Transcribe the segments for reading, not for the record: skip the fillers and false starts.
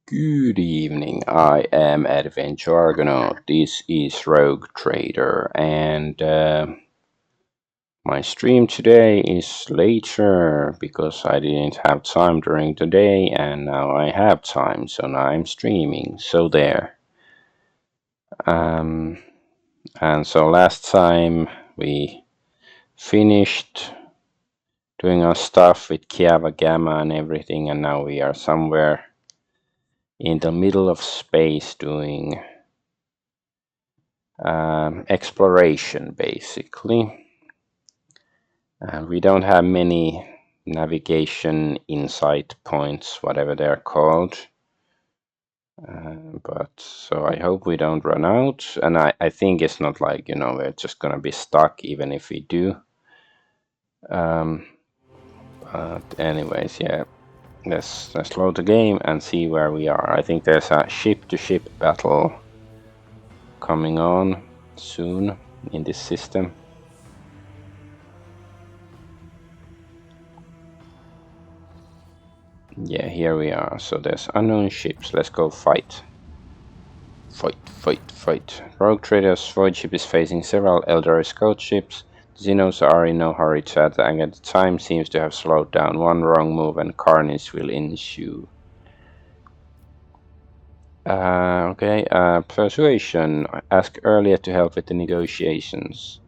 Good evening, I am Adventure Argonaut. This is Rogue Trader, and my stream today is later because I didn't have time during the day, and now I have time, so now I'm streaming. So there. Um, and so last time we finished doing our stuff with Kiava Gamma and everything, and now we are somewhere in the middle of space doing exploration basically. We don't have many navigation insight points, whatever they're called. But so I hope we don't run out, and I think it's not like, we're just gonna be stuck even if we do. But anyways, yeah, let's load the game and see where we are. I think there's a ship-to-ship battle coming on soon in this system. Yeah, here we are. So there's unknown ships. Let's go fight. Fight. Rogue Trader's void ship is facing several Eldar scout ships. The Xenos are in no hurry to attack, and the time seems to have slowed down. One wrong move and carnage will ensue. Persuasion. Ask Earlier to help with the negotiations.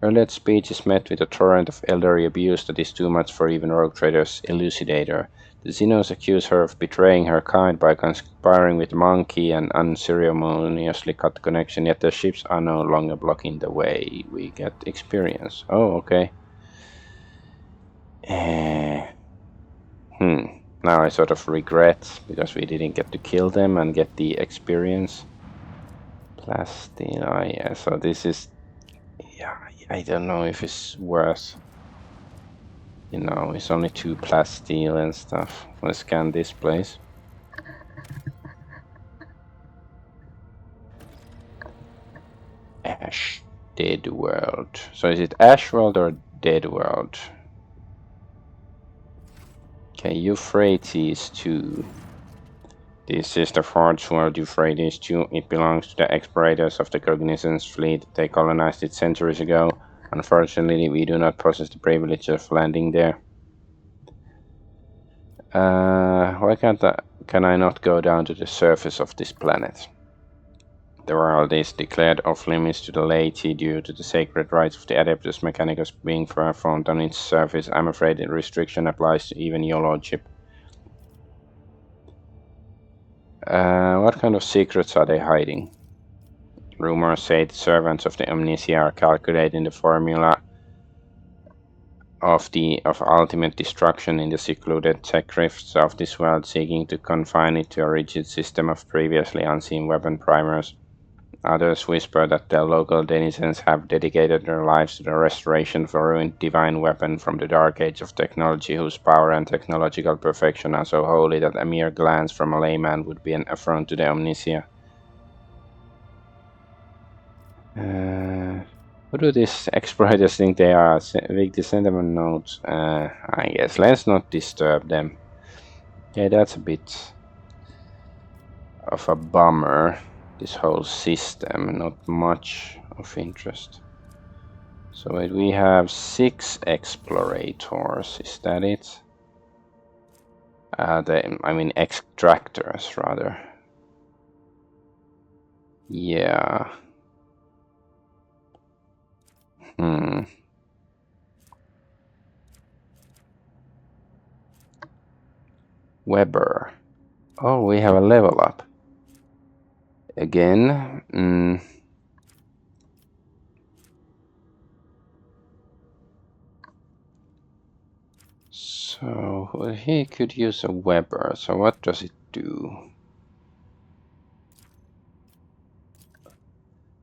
Earliet's speech is met with a torrent of elderly abuse that is too much for even Rogue Trader's elucidator. The Xenos accuse her of betraying her kind by conspiring with Monkey and unceremoniously cut the connection, yet their ships are no longer blocking the way. We get experience. Oh, okay. Now I sort of regret, because we didn't get to kill them and get the experience. Plastine, yeah, so this is... Yeah, I don't know if it's worth... it's only 2 plasteel and stuff. Let's scan this place. Ash Dead World. So is it Ash World or Dead World? Okay, Euphrates 2. This is the Forge World Euphrates 2. It belongs to the explorators of the Cognizance fleet. They colonized it centuries ago. Unfortunately, we do not possess the privilege of landing there. Why can I not go down to the surface of this planet? The world is declared off-limits to the laity due to the sacred rights of the Adeptus Mechanicus being performed on its surface. I'm afraid the restriction applies to even your lordship. What kind of secrets are they hiding? Rumors say the servants of the Omnisia are calculating the formula of ultimate destruction in the secluded tech rifts of this world, seeking to confine it to a rigid system of previously unseen weapon primers. Others whisper that the local denizens have dedicated their lives to the restoration of a ruined divine weapon from the dark age of technology, whose power and technological perfection are so holy that a mere glance from a layman would be an affront to the Omnisia. Who do these exploiters think they are? Vic, send them a note. I guess let's not disturb them. Yeah, that's a bit of a bummer. This whole system, not much of interest. So wait, we have 6 explorators, is that it? Extractors, rather. Yeah. Weber. Oh, we have a level up. Again. So he could use a Weber. So what does it do?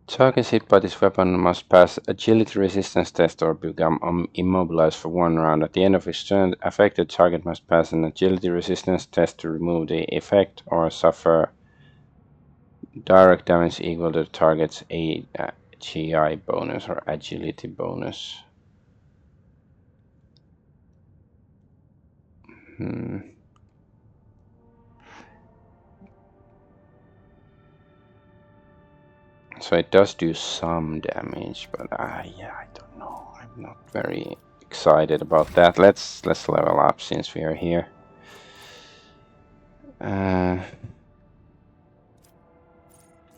Targets hit by this weapon must pass agility resistance test or become immobilized for 1 round. At the end of its turn, the affected target must pass an agility resistance test to remove the effect or suffer direct damage equal to the target's AGI bonus or agility bonus. So it does do some damage, but yeah, I don't know. I'm not very excited about that. Let's level up since we are here. Whenever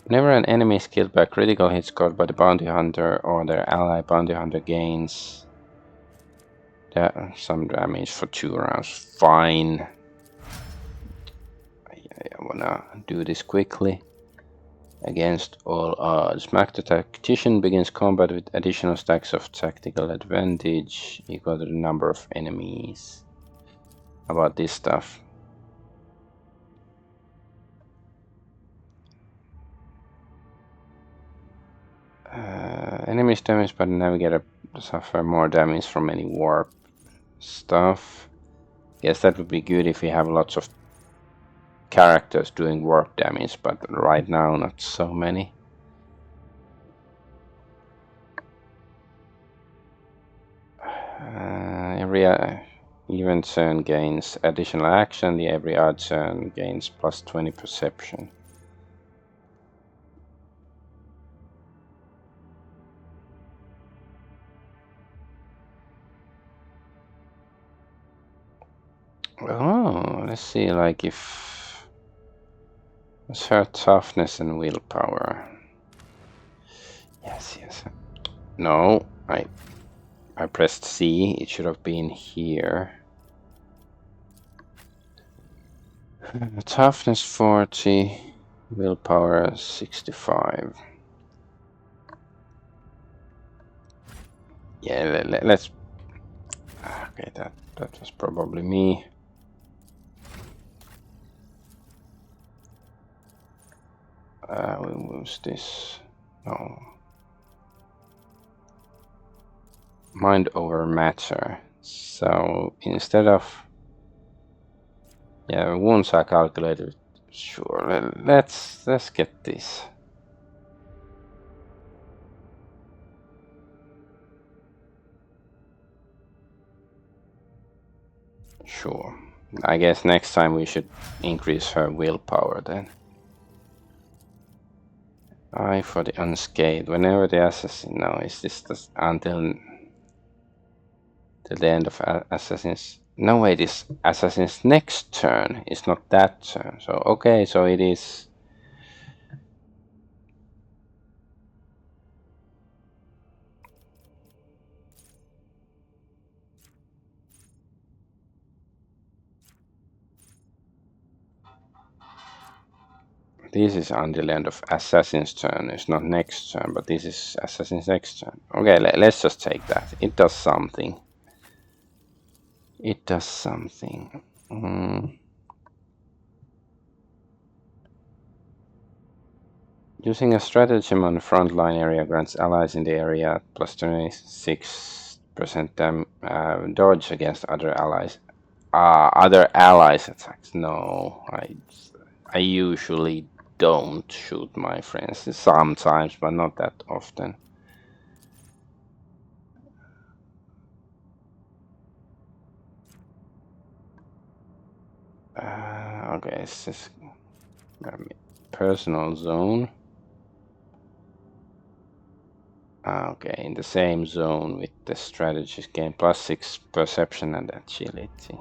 an enemy is killed by a critical hit scored by the bounty hunter or their ally, bounty hunter gains some damage for 2 rounds. Fine. I wanna do this quickly. Against all odds, Mac the Tactician begins combat with additional stacks of tactical advantage equal to the number of enemies. How about this stuff? Enemies damaged by the Navigator suffer more damage from any warp stuff. Guess that would be good if we have lots of characters doing warp damage, but right now not so many. Every even turn gains additional action. The every odd turn gains plus 20 perception. Oh, let's see, like if it's her toughness and willpower. Yes. No, I pressed C. It should have been here. Toughness 40, willpower 65. Yeah, let's. Okay, that was probably me. We'll lose this. No. Mind over matter. So instead of wounds are calculated. Sure, let's get this. Sure. I guess next time we should increase her willpower then. I for the unscathed. Whenever the assassin. No, is this until the end of assassin's. No, wait, this assassin's next turn is not that turn. So okay, so it is. This is until the end of assassin's turn. It's not next turn, but this is assassin's next turn. Okay, let's just take that. It does something. It does something. Using a stratagem on the front line area grants allies in the area plus 26% dodge against other allies. Other allies attacks. No, I usually don't shoot my friends. Sometimes, but not that often. Okay, it's just personal zone. Okay, in the same zone with the strategist gain plus 6 perception and agility.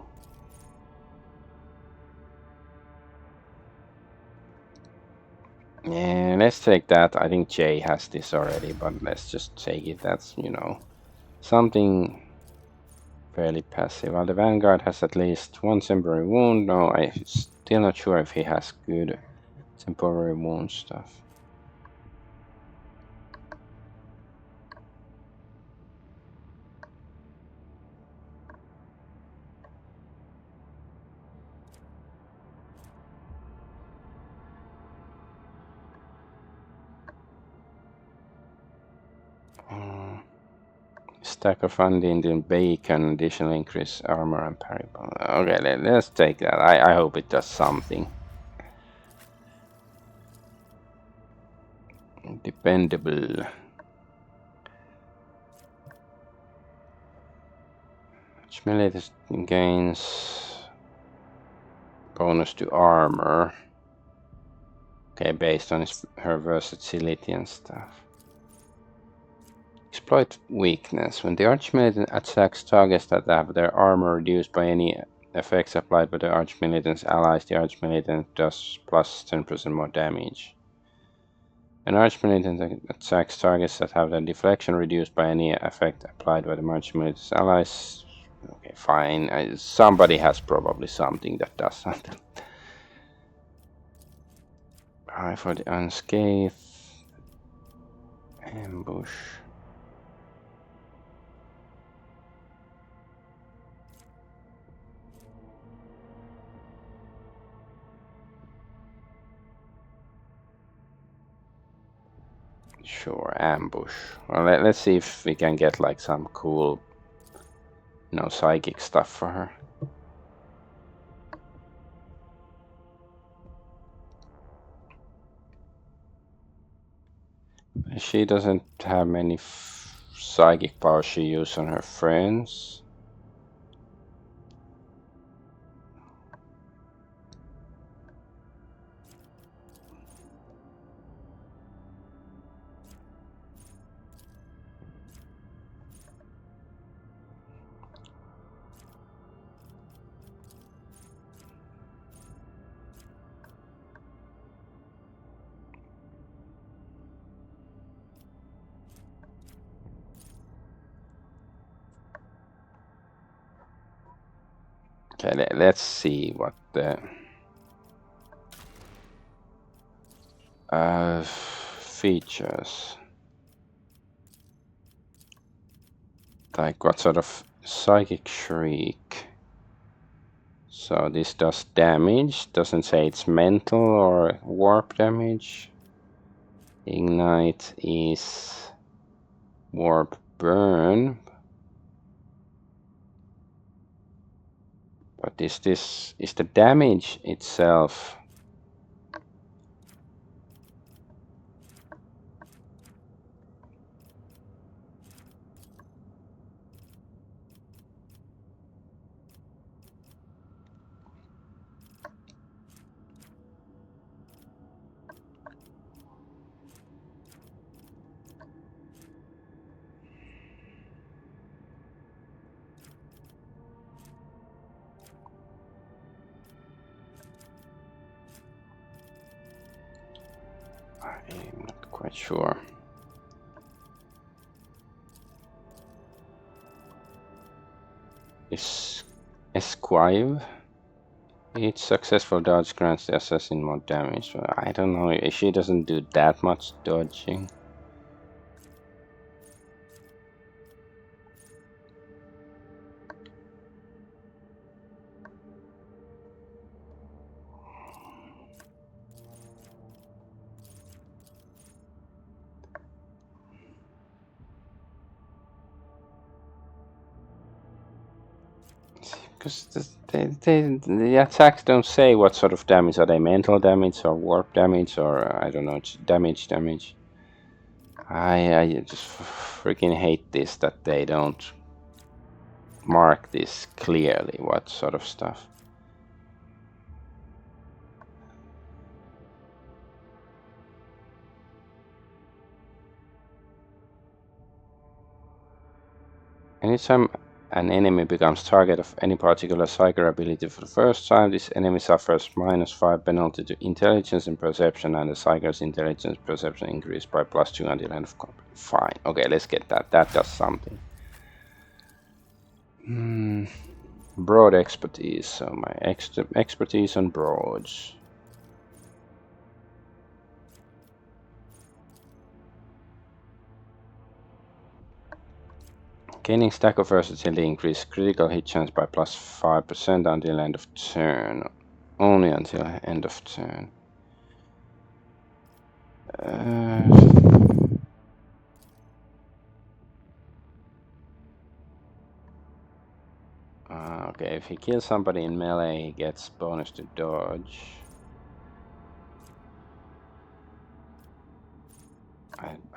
Yeah, let's take that. I think Jay has this already, but let's just take it. That's, something fairly passive. While the Vanguard has at least 1 temporary wound. No, I'm still not sure if he has good temporary wound stuff. Stack of undead bacon, additional increase armor and parry. Okay, let's take that. I hope it does something. Dependable. Which melee gains bonus to armor. Okay, based on her versatility and stuff. Exploit weakness. When the Archmilitant attacks targets that have their armor reduced by any effects applied by the Archmilitant's allies, the Archmilitant does plus 10% more damage. An Archmilitant attacks targets that have their deflection reduced by any effect applied by the Archmilitant's allies. Okay, fine. Somebody has probably something that does something. High for the unscathed. Ambush. Sure, ambush. Well, let's see if we can get like some cool, psychic stuff for her. She doesn't have many psychic powers she uses on her friends. Okay, let's see what the features. Like what sort of psychic shriek? So this does damage. Doesn't say it's mental or warp damage. Ignite is warp burn. But is the damage itself? I'm not quite sure. Is Esquive? Each successful dodge grants the assassin more damage. I don't know. She doesn't do that much dodging. Because the attacks don't say what sort of damage. Are they mental damage or warp damage or I don't know, damage? I just freaking hate this that they don't mark this clearly, what sort of stuff. Anytime an enemy becomes target of any particular psychic ability for the first time, this enemy suffers -5 penalty to intelligence and perception, and the psychic's intelligence perception increased by +2 until end of combat. Fine. Okay, let's get that. That does something. Broad expertise. So my expertise on broads. Gaining stack of versatility increase critical hit chance by +5% until end of turn. Only until end of turn. Okay, if he kills somebody in melee, he gets bonus to dodge.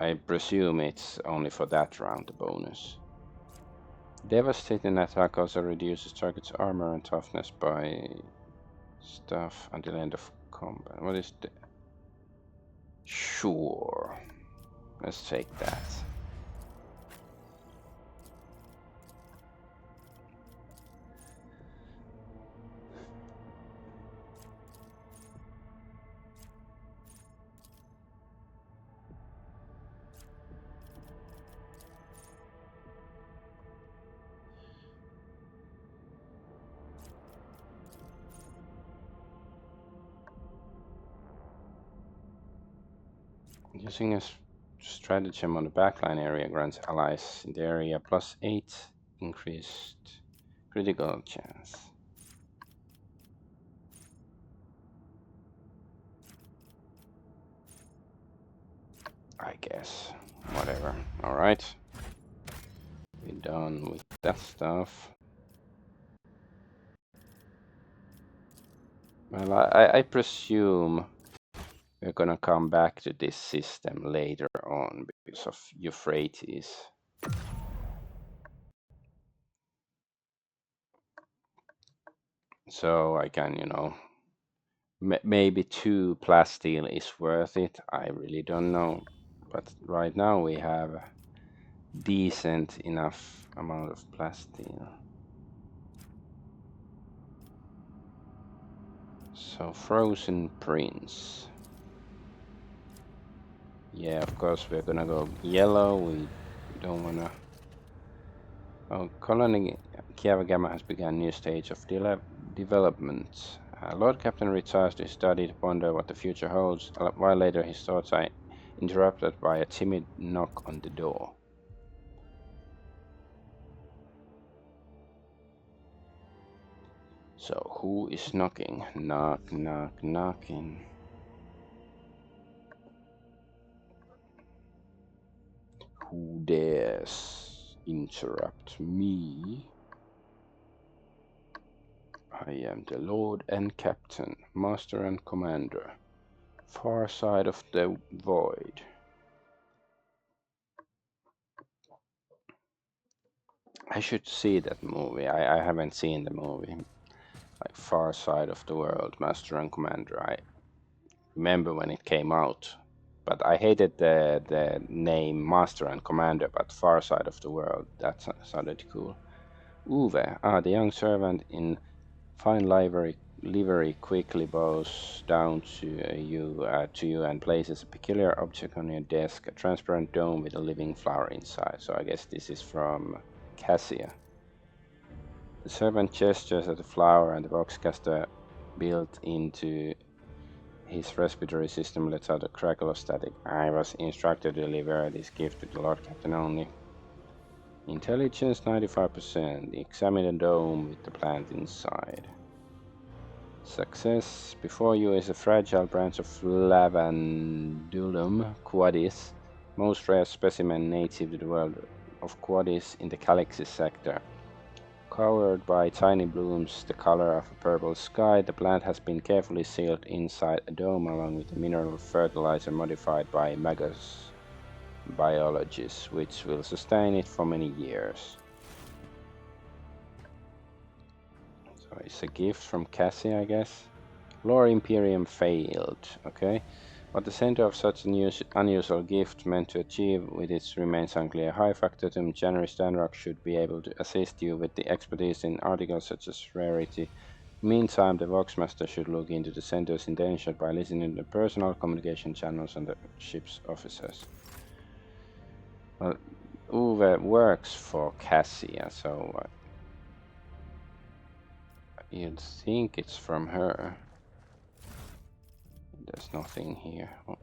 I presume it's only for that round, the bonus. Devastating attack also reduces target's armor and toughness by stuff until end of combat. What is the Sure. Let's take that. Using a stratagem on the backline area grants allies in the area +8 increased critical chance. I guess. Whatever. Alright. We're done with that stuff. Well, I presume we're gonna come back to this system later on because of Euphrates. So I can, you know, maybe 2 plasteel is worth it. I really don't know. But right now we have a decent enough amount of plasteel. So Frozen Prince. Yeah, of course we're gonna go yellow. We don't wanna. Oh, colony Kiava Gamma has begun a new stage of development. Lord Captain retires to study to ponder what the future holds. A while later, his thoughts are interrupted by a timid knock on the door. So, who is knocking? Knock, knock, knocking. Who dares interrupt me? I am the Lord and Captain, Master and Commander. Far side of the void. I should see that movie. I haven't seen the movie. Like Far Side of the World, Master and Commander. I remember when it came out, but I hated the name Master and Commander, but Far Side of the World, that sounded cool. Uwe, the young servant in fine livery quickly bows down to you and places a peculiar object on your desk, a transparent dome with a living flower inside. So I guess this is from Cassia. The servant gestures at the flower, and the boxcaster built into his respiratory system lets out a crackle of static. I was instructed to deliver this gift to the Lord Captain only. Intelligence 95%. Examine the dome with the plant inside. Success. Before you is a fragile branch of Lavandulum quadis, most rare specimen native to the world of quadis in the Galaxy sector. Covered by tiny blooms the color of a purple sky, the plant has been carefully sealed inside a dome along with a mineral fertilizer modified by Magus biologists, which will sustain it for many years. So it's a gift from Cassie, I guess. Lore Imperium failed, okay. What the center of such an unusual gift meant to achieve with it remains unclear. High Factotum January Stanrock should be able to assist you with the expertise in articles such as rarity. Meantime, the Voxmaster should look into the center's intention by listening to the personal communication channels on the ship's officers. Well, Uwe works for Cassia, so you'd think it's from her. There's nothing here. Oh.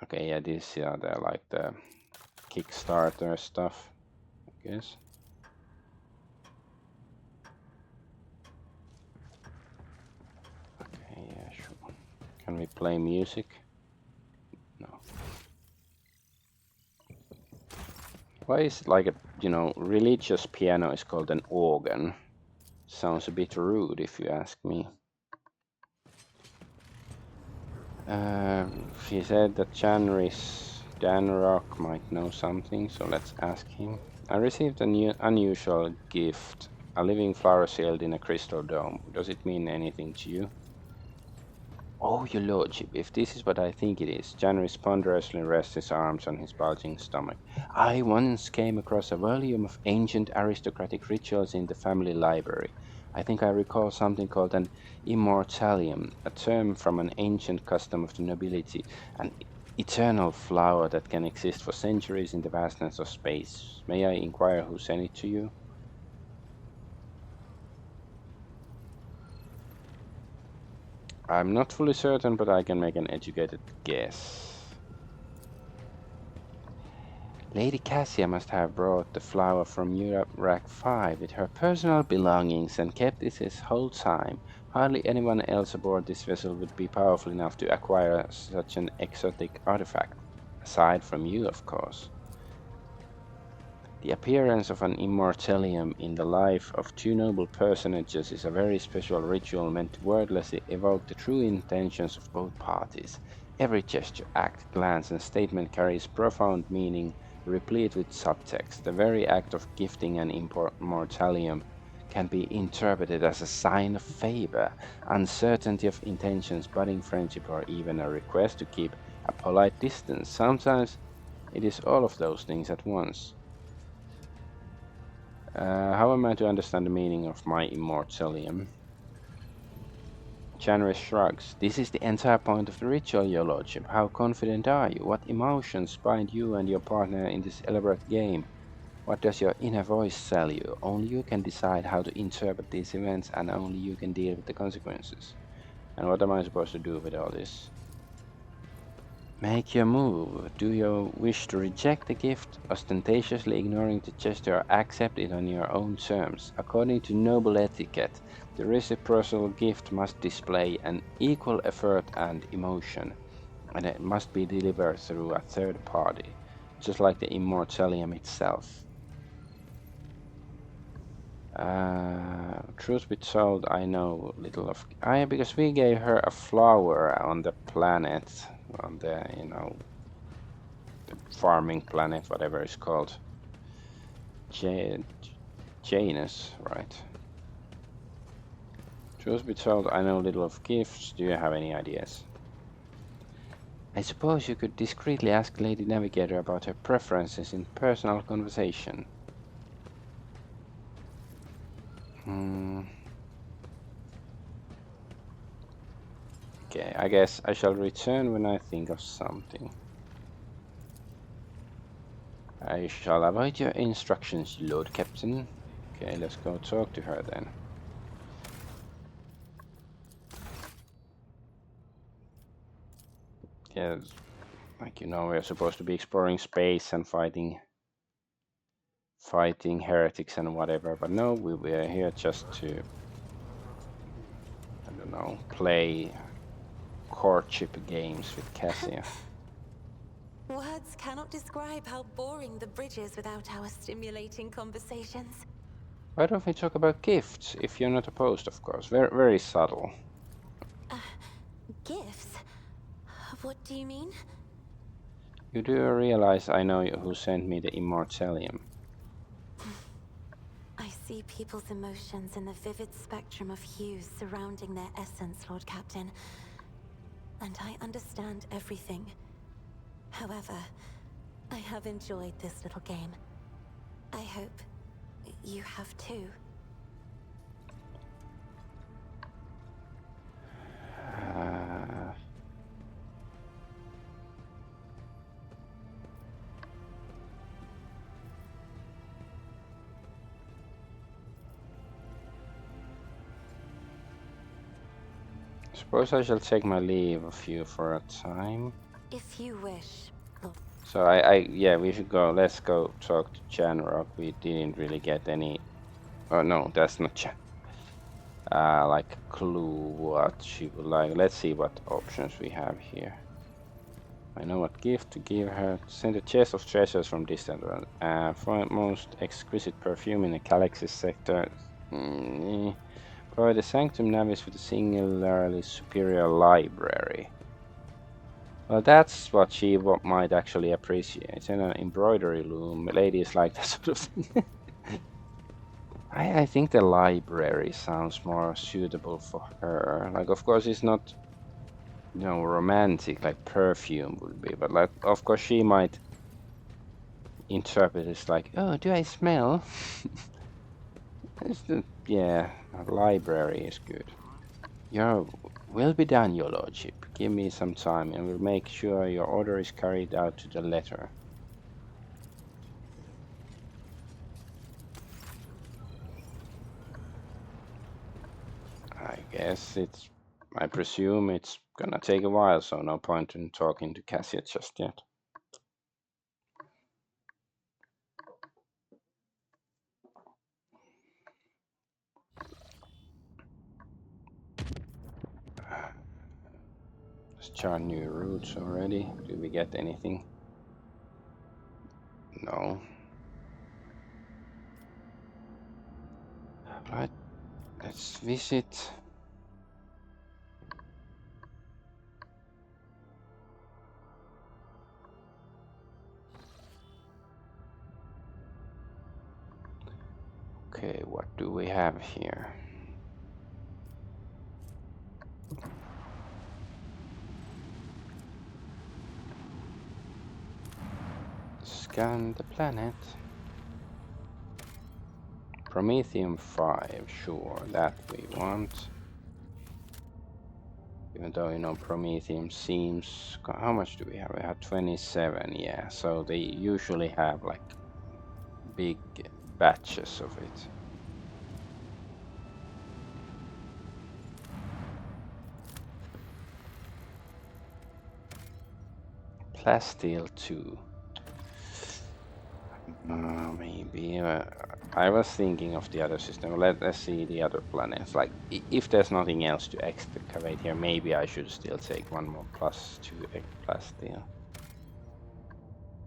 Okay, yeah, these are the like the Kickstarter stuff, I guess. Okay, yeah, sure. Can we play music? No. Why is it like a, you know, religious piano is called an organ? Sounds a bit rude if you ask me. He said that Dan Rock might know something, so let's ask him. I received an unusual gift, a living flower sealed in a crystal dome. Does it mean anything to you? Oh, your lordship, if this is what I think it is, January ponderously rests his arms on his bulging stomach. I once came across a volume of ancient aristocratic rituals in the family library. I think I recall something called an immortalium, a term from an ancient custom of the nobility, an eternal flower that can exist for centuries in the vastness of space. May I inquire who sent it to you? I'm not fully certain, but I can make an educated guess. Lady Cassia must have brought the flower from Europe Rack 5 with her personal belongings and kept it this whole time. Hardly anyone else aboard this vessel would be powerful enough to acquire such an exotic artifact. Aside from you, of course. The appearance of an immortalium in the life of two noble personages is a very special ritual meant to wordlessly evoke the true intentions of both parties. Every gesture, act, glance, and statement carries profound meaning, replete with subtext. The very act of gifting an immortalium can be interpreted as a sign of favor, uncertainty of intentions, budding friendship, or even a request to keep a polite distance. Sometimes it is all of those things at once. How am I to understand the meaning of my immortalium? January shrugs. This is the entire point of the ritual, your lordship. How confident are you? What emotions bind you and your partner in this elaborate game? What does your inner voice tell you? Only you can decide how to interpret these events, and only you can deal with the consequences. And what am I supposed to do with all this? Make your move. Do you wish to reject the gift, ostentatiously ignoring the gesture, or accept it on your own terms? According to noble etiquette, the reciprocal gift must display an equal effort and emotion, and it must be delivered through a third party, just like the immortalium itself. Truth be told, I know little of. Because we gave her a flower on the planet, on the the farming planet, whatever it's called. Janus, right? Truth be told, I know little of gifts. Do you have any ideas? I suppose you could discreetly ask Lady Navigator about her preferences in personal conversation. Okay, I guess I shall return when I think of something. I shall await your instructions, Lord Captain. Okay, let's go talk to her then. Yeah, like we're supposed to be exploring space and fighting heretics and whatever, but no, we are here just to, I don't know, play courtship games with Cassia. Words cannot describe how boring the bridge is without our stimulating conversations. Why don't we talk about gifts, if you're not opposed, of course. Very, very subtle. Gifts? What do you mean? You do realize I know who sent me the immortalium. I see people's emotions in the vivid spectrum of hues surrounding their essence, Lord Captain. And I understand everything. However, I have enjoyed this little game. I hope you have too. Suppose I shall take my leave of you for a time. If you wish, Lord. So yeah, we should go. Let's go talk to Janrock. We didn't really get any. Oh no, that's not Jan. Like a clue what she would like. Let's see what options we have here. I know what gift to give her. Send a chest of treasures from distant world. Find most exquisite perfume in the galaxy sector. Provide the Sanctum Navis with a singularly superior library. Well, that's what she might actually appreciate. And an embroidery loom. Ladies like that sort of thing. I think the library sounds more suitable for her. Like, of course, it's not romantic, like perfume would be, but like, of course, she might interpret it like, oh, do I smell? Yeah, a library is good. Your will be done, your lordship. Give me some time, and we'll make sure your order is carried out to the letter. I presume it's gonna take a while, so no point in talking to Cassia just yet. Let's chart new routes already. Did we get anything? No. Right. Let's visit. Okay, what do we have here? Scan the planet. Promethium 5, sure, that we want. Even though, Promethium seems... How much do we have? We have 27, yeah. So they usually have, like, big batches of it. Plasteel 2. Maybe. I was thinking of the other system. Let's see the other planets. Like, if there's nothing else to excavate here, maybe I should still take one more +2 plasteel.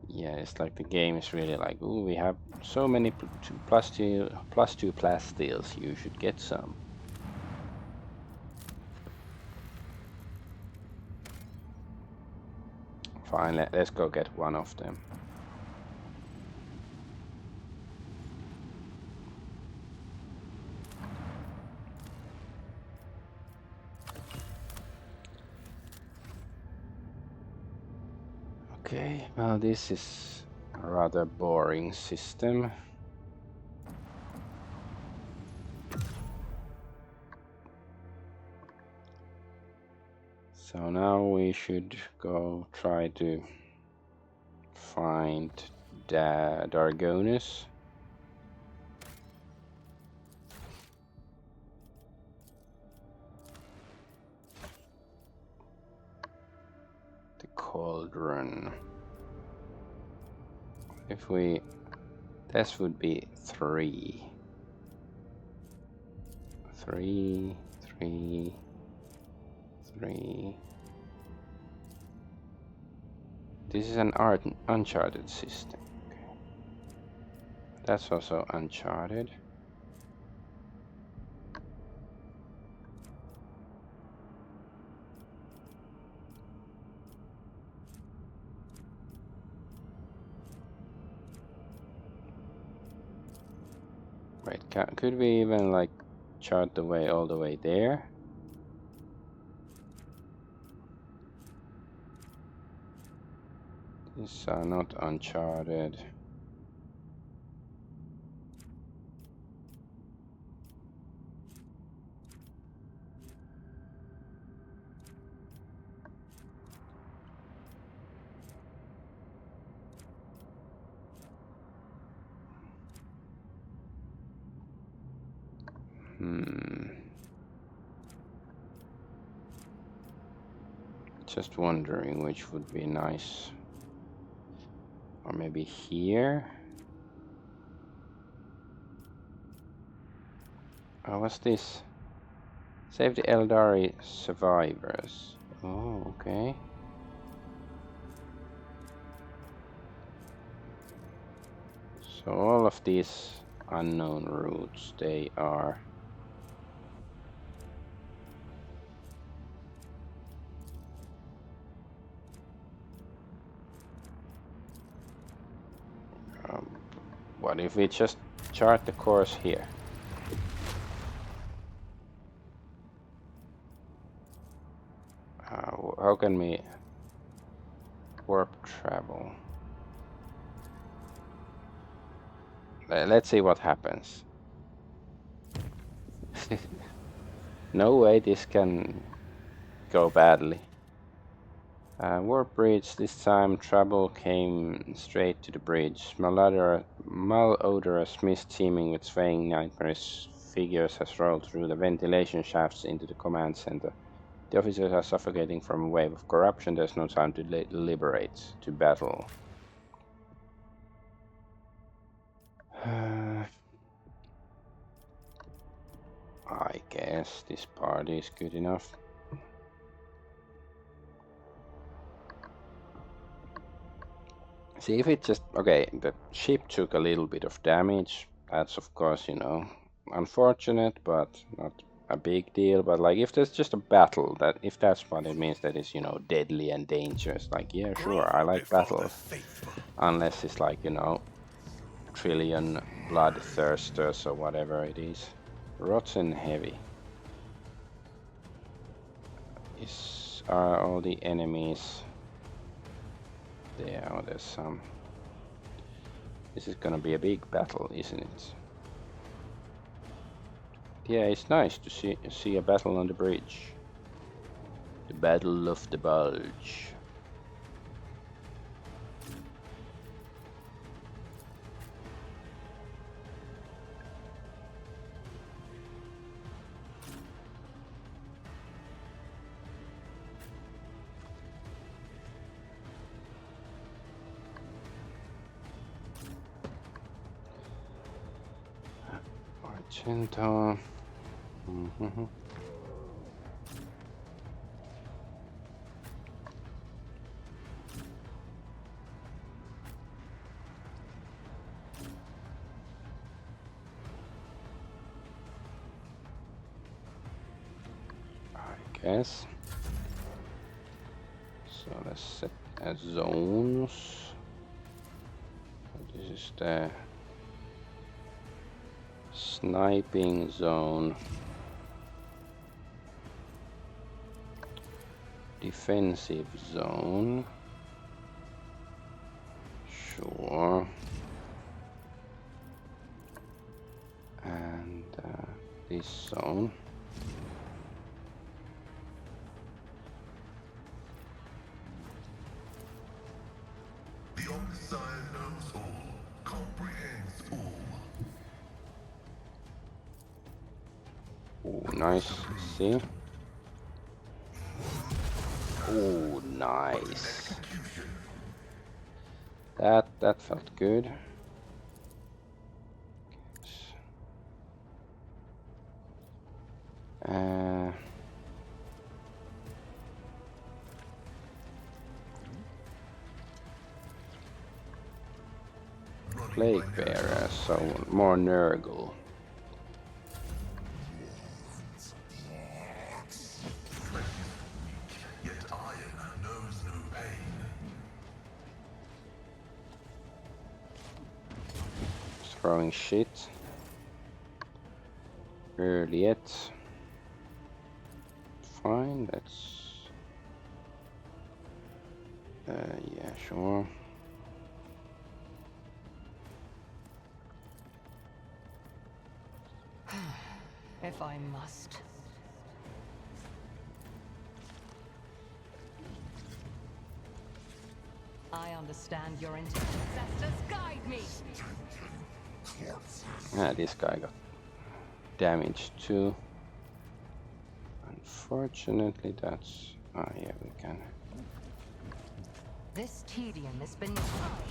Yeah, it's like the game is really like, ooh, we have so many +2 plasteels. You should get some. Fine, let's go get one of them. Okay, well, this is a rather boring system. So now we should go try to find Dargonus. The cauldron. If we... This would be 3. 3, 3, 3. This is an uncharted system. Okay. That's also uncharted. Wait, could we even like chart the way all the way there? These are not uncharted. Just wondering which would be nice. Or maybe here? Oh, what's this? Save the Eldari survivors. Oh, okay. So all of these unknown routes, they are... what if we just chart the course here? how can we warp travel? Let's see what happens. No way this can go badly. Warp bridge. This time trouble came straight to the bridge. Malodorous mist teeming with swaying nightmarish figures has rolled through the ventilation shafts into the command center. The officers are suffocating from a wave of corruption. There's no time to liberate, to battle. I guess this party is good enough. See if it just... Okay, the ship took a little bit of damage. That's of course, you know, unfortunate, but not a big deal. But like, if there's just a battle, that if that's what it means, that is, you know, deadly and dangerous, like, yeah, sure, I like battles. Unless it's like, you know, trillion bloodthirsters or whatever it is. Rotten heavy. Are all the enemies there? Oh, there's some. This is gonna be a big battle, isn't it? Yeah, it's nice to see a battle on the bridge. The Battle of the Bulge. Argento. I guess. So let's set as zones. This is the sniping zone. Defensive zone. Sure. And this zone. The Omniscient knows all, comprehends all. Oh, nice. See? Oh, nice. That felt good. Plague Bearer, so more Nurgle. Yet iron knows no pain. Throwing shit. Early yet. Fine, that's... yeah, sure. If I must. I understand your intent. Ancestors, guide me! This guy got damage too. Unfortunately, that's... yeah, we can... This tedium has been... I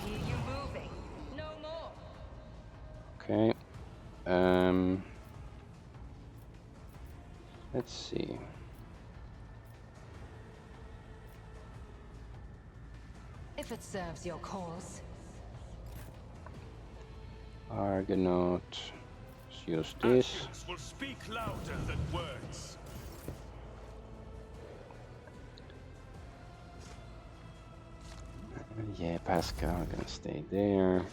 hear you moving. No more. Okay. Let's see. If it serves your cause. Argonaut. Let's use this. Actions will speak louder than words. Yeah, Pascal gonna stay there.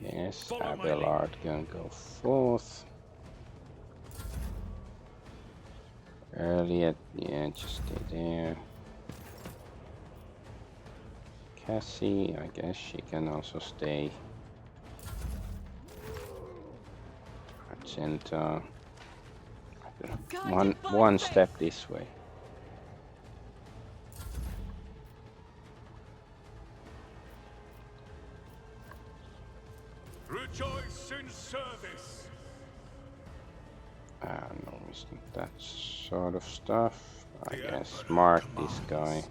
Yes, Abelard gonna go forth. Earlier, yeah, just stay there. Cassie, I guess she can also stay. Argenta. One step this way. Rejoice in service. No, it's not that sort of stuff. I guess mark this guy.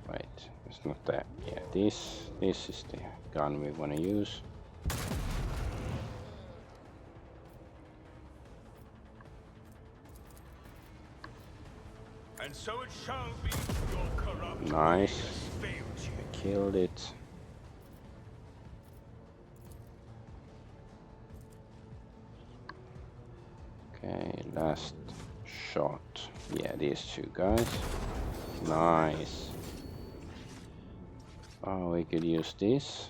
Wait, it's not that. Yeah, this is the gun we want to use. And so it shall be. Your corrupt Nice. way has failed you. I killed it. Okay, last shot. Yeah, these two guys. Nice. Oh, we could use this.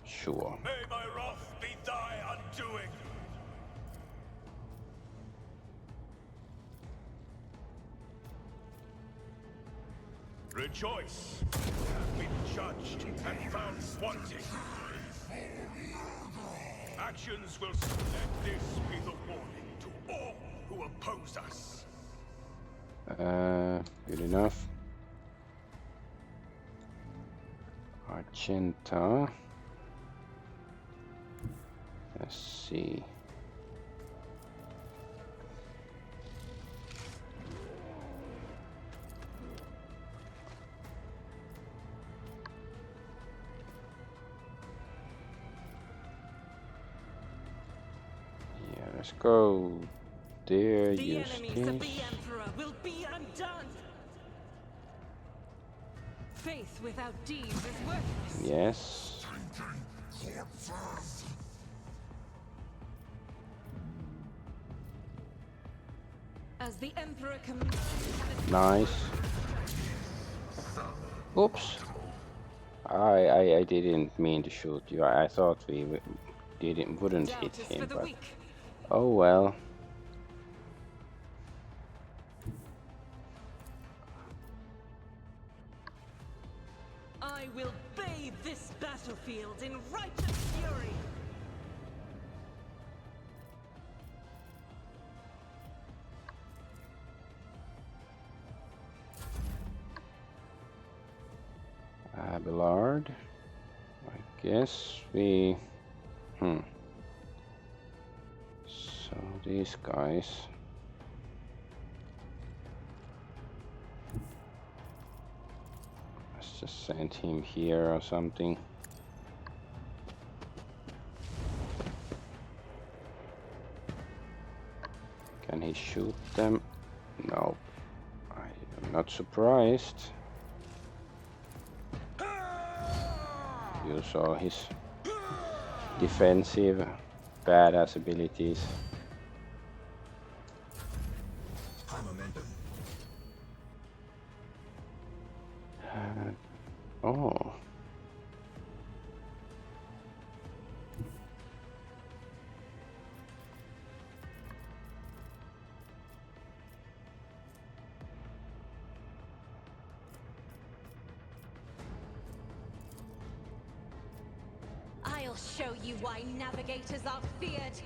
Sure. May my wrath be thy undoing. Rejoice. You have been judged and found wanting. Actions will let this be the warning to all who oppose us. Good enough. Argenta. Let's see. Yeah, let's go there. The Use enemies of this. the Emperor will be undone. Faith without deeds is worthless. Yes. As the Emperor commands. Nice. Oops. I didn't mean to shoot you. I thought we wouldn't hit Doubt is him, for the but weak. oh well. I will bathe this battlefield in righteous fury. Abelard. I guess we. So these guys. Let's just send him here or something. Can he shoot them? No. I'm not surprised. You saw his defensive badass abilities. Oh. I'll show you why navigators are feared.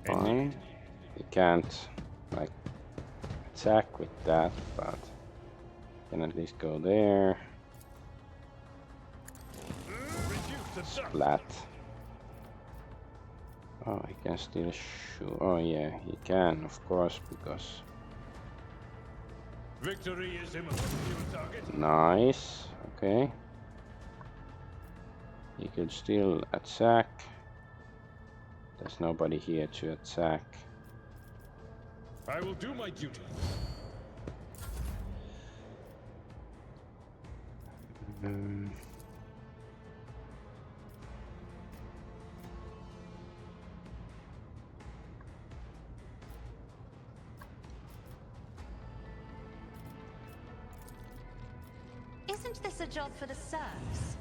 Fine. You can't like attack with that, but you can at least go there. Splat. Oh, he can still shoot. Oh yeah, he can, of course, because Victory is imminent. Target. nice. Okay. He could still attack. There's nobody here to attack. I will do my duty. Isn't this a job for the serfs?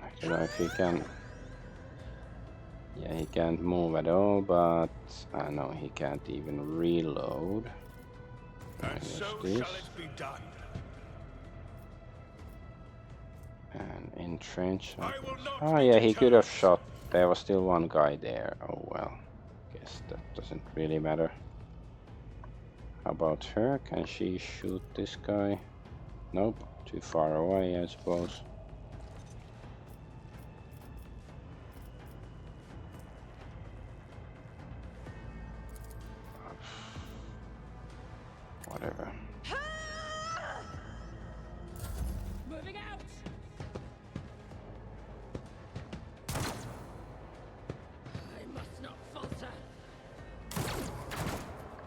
I don't know if he can. Yeah, he can't move at all, but I know he can't even reload. And Use so this. shall it be done. And entrench. I will not Oh be yeah, he could have deterred. shot. There was still one guy there. Oh well. Guess that doesn't really matter. How about her? Can she shoot this guy? Nope. Too far away, I suppose. Whatever. Moving out! I must not falter.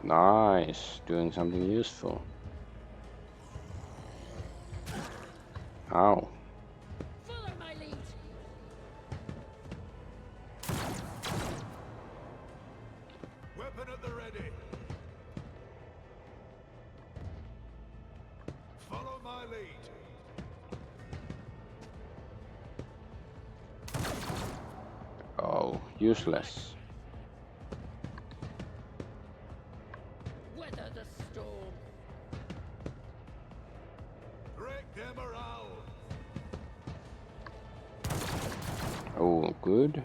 Nice. Doing something useful. Ow. Follow my lead. Weapon at the ready. Follow my lead. Oh, useless. Weather the storm. Break their morale. Oh, good.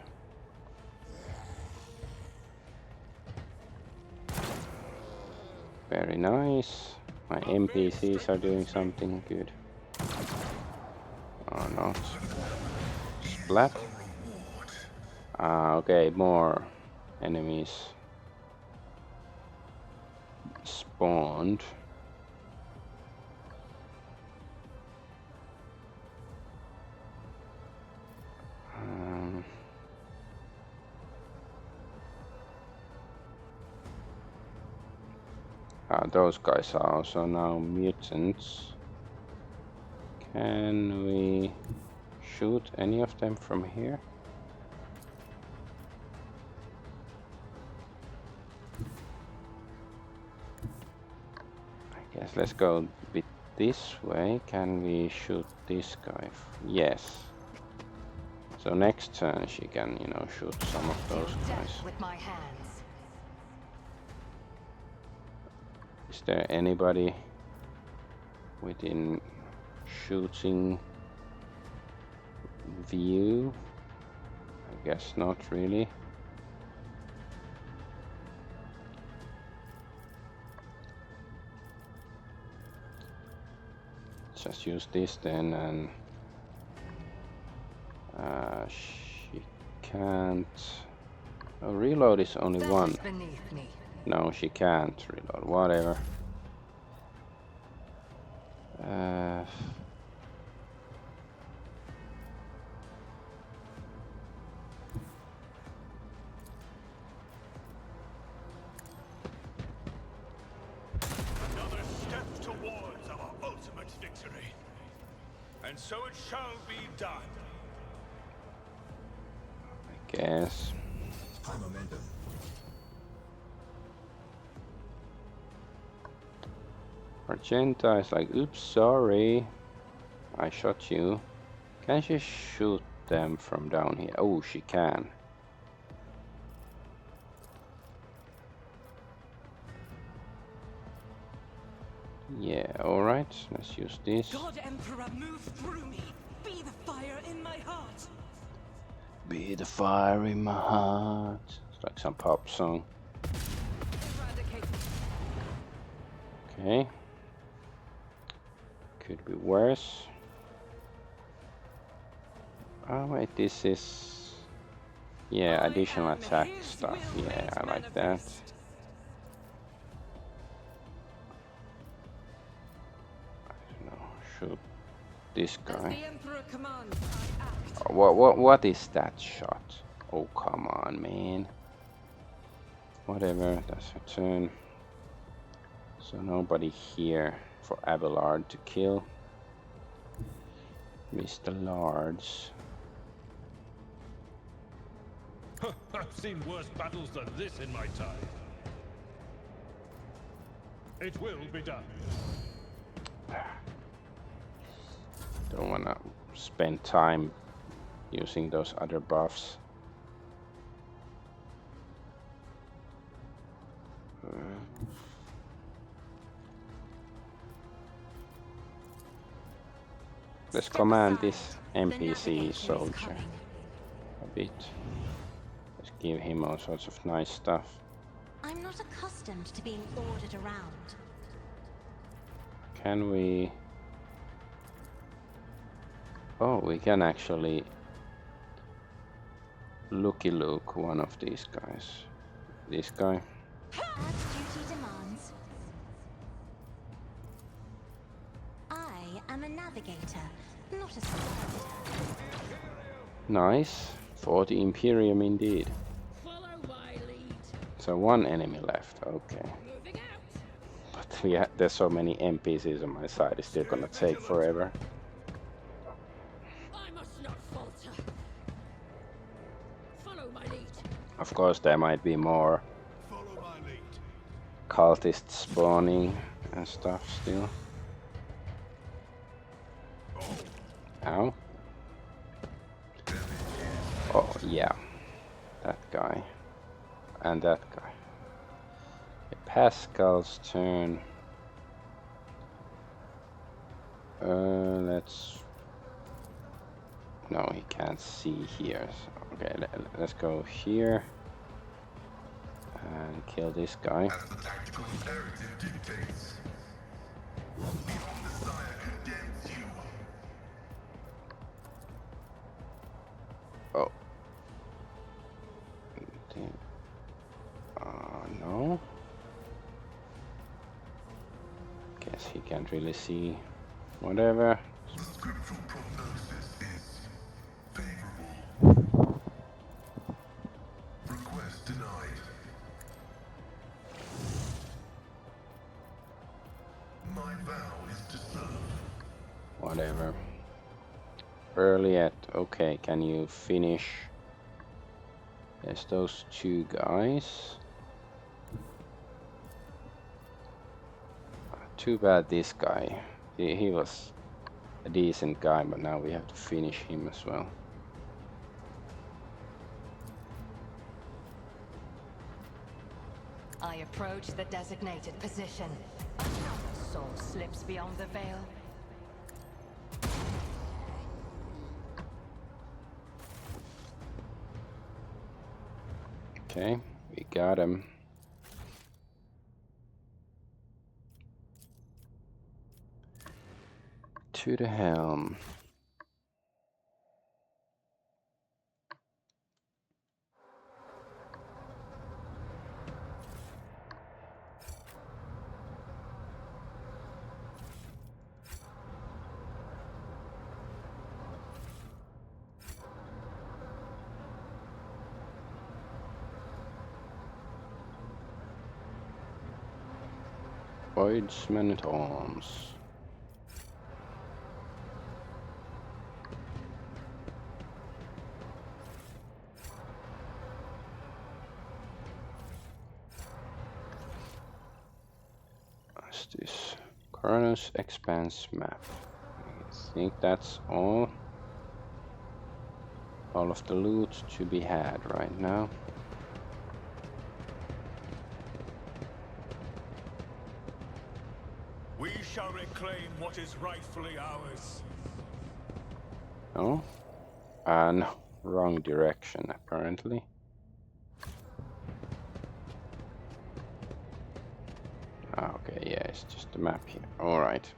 Very nice. My NPCs are doing something good. Or not. Splat. Ah, okay, more enemies spawned. Those guys are also now mutants. Can we shoot any of them from here? I guess let's go a bit this way. Can we shoot this guy? Yes. So next turn she can, you know, shoot some of those guys. With my hands. Is there anybody within shooting view? I guess not really. Just use this then, and she can't. Oh, reload is only That one. is beneath me. No, she can't reload. Whatever. Another step towards our ultimate victory. And so it shall be done. I guess. High momentum. Argenta is like, oops, sorry. I shot you. Can she shoot them from down here? Oh, she can. Yeah, alright. Let's use this. God Emperor, move through me. Be the fire in my heart. Be the fire in my heart. It's like some pop song. Eradicate. Okay. Could be worse. Oh wait, this is... Yeah, I additional am attack his stuff. will Yeah, made I like that. manifest. No, shoot this As guy. the Emperor commands, I act. Oh, what is that shot? Oh, come on, man. Whatever, that's her turn. So nobody here for Abelard to kill. Mr. Large. I've seen worse battles than this in my time. It will be done. Don't wanna spend time using those other buffs. Let's command this NPC soldier a bit. Let's give him all sorts of nice stuff. I'm not accustomed to being ordered around. Can we... Oh, we can actually looky-look one of these guys. This guy. As duty demands. I am a navigator, not a servitor. Nice. 40 Imperium indeed. Follow my lead. So one enemy left, okay. Moving out. But yeah, there's so many NPCs on my side, it's still gonna take forever. I must not falter. Follow my lead. Of course there might be more Follow my lead. cultists spawning and stuff still. Ow. Oh yeah, that guy. And that guy. Okay, Pascal's turn. Let's... No, he can't see here. So, okay, let's go here. And kill this guy. As the tactical imperative dictates. The Omnissiah condemns you. Oh. No. Guess he can't really see. Whatever. The scriptural prognosis is favorable. Request denied. My vow is to serve. Whatever. Early at... Okay, can you finish? There's those two guys. Too bad this guy. He was a decent guy, but now we have to finish him as well. I approach the designated position. Another soul slips beyond the veil. Okay, we got him. To the helm. Void's men at arms. What's this? Coronos Expanse map. I think that's all. All of the loot to be had right now. We shall reclaim what is rightfully ours. No? No, wrong direction apparently. Okay, yeah, it's just the map here. Alright.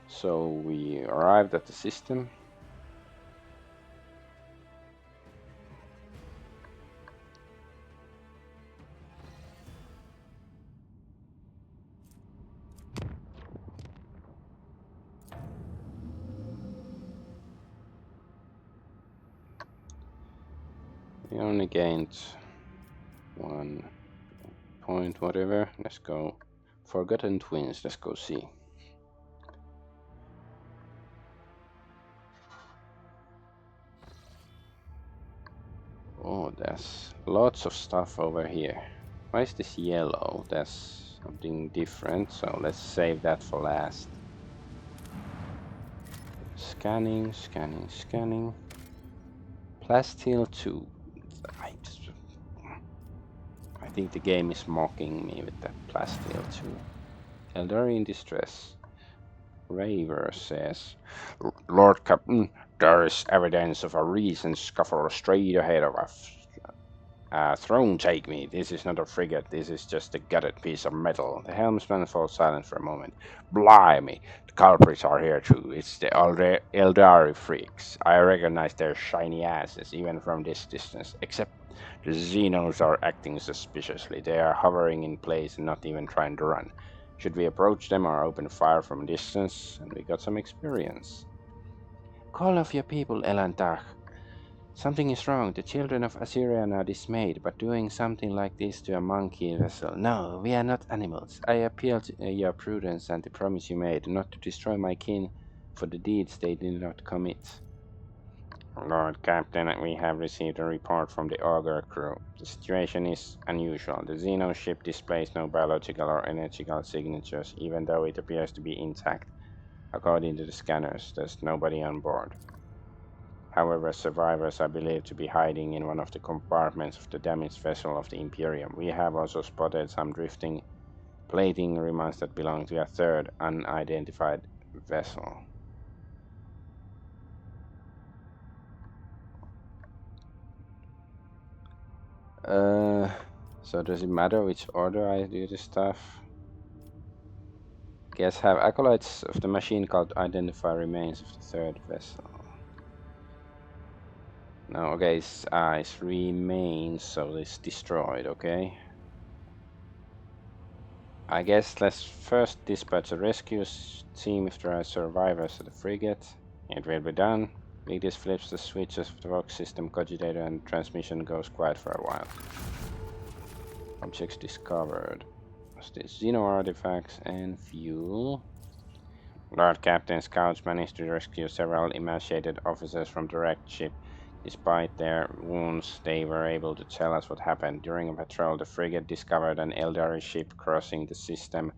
So we arrived at the system. We only gained 1 point, whatever. Let's go. Forgotten Twins, let's go see. Oh, there's lots of stuff over here. Why is this yellow? That's something different, so let's save that for last. Scanning, scanning, scanning. Plasteel 2. I think the game is mocking me with that Plasteel 2. Eldari in distress. Raver says, Lord Captain, there is evidence of a recent scuffle straight ahead of us. Throne take me. This is not a frigate. This is just a gutted piece of metal. The helmsman falls silent for a moment. Blimey, the culprits are here too. It's the Eldari freaks. I recognize their shiny asses even from this distance. Except the Xenos are acting suspiciously. They are hovering in place and not even trying to run. Should we approach them or open fire from a distance? And we got some experience. Call off your people, Elantar. Something is wrong. The children of Assyrian are dismayed, but doing something like this to a monkey vessel. No, we are not animals. I appeal to your prudence and the promise you made not to destroy my kin for the deeds they did not commit. Lord Captain, we have received a report from the Augur crew. The situation is unusual. The Xeno ship displays no biological or energetical signatures, even though it appears to be intact. According to the scanners, there's nobody on board. However, survivors are believed to be hiding in one of the compartments of the damaged vessel of the Imperium. We have also spotted some drifting plating remains that belong to a third unidentified vessel. So does it matter which order I do this stuff? Guess have acolytes of the machine called identify remains of the third vessel. No, okay, it's remains, so it's destroyed, okay? I guess let's first dispatch a rescue team if there are survivors at the frigate. It will be done. Vigdis flips the switches of the Vox system cogitator and transmission goes quiet for a while. Objects discovered. What's this? Xeno artifacts and fuel. Lord Captain, scouts managed to rescue several emaciated officers from the wrecked ship. Despite their wounds, they were able to tell us what happened. During a patrol, the frigate discovered an Eldari ship crossing the system,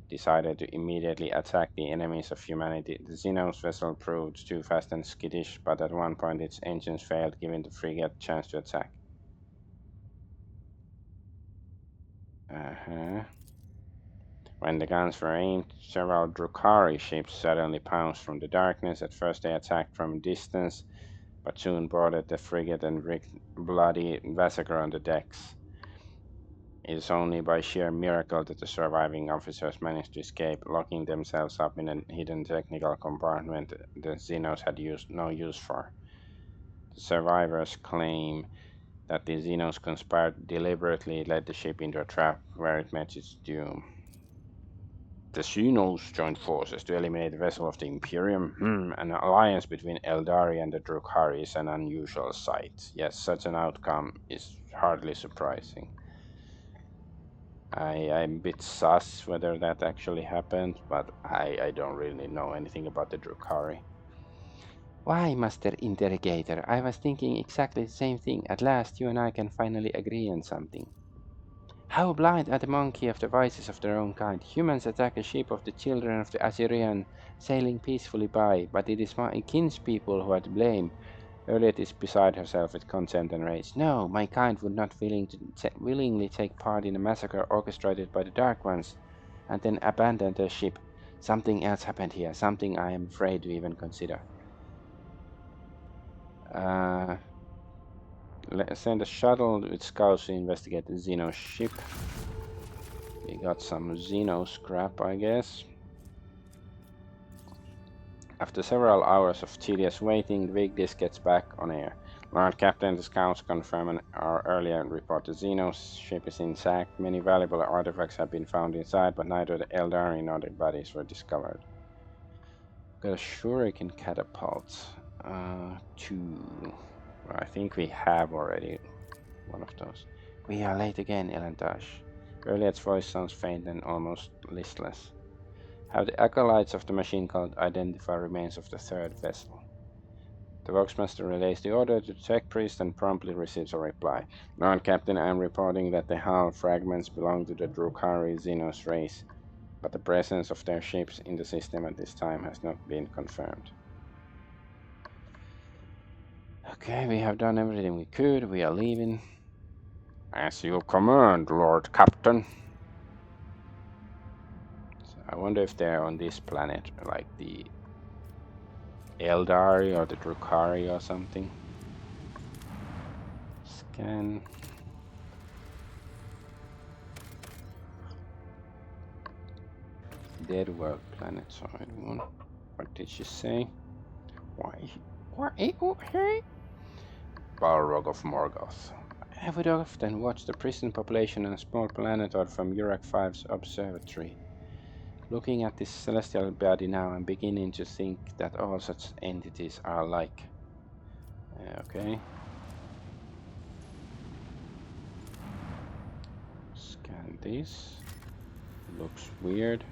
decided to immediately attack the enemies of humanity. The Xenos vessel proved too fast and skittish, but at one point its engines failed, giving the frigate a chance to attack. When the guns were aimed, several Drukhari ships suddenly pounced from the darkness. At first they attacked from a distance, but soon boarded the frigate and wreaked bloody massacre on the decks. It is only by sheer miracle that the surviving officers managed to escape, locking themselves up in a hidden technical compartment the Xenos had no use for. The survivors claim that the Xenos conspired deliberately, led the ship into a trap where it met its doom. The Xenos joined forces to eliminate the vessel of the Imperium. An alliance between Eldari and the Drukhari is an unusual sight. Yes, such an outcome is hardly surprising. I'm a bit sus whether that actually happened, but I don't really know anything about the Drukhari. Why, Master Interrogator? I was thinking exactly the same thing. At last, you and I can finally agree on something. How blind are the monkey of the vices of their own kind? Humans attack a ship of the children of the Assyrian, sailing peacefully by, but it is my kinspeople who are to blame. Earliet is beside herself with contempt and rage. No, my kind would not willingly take part in a massacre orchestrated by the Dark Ones, and then abandon their ship. Something else happened here, something I am afraid to even consider. Let's send a shuttle with scouts to investigate the Xeno ship. We got some Xeno scrap, I guess. After several hours of tedious waiting, the Vigdis gets back on air. Lord Captain, the scouts confirm our earlier report. The Xenos ship is intact. Many valuable artifacts have been found inside, but neither the Eldari nor their bodies were discovered. Got a shuriken catapult. Two. Well, I think we have already one of those. We are late again, Elantash. Earliet's voice sounds faint and almost listless. Have the acolytes of the machine cult identify remains of the third vessel? The Voxmaster relays the order to the tech priest and promptly receives a reply. Lord Captain, I am reporting that the hull fragments belong to the Drukhari Xenos race, but the presence of their ships in the system at this time has not been confirmed. Okay, we have done everything we could. We are leaving. As you command, Lord Captain. So I wonder if they're on this planet, like the Eldari or the Drukhari or something. Scan. Dead world planet, so I don't want. What did she say? Why? Oh, hey? Balrog of Morgoth. I would often watch the prison population on a small planet or from Urak 5's observatory. Looking at this celestial body now, I'm beginning to think that all such entities are alike. Okay. Scan this. Looks weird.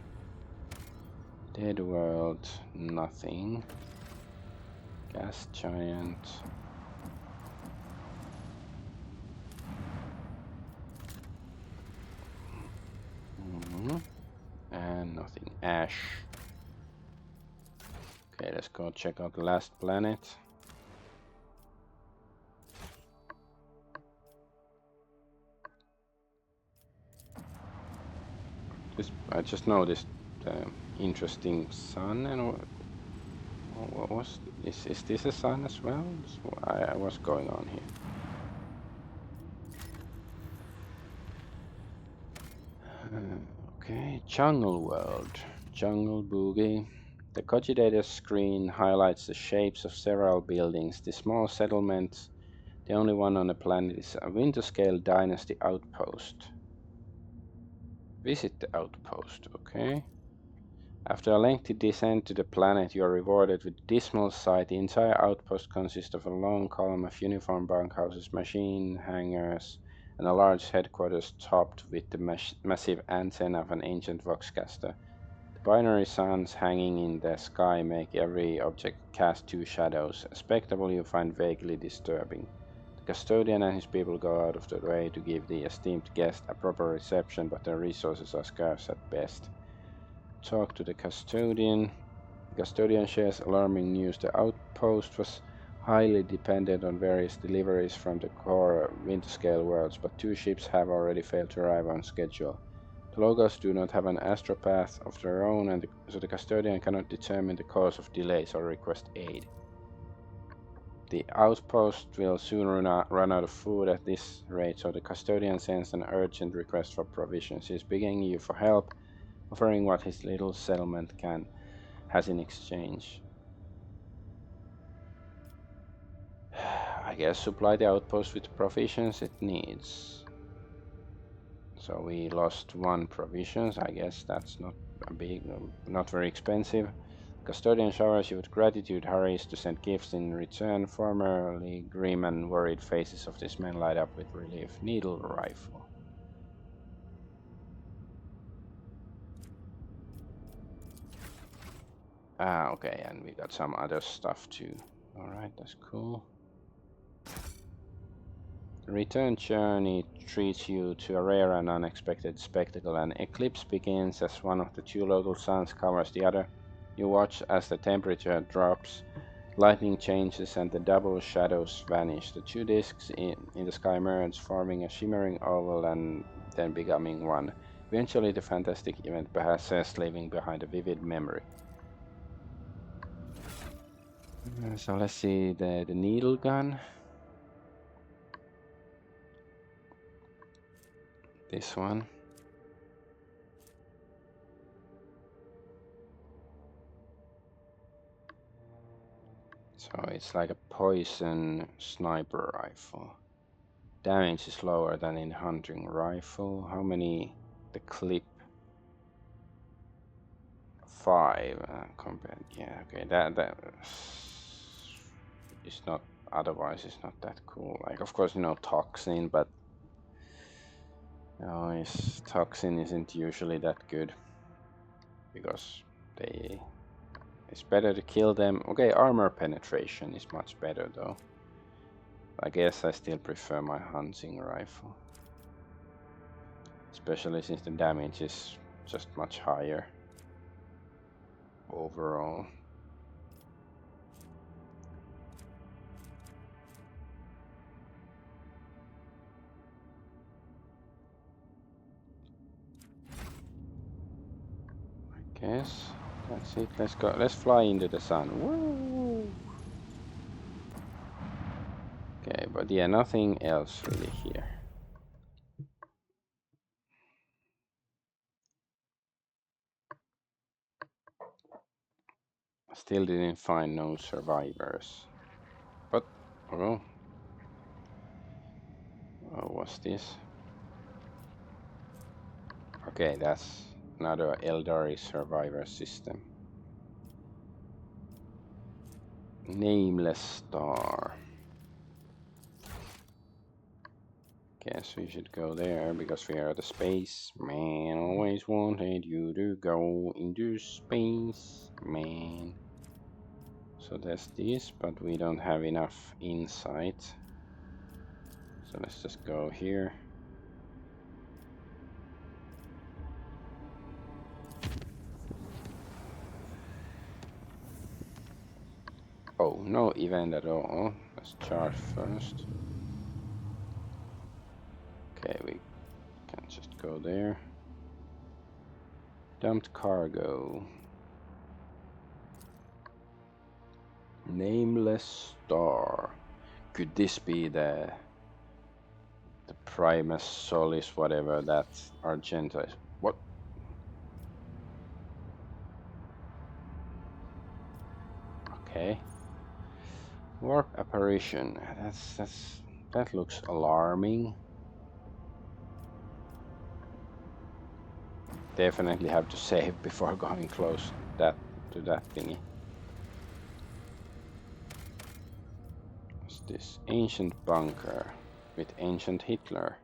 Dead world, nothing. Gas giant. And nothing. Ash. Okay, let's go check out the last planet. I just noticed interesting sun, and what was is this a sun as well? What's going on here? Okay, Jungle World, Jungle Boogie. The cogitator screen highlights the shapes of several buildings. The small settlement, the only one on the planet, is a winter-scale dynasty outpost. Visit the outpost, okay. After a lengthy descent to the planet, you are rewarded with a dismal sight. The entire outpost consists of a long column of uniform bunkhouses, machine hangars, and a large headquarters topped with the massive antenna of an ancient voxcaster. The binary suns hanging in the sky make every object cast two shadows, a spectacle you find vaguely disturbing. The custodian and his people go out of their way to give the esteemed guest a proper reception, but their resources are scarce at best. Talk to the custodian. The custodian shares alarming news. The outpost was highly dependent on various deliveries from the core winter-scale worlds, but 2 ships have already failed to arrive on schedule. The locals do not have an astropath of their own, and so the custodian cannot determine the cause of delays or request aid. The outpost will soon run out of food at this rate, so the custodian sends an urgent request for provisions. He is begging you for help, offering what his little settlement has in exchange. I guess supply the outpost with provisions it needs. So we lost 1 provisions. I guess that's not a big, not very expensive. Custodian showers you with gratitude, hurries to send gifts in return. Formerly grim and worried faces of these men light up with relief. Needle rifle. Okay, and we got some other stuff too. Alright, that's cool. The return journey treats you to a rare and unexpected spectacle. An eclipse begins as one of the 2 local suns covers the other. You watch as the temperature drops, lightning changes, and the double shadows vanish. The 2 disks in the sky merge, forming a shimmering oval and then becoming one. Eventually, the fantastic event passes, leaving behind a vivid memory. So let's see the needle gun. This one. So it's like a poison sniper rifle. Damage is lower than in hunting rifle. How many? The clip 5 compared. Yeah, okay. That is not. Otherwise, it's not that cool. Like, of course, toxin, but toxin isn't usually that good because It's better to kill them. Okay, armor penetration is much better though. I guess I still prefer my hunting rifle. Especially since the damage is just much higher overall. I guess that's it. Let's go. Let's fly into the sun. Woo! Okay, but yeah, nothing else really here. Still didn't find no survivors. But, oh, what's this? Okay, that's another Eldari survivor system. Nameless star. Guess we should go there because we are the space man. Always wanted you to go into space, man. So there's this, but we don't have enough insight. So let's just go here. Oh, no event at all. Let's charge first. Okay, we can just go there. Dumped cargo. Nameless star. Could this be the Primus Solis, whatever that Argenta is? What? Okay. Warp apparition. That looks alarming. Definitely have to save before going close to that thingy. What's this? Ancient bunker with ancient Hitler.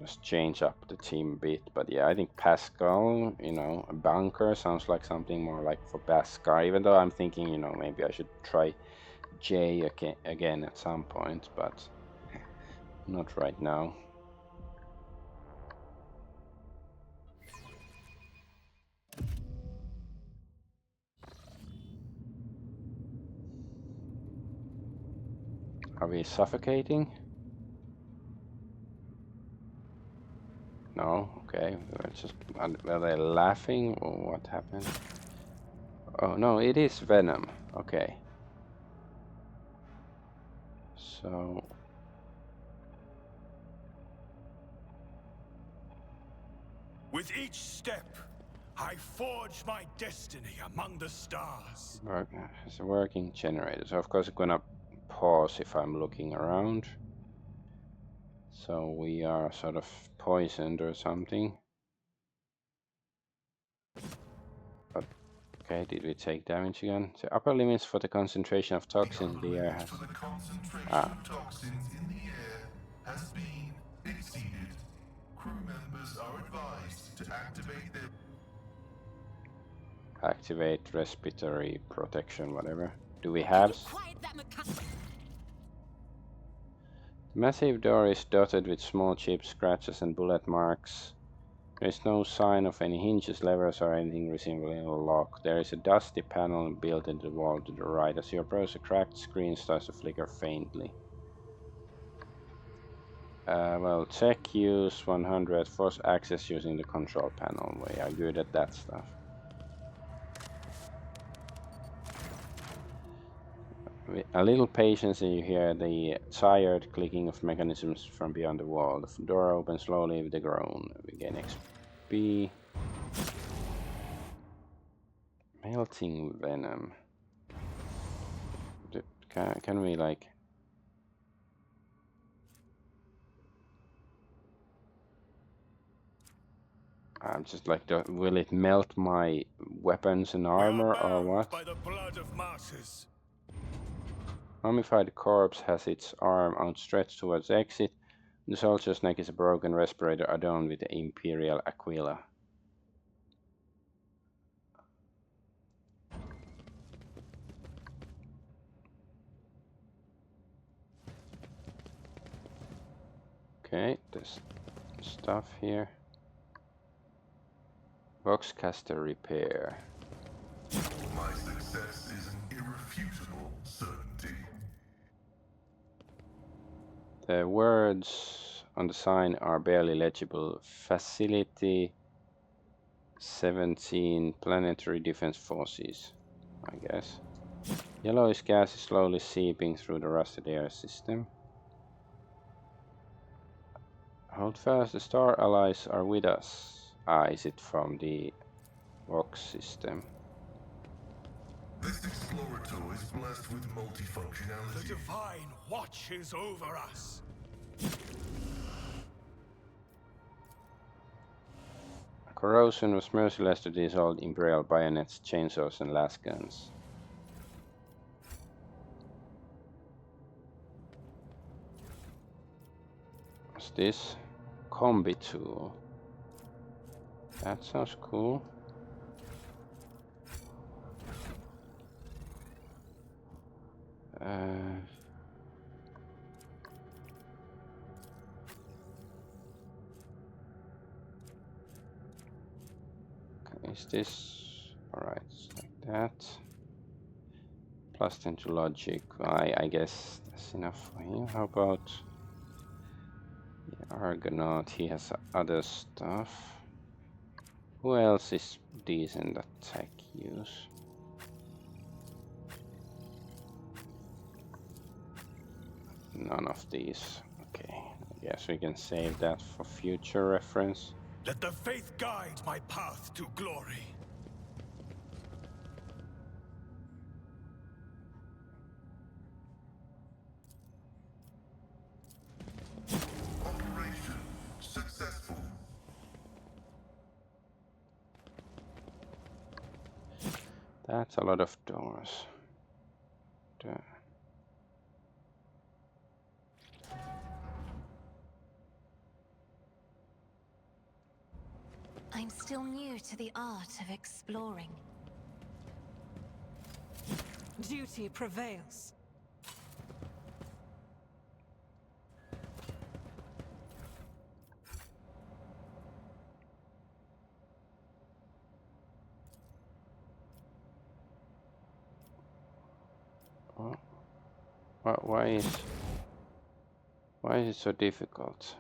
Let's change up the team a bit, but yeah, I think Pascal, you know, a bunker sounds like something more like for Pascal, even though I'm thinking, you know, maybe I should try J again at some point, but not right now. Are we suffocating? No, okay. Were they laughing or what happened? Oh no, it is venom. Okay. So With each step, I forge my destiny among the stars. it's a working generator. So of course I'm gonna pause if I'm looking around. So we are sort of poisoned or something. But, okay, did we take damage again? The upper limits for the concentration of toxin in the air has... The concentration of toxins in the air has been exceeded. Crew members are advised to Activate respiratory protection, whatever. Do we have... The massive door is dotted with small chip scratches and bullet marks. There is no sign of any hinges, levers, or anything resembling a lock. There is a dusty panel built into the wall to the right. As you approach, a cracked screen starts to flicker faintly. Well, check use 100, force access using the control panel. We are good at that stuff. With a little patience and you hear the tired clicking of mechanisms from beyond the wall. The door opens slowly with a groan. We gain XP. Melting venom. Can we like... I'm just like, will it melt my weapons and armor or what? By the blood of martyrs. Mummified corpse has its arm outstretched towards exit. The soldier's neck is a broken respirator adorned with the imperial aquila. Okay, there's stuff here. Boxcaster repair. My success is an irrefutable certainty. The words on the sign are barely legible. Facility 17 Planetary Defense Forces, I guess. Yellowish gas is slowly seeping through the rusted air system. Hold fast, the Star Allies are with us. Ah, is it from the Vox system? This explorator is blessed with The multifunctionality. divine watches over us. Corrosion was merciless to these old Imperial bayonets, chainsaws, and las guns. What's this? Combi tool. That sounds cool. Is this alright? Like that. Plus 10 to logic. I guess that's enough for him. How about Argonaut? He has other stuff. Who else is decent at tech use? None of these. Okay, I guess we can save that for future reference. Let the faith guide my path to glory. Operation successful. That's a lot of doors. I'm still new to the art of exploring. Duty prevails. Why is it so difficult?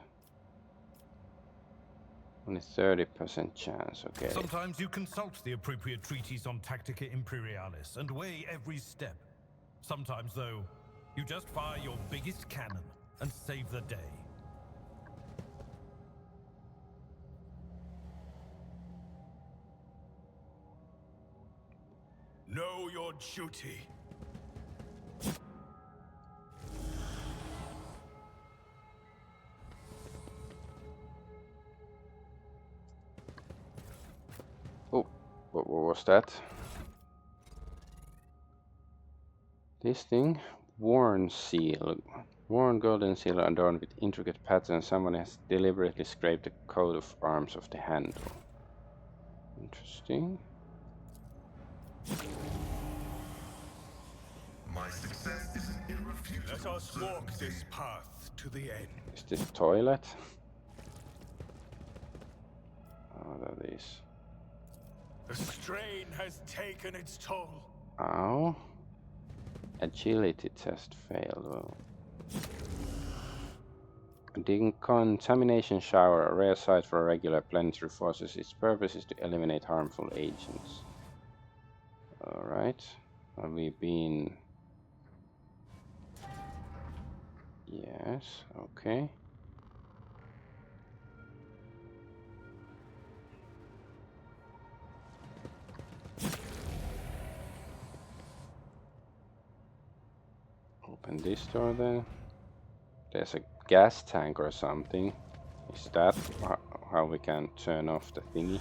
Only 30% chance, okay. Sometimes you consult the appropriate treatise on Tactica Imperialis and weigh every step. Sometimes, though, you just fire your biggest cannon and save the day. Know your duty. Oh, what was that? This thing? Worn seal. Worn golden seal adorned with intricate patterns. Someone has deliberately scraped the coat of arms of the handle. Interesting. My success is an irrefutable Let us walk certainty. this path to the end. Is this toilet? Oh, that is. The strain has taken its toll. Ow. Agility test failed. Well. Decontamination shower, a rare sight for regular planetary forces. Its purpose is to eliminate harmful agents. Alright. Have we been... Yes, okay. Open this door then. There's a gas tank or something. Is that how we can turn off the thingy?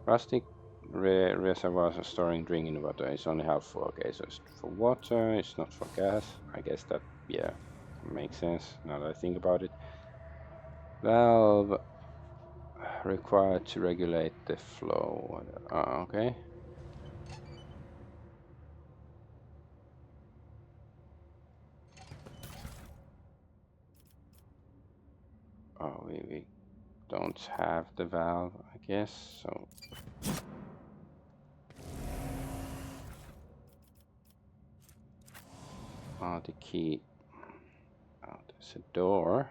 Rustic reservoirs are storing drinking water. It's only half full. Okay, so it's for water, it's not for gas. I guess that, yeah, makes sense now that I think about it. Valve required to regulate the flow. Okay. Oh, we don't have the valve, I guess, so. Oh, the key. Oh, there's a door.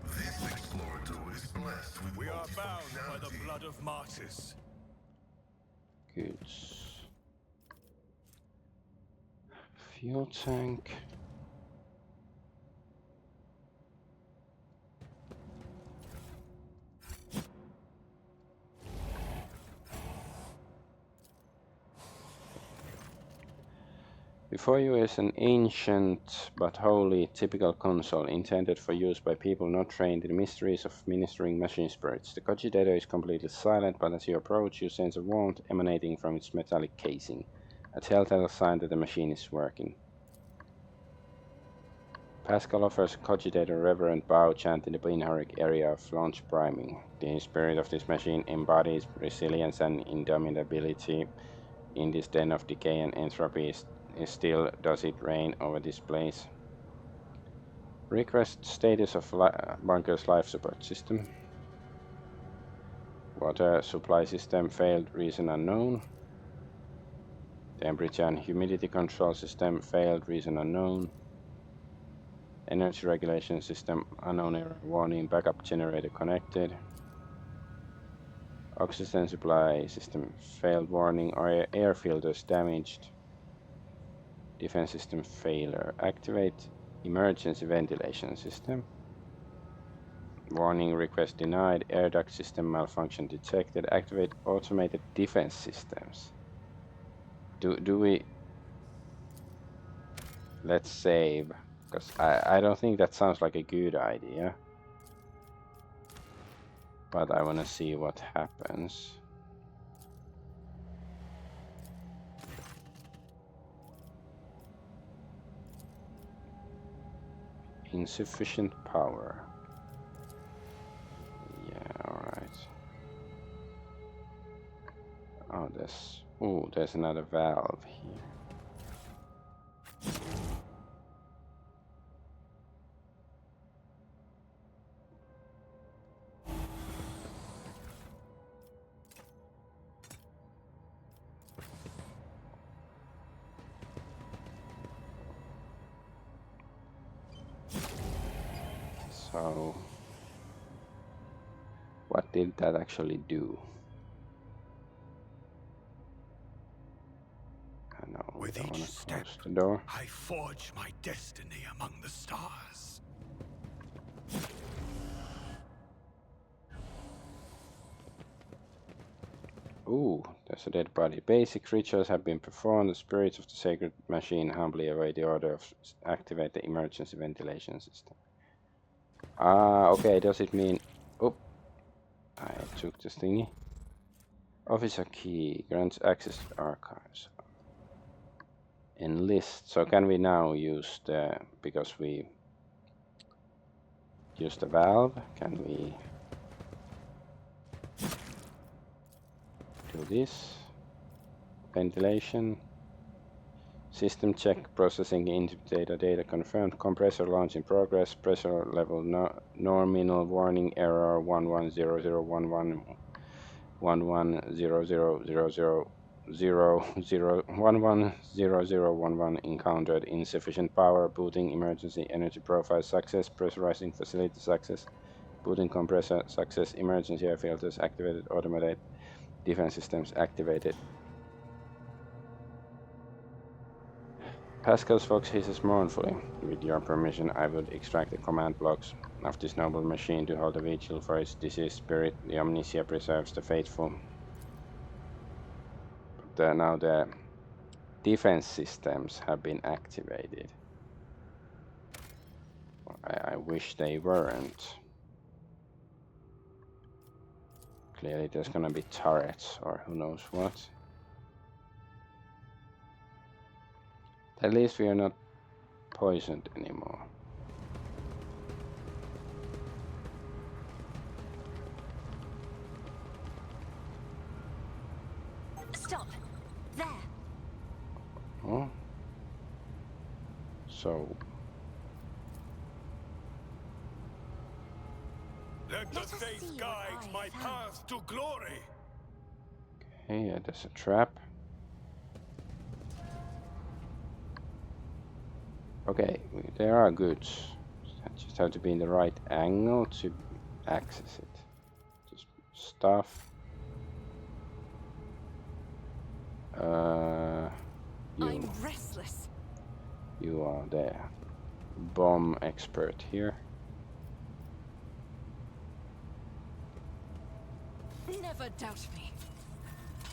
This explorator is blessed with We are bound by the multifunctionality. blood of martyrs. Goods. Fuel tank. Before you is an ancient but wholly typical console intended for use by people not trained in the mysteries of ministering machine spirits. The cogitator is completely silent, but as you approach, you sense a warmth emanating from its metallic casing, a telltale sign that the machine is working. Pascal offers cogitator a reverent bow, chanting the Binharic area of launch priming. The spirit of this machine embodies resilience and indomitability. In this den of decay and entropy, still does it reign over this place. Request status of bunker's life support system. Water supply system failed, reason unknown. Temperature and humidity control system failed, reason unknown. Energy regulation system unknown error warning, backup generator connected. Oxygen supply system failed warning, or air filters damaged. Defense system failure. Activate emergency ventilation system. Warning, request denied. Air duct system malfunction detected. Activate automated defense systems. Do we? Let's save, because I don't think that sounds like a good idea. But I want to see what happens. Insufficient power. Yeah, alright. Oh, there's another valve here. So, what did that actually do? I know we With don't want each to step, close the door. I forge my destiny among the stars. Ooh, there's a dead body. Basic rituals have been performed. The spirits of the sacred machine humbly await the order of activate the emergency ventilation system. Ah, okay, does it mean... Oh, I took this thingy. Officer key grants access to archives. Enlist. So can we now use the... because we use the valve, can we do this? Ventilation. System check, processing input data confirmed, compressor launch in progress, pressure level nominal, warning error 1100110000110011 encountered, insufficient power, booting emergency energy profile success, pressurizing facility success, booting compressor success, emergency air filters activated, automated defense systems activated. Pascal's fox hisses mournfully. With your permission, I would extract the command blocks of this noble machine to hold a vigil for its deceased spirit. The amnesia preserves the faithful. But now the defense systems have been activated. I wish they weren't. Clearly there's gonna be turrets or who knows what. At least we are not poisoned anymore. Stop! There! Oh. So, Let the Let us faith see what guide I my found. path to glory. okay, yeah, there's a trap. Okay, there are goods. I just have to be in the right angle to access it. Just stuff. I'm restless. You are there. Bomb expert here. Never doubt me.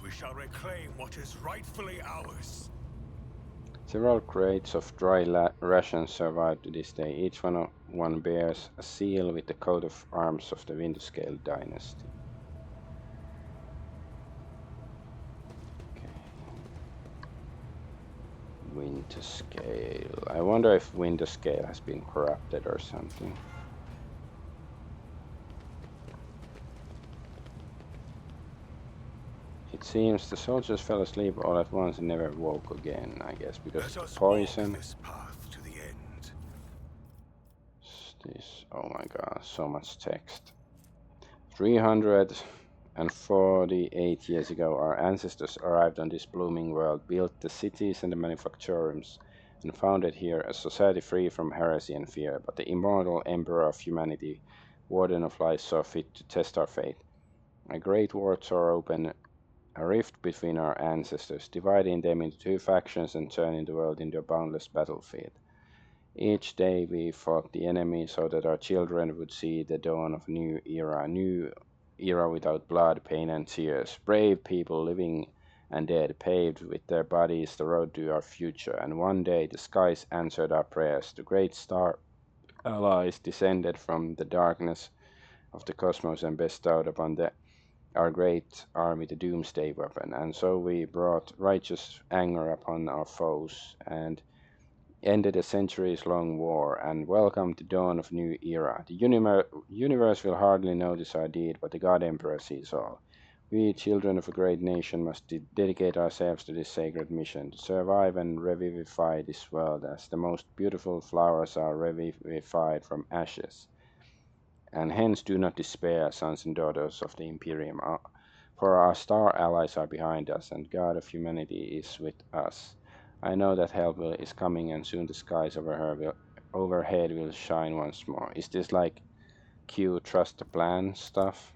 We shall reclaim what is rightfully ours. Several crates of dry rations survive to this day. Each one bears a seal with the coat of arms of the Winterscale dynasty. Okay. Winterscale. I wonder if Winterscale has been corrupted or something. It seems the soldiers fell asleep all at once and never woke again, I guess, because Let of us the poison. walk this path to the end. This, oh my god, so much text. 348 years ago, our ancestors arrived on this blooming world, built the cities and the manufacturums, and founded here a society free from heresy and fear. But the immortal emperor of humanity, warden of lies, saw fit to test our fate. A great war tore open a rift between our ancestors, dividing them into two factions and turning the world into a boundless battlefield. Each day we fought the enemy so that our children would see the dawn of a new era without blood, pain, and tears. Brave people, living and dead, paved with their bodies the road to our future, and one day the skies answered our prayers. The great star allies descended from the darkness of the cosmos and bestowed upon our great army the doomsday weapon, and so we brought righteous anger upon our foes, and ended a centuries-long war, and welcomed the dawn of a new era. The universe will hardly notice our deed, but the God Emperor sees all. We, children of a great nation, must dedicate ourselves to this sacred mission, to survive and revivify this world as the most beautiful flowers are revivified from ashes. And hence do not despair, sons and daughters of the Imperium, for our star allies are behind us, and God of humanity is with us. I know that help is coming, and soon the skies overhead will shine once more. Is this like Q trust the plan stuff?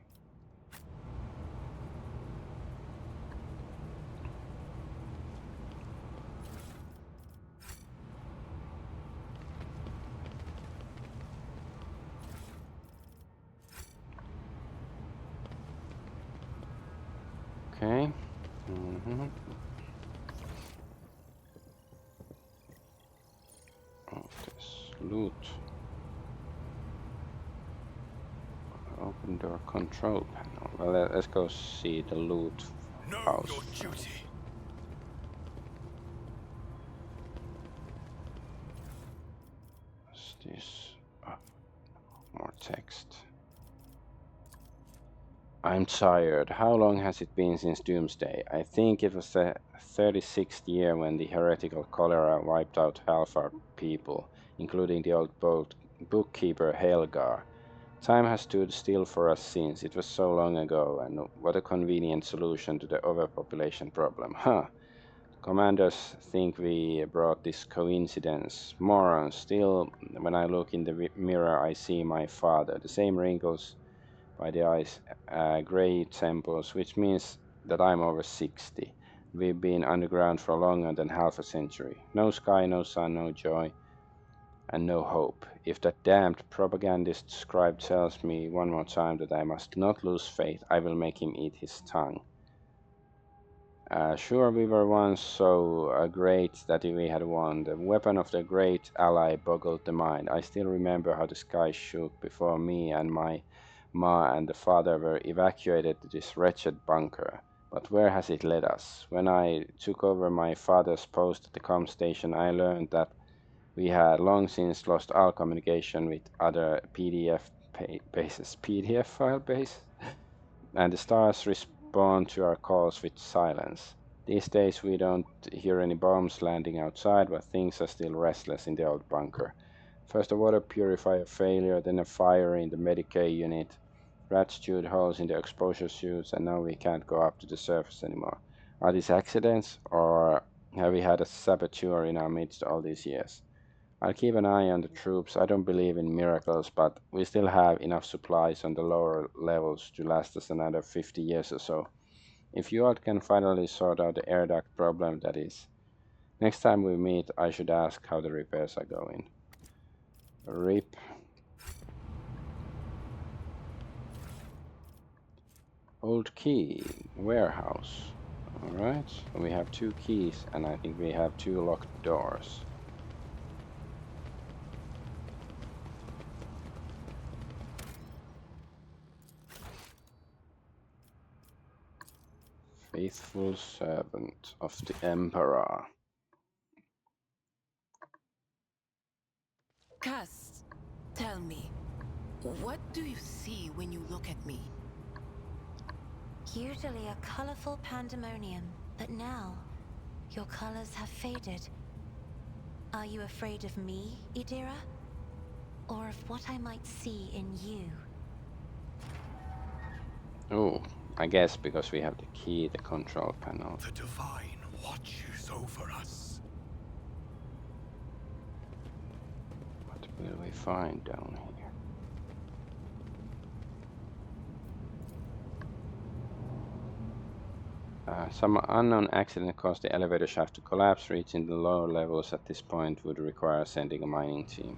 Okay. Oh, this loot. Open door control panel. Well, let's go see the loot Know house. your duty. What's this? Oh, more text. I'm tired. How long has it been since Doomsday? I think it was the 36th year when the heretical cholera wiped out half our people, including the old bookkeeper Helgar. Time has stood still for us since. It was so long ago, and what a convenient solution to the overpopulation problem. Huh. Commanders think we brought this coincidence. Morons. Still, when I look in the mirror, I see my father. The same wrinkles by the eyes, gray temples, which means that I'm over 60. We've been underground for longer than half a century. No sky, no sun, no joy, and no hope. If that damned propagandist scribe tells me one more time that I must not lose faith, I will make him eat his tongue. Sure, we were once so great that we had won. The weapon of the great ally boggled the mind. I still remember how the sky shook before me and my ma and the father were evacuated to this wretched bunker. But where has it led us? When I took over my father's post at the com station, I learned that We had long since lost all communication with other bases, PDF file base, and the stars respond to our calls with silence. These days we don't hear any bombs landing outside, but things are still restless in the old bunker. First a water purifier failure, then a fire in the Medicaid unit. Rats chewed holes in the exposure suits, and now we can't go up to the surface anymore. Are these accidents, or have we had a saboteur in our midst all these years? I'll keep an eye on the troops. I don't believe in miracles, but we still have enough supplies on the lower levels to last us another 50 years or so. If you all can finally sort out the air duct problem, that is. Next time we meet, I should ask how the repairs are going. RIP. Old key, warehouse. Alright, we have 2 keys, and I think we have 2 locked doors. Faithful servant of the Emperor. Cass, tell me, what do you see when you look at me? Usually a colorful pandemonium, but now your colors have faded. Are you afraid of me, Idira? Or of what I might see in you? Oh, I guess because we have the key, the control panel. The Divine watches over us. What will we find down here? Some unknown accident caused the elevator shaft to collapse. Reaching the lower levels at this point would require sending a mining team.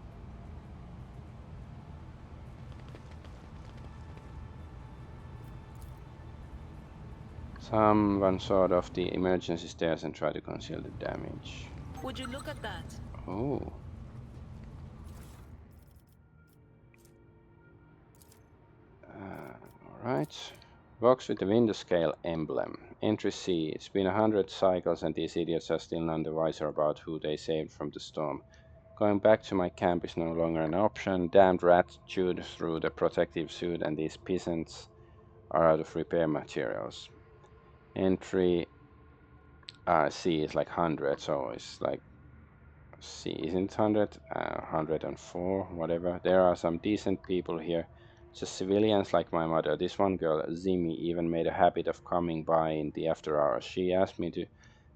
Someone sawed off the emergency stairs and tried to conceal the damage. Would you look at that? Oh. Alright. Box with the window scale emblem. Entry C. It's been 100 cycles and these idiots are still none the wiser about who they saved from the storm. Going back to my camp is no longer an option. Damned rats chewed through the protective suit and these peasants are out of repair materials. Entry C is like 100, so it's like C isn't 100, 104, whatever. There are some decent people here. Just civilians like my mother. This one girl, Zimi, even made a habit of coming by in the after hours. She asked me to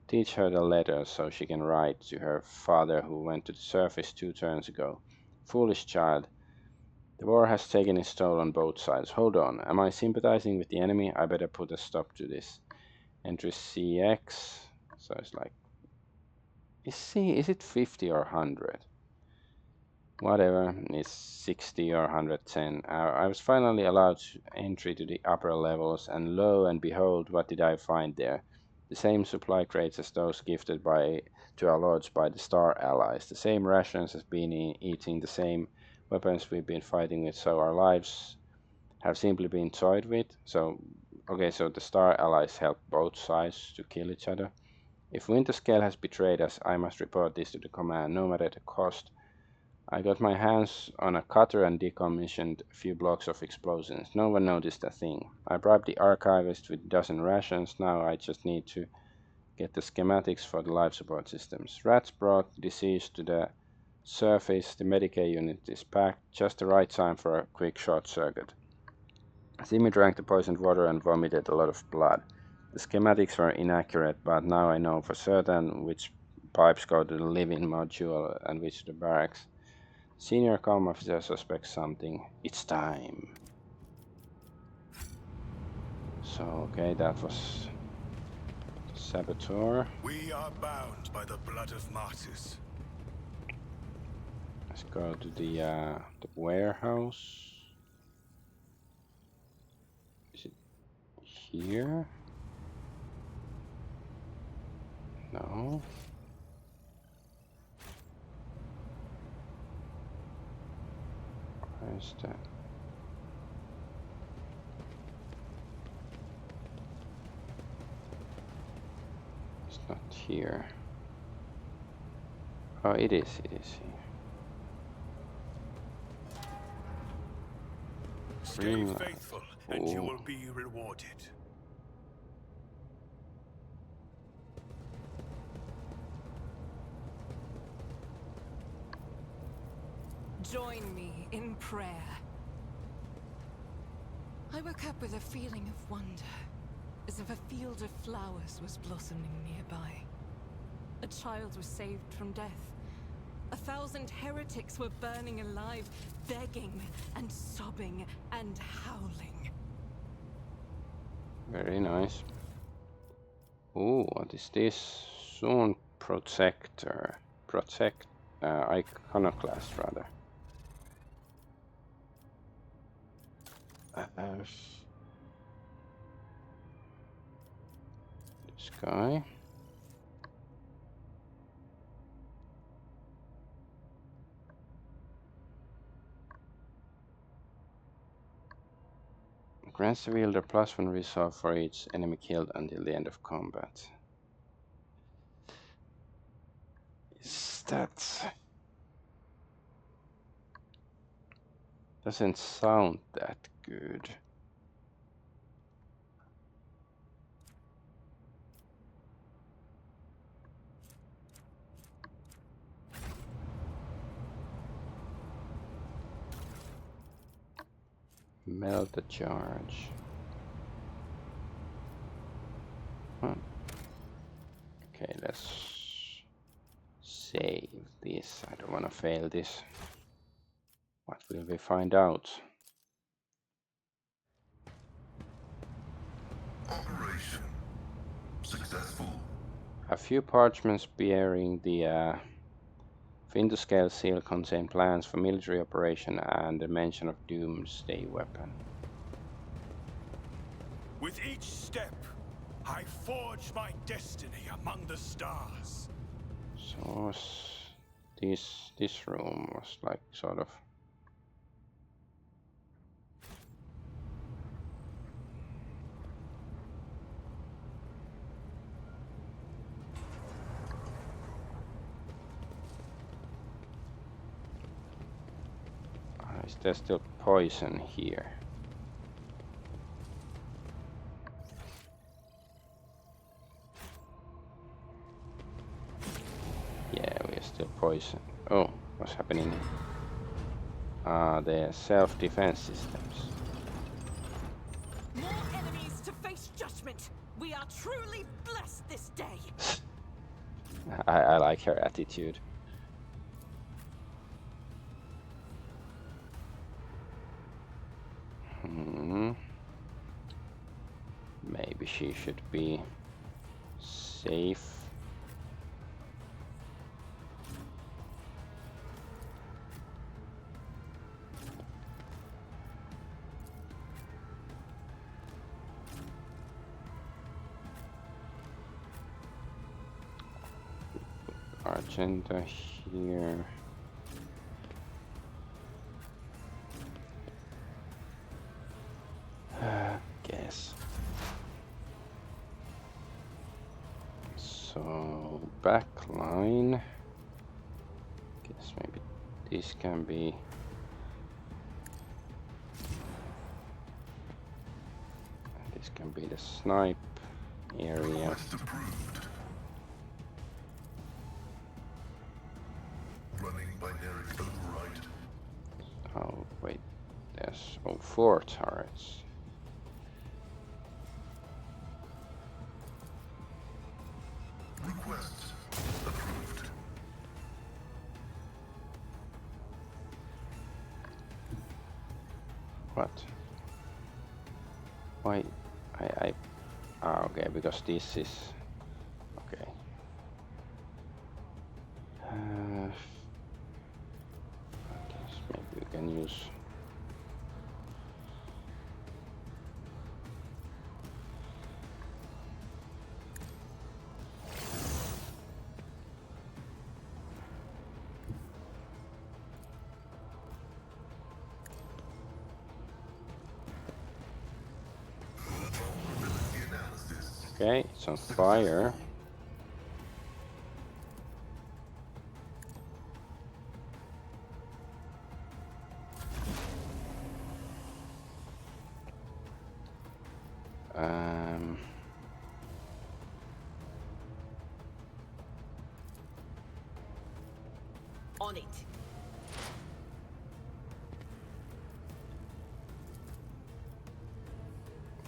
teach her the letters so she can write to her father who went to the surface 2 turns ago. Foolish child. The war has taken its toll on both sides. Hold on, am I sympathizing with the enemy? I better put a stop to this. Entry CX. So it's like, is it 50 or 100? Whatever, it's 60 or 110. I was finally allowed entry to the upper levels, and lo and behold, what did I find there? The same supply crates as those gifted to our lords by the Star Allies. The same rations as been eating, the same weapons we've been fighting with, so our lives have simply been toyed with. So, okay, so the Star Allies help both sides to kill each other. If Winterscale has betrayed us, I must report this to the command, no matter the cost. I got my hands on a cutter and decommissioned a few blocks of explosions. No one noticed a thing. I bribed the archivist with a dozen rations. Now I just need to get the schematics for the life support systems. Rats brought disease to the surface. The Medicaid unit is packed. Just the right time for a quick short circuit. Simi drank the poisoned water and vomited a lot of blood. The schematics were inaccurate, but now I know for certain which pipes go to the living module and which to the barracks. Senior comm officer suspects something. It's time. So, okay, that was the saboteur. We are bound by the blood of martyrs. Let's go to the warehouse. Is it here? No. Where's that? It's not here. Oh, it is. It is. Stay Greenland. faithful, and you Oh. will be rewarded. Join me in prayer. I woke up with a feeling of wonder, as if a field of flowers was blossoming nearby. A child was saved from death. 1,000 heretics were burning alive, begging and sobbing and howling. Very nice. Oh, what is this? Zone protector. Iconoclast rather. This guy. Grants the wielder +1 resolve for each enemy killed until the end of combat. Is that... Doesn't sound that good. Melt the charge. Huh. Okay, let's save this. I don't want to fail this. What will we find out? Operation successful. A few parchments bearing the Scale seal contain plans for military operation and a mention of doomsday weapon. With each step, I forge my destiny among the stars. So this room was like sort of is there still poison here? Yeah, we are still poisoned. Oh, what's happening? The self-defense systems. More enemies to face judgment. We are truly blessed this day. I like her attitude. Maybe she should be safe. Agenda here. Guess. So backline. Guess maybe this can be. This can be the snipe area. Request approved. Running binary override. Oh wait, there's 4 turrets. Request approved. What? Why? Okay, because this is okay. I guess maybe we can use. Okay, it's on fire. On it.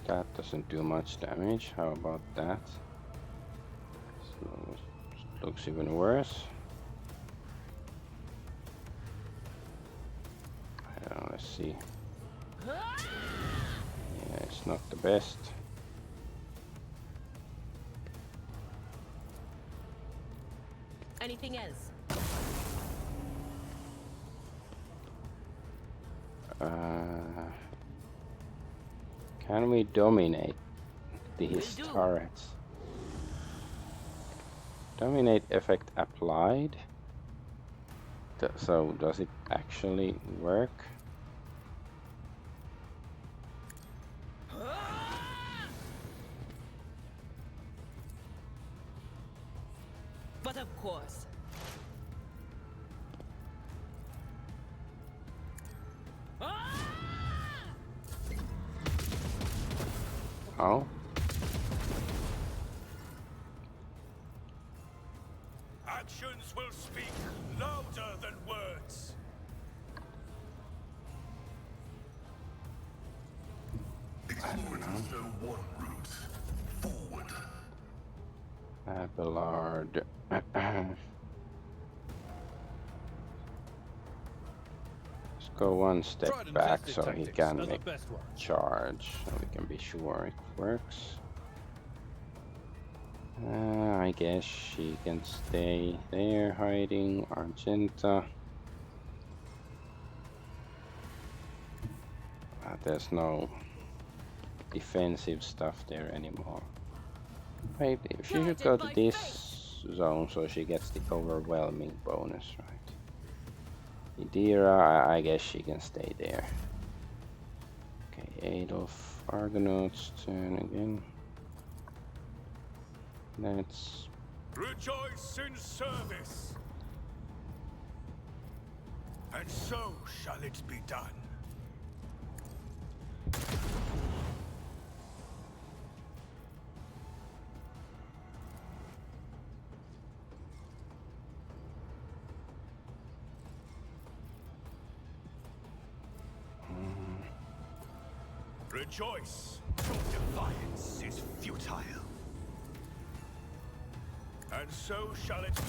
That doesn't do much damage. How about that? So it looks even worse. Let's see. Yeah, it's not the best. Anything else? Can we dominate these Will do. turrets? Dominate effect applied. So does it actually work? But of course. Oh, Actions will speak louder than words. Explorers know one route. Forward. Abelard. Let's go one step Tried and back tested so he tactics can are the make best ones. charge, so we can be sure it works. I guess she can stay there hiding. Argenta. There's no defensive stuff there anymore. Wait, she should go to this zone so she gets the overwhelming bonus, right? Idira, I guess she can stay there. Okay, Adolf, Argonaut's turn again. Let's... Rejoice in service. And so shall it be done. Rejoice! Your defiance is futile. And so shall it be.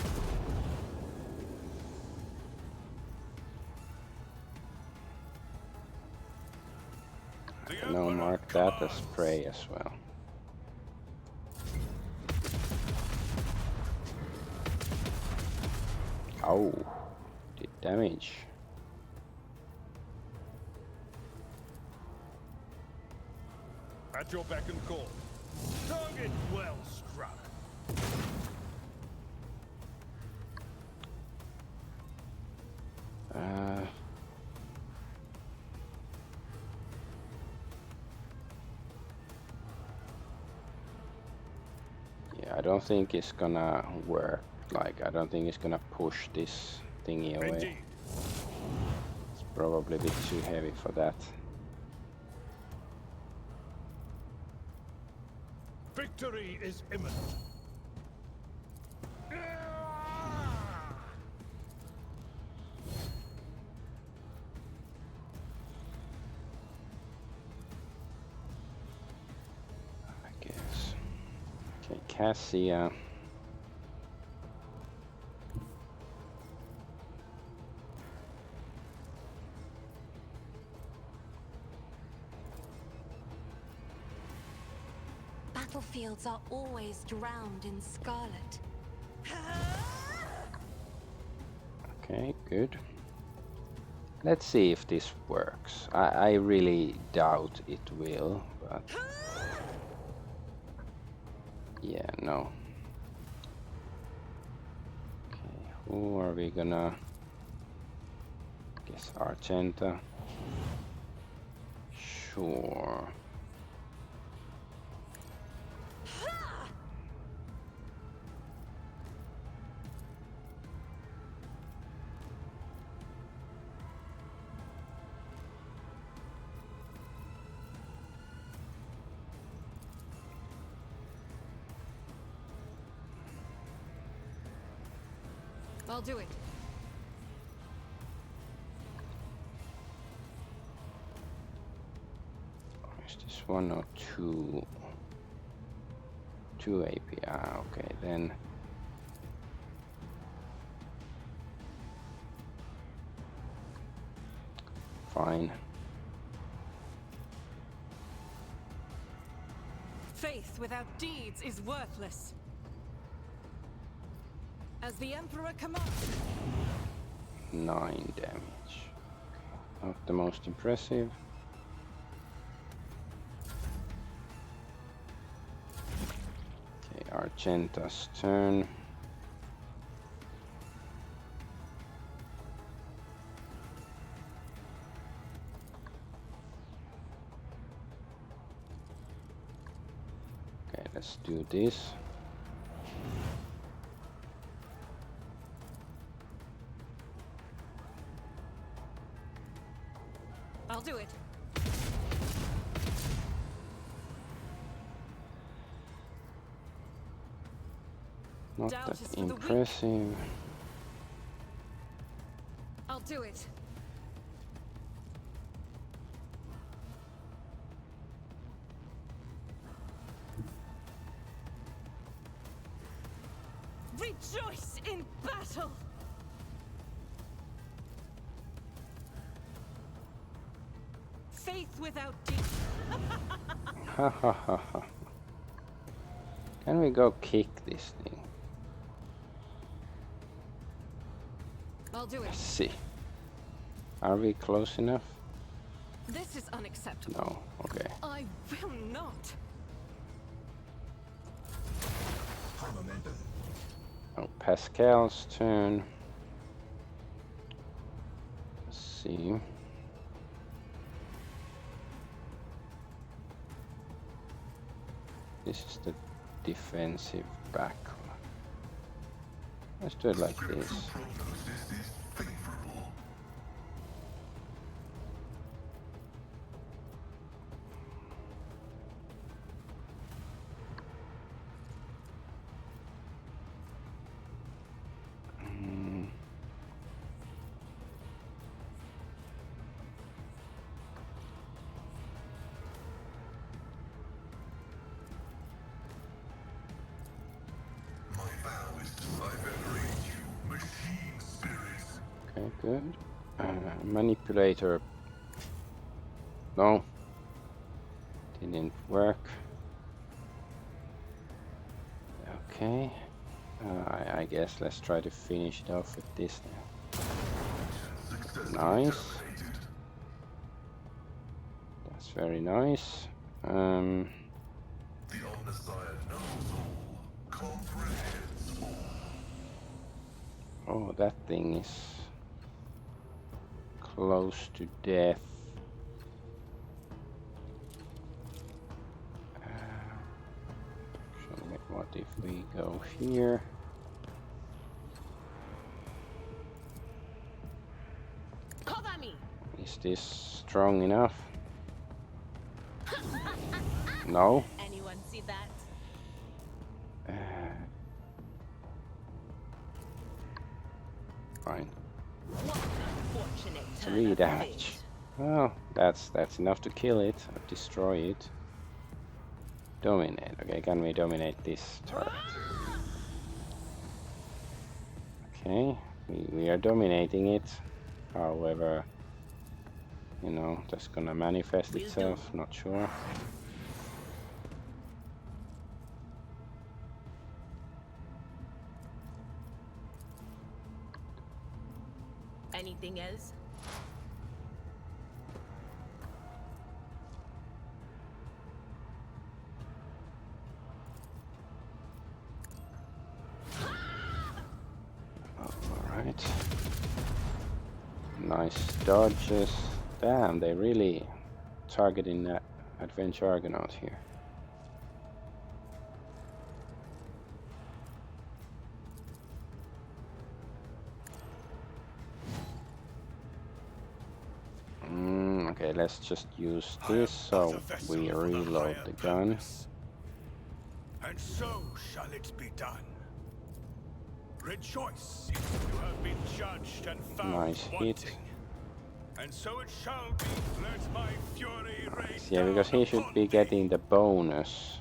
The No, Emperor mark that as commands. prey as well. Oh, did damage. At your beck and call. Target well struck. Yeah, I don't think it's gonna work. Like, I don't think it's gonna push this thingy away. Indeed. It's probably a bit too heavy for that. Victory is imminent. I guess. Okay, Cassia. Battlefields are always drowned in scarlet. Okay, good. Let's see if this works. I really doubt it will, but... Yeah, no. Okay, who are we gonna... Guess Argenta. Sure. I'll do it. 1 or 2? 2 AP. Ah, okay, then. Fine. Faith without deeds is worthless. As the Emperor commands. 9 damage. Not the most impressive. Okay, Argenta's turn. Okay, let's do this. I'll do it. Not Doubt that is for the weak. impressive. I'll do it. Rejoice in battle! Faith without deeds. Ha ha ha ha. Can we go kick this thing? I'll do Let's it. see. Are we close enough? This is unacceptable. No. Okay. I will not. Oh, Pascal's turn. Let's see. This is the defensive back. Let's do it like this. Prognosis is favorable. My vow is to venerate you, machine spirits. Okay, good. Manipulator. No. Didn't work. Okay. I guess let's try to finish it off with this now. Nice. That's very nice. The Omnissiah knows all, comprehends all. Oh, that thing is close to death. Actually, what if we go here? Cover me. Is this strong enough? No? Anyone see that? Fine. What unfortunate 3 damage. Well, that's enough to kill it, or destroy it. Dominate. Okay, can we dominate this turret? Okay, we are dominating it. However, you know, that's gonna manifest itself, not sure. Anything else? Alright. Nice dodges. Damn, they really targeting that Adventure Argonaut here. Okay, let's just use this so we reload the gun. And so shall it be done. Rejoice if you have been judged and found Nice hit. wanting. And so it shall be. Let my fury rain Yeah, because he down should upon be thee. getting the bonus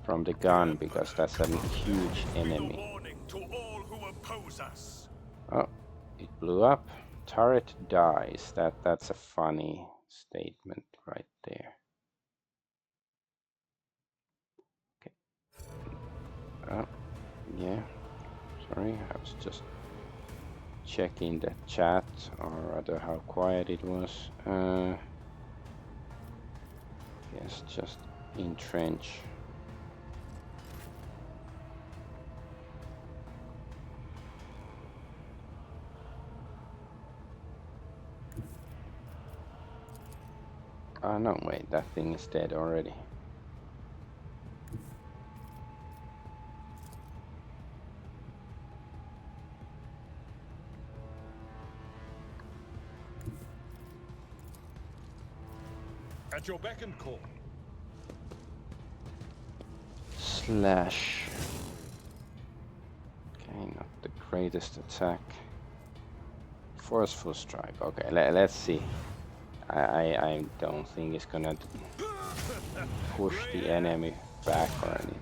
from the gun, because that's a huge Let this be the enemy. warning to all who oppose us. Oh, it blew up. Turret dies. That's a funny statement right there. Okay. Oh, yeah. Sorry, I was just checking the chat, or rather how quiet it was. Yes, just entrench. Oh no, wait, that thing is dead already. At your beck and call. Slash. Okay, not the greatest attack. Forceful strike. Okay, let's see. I don't think it's gonna push the enemy back or anything.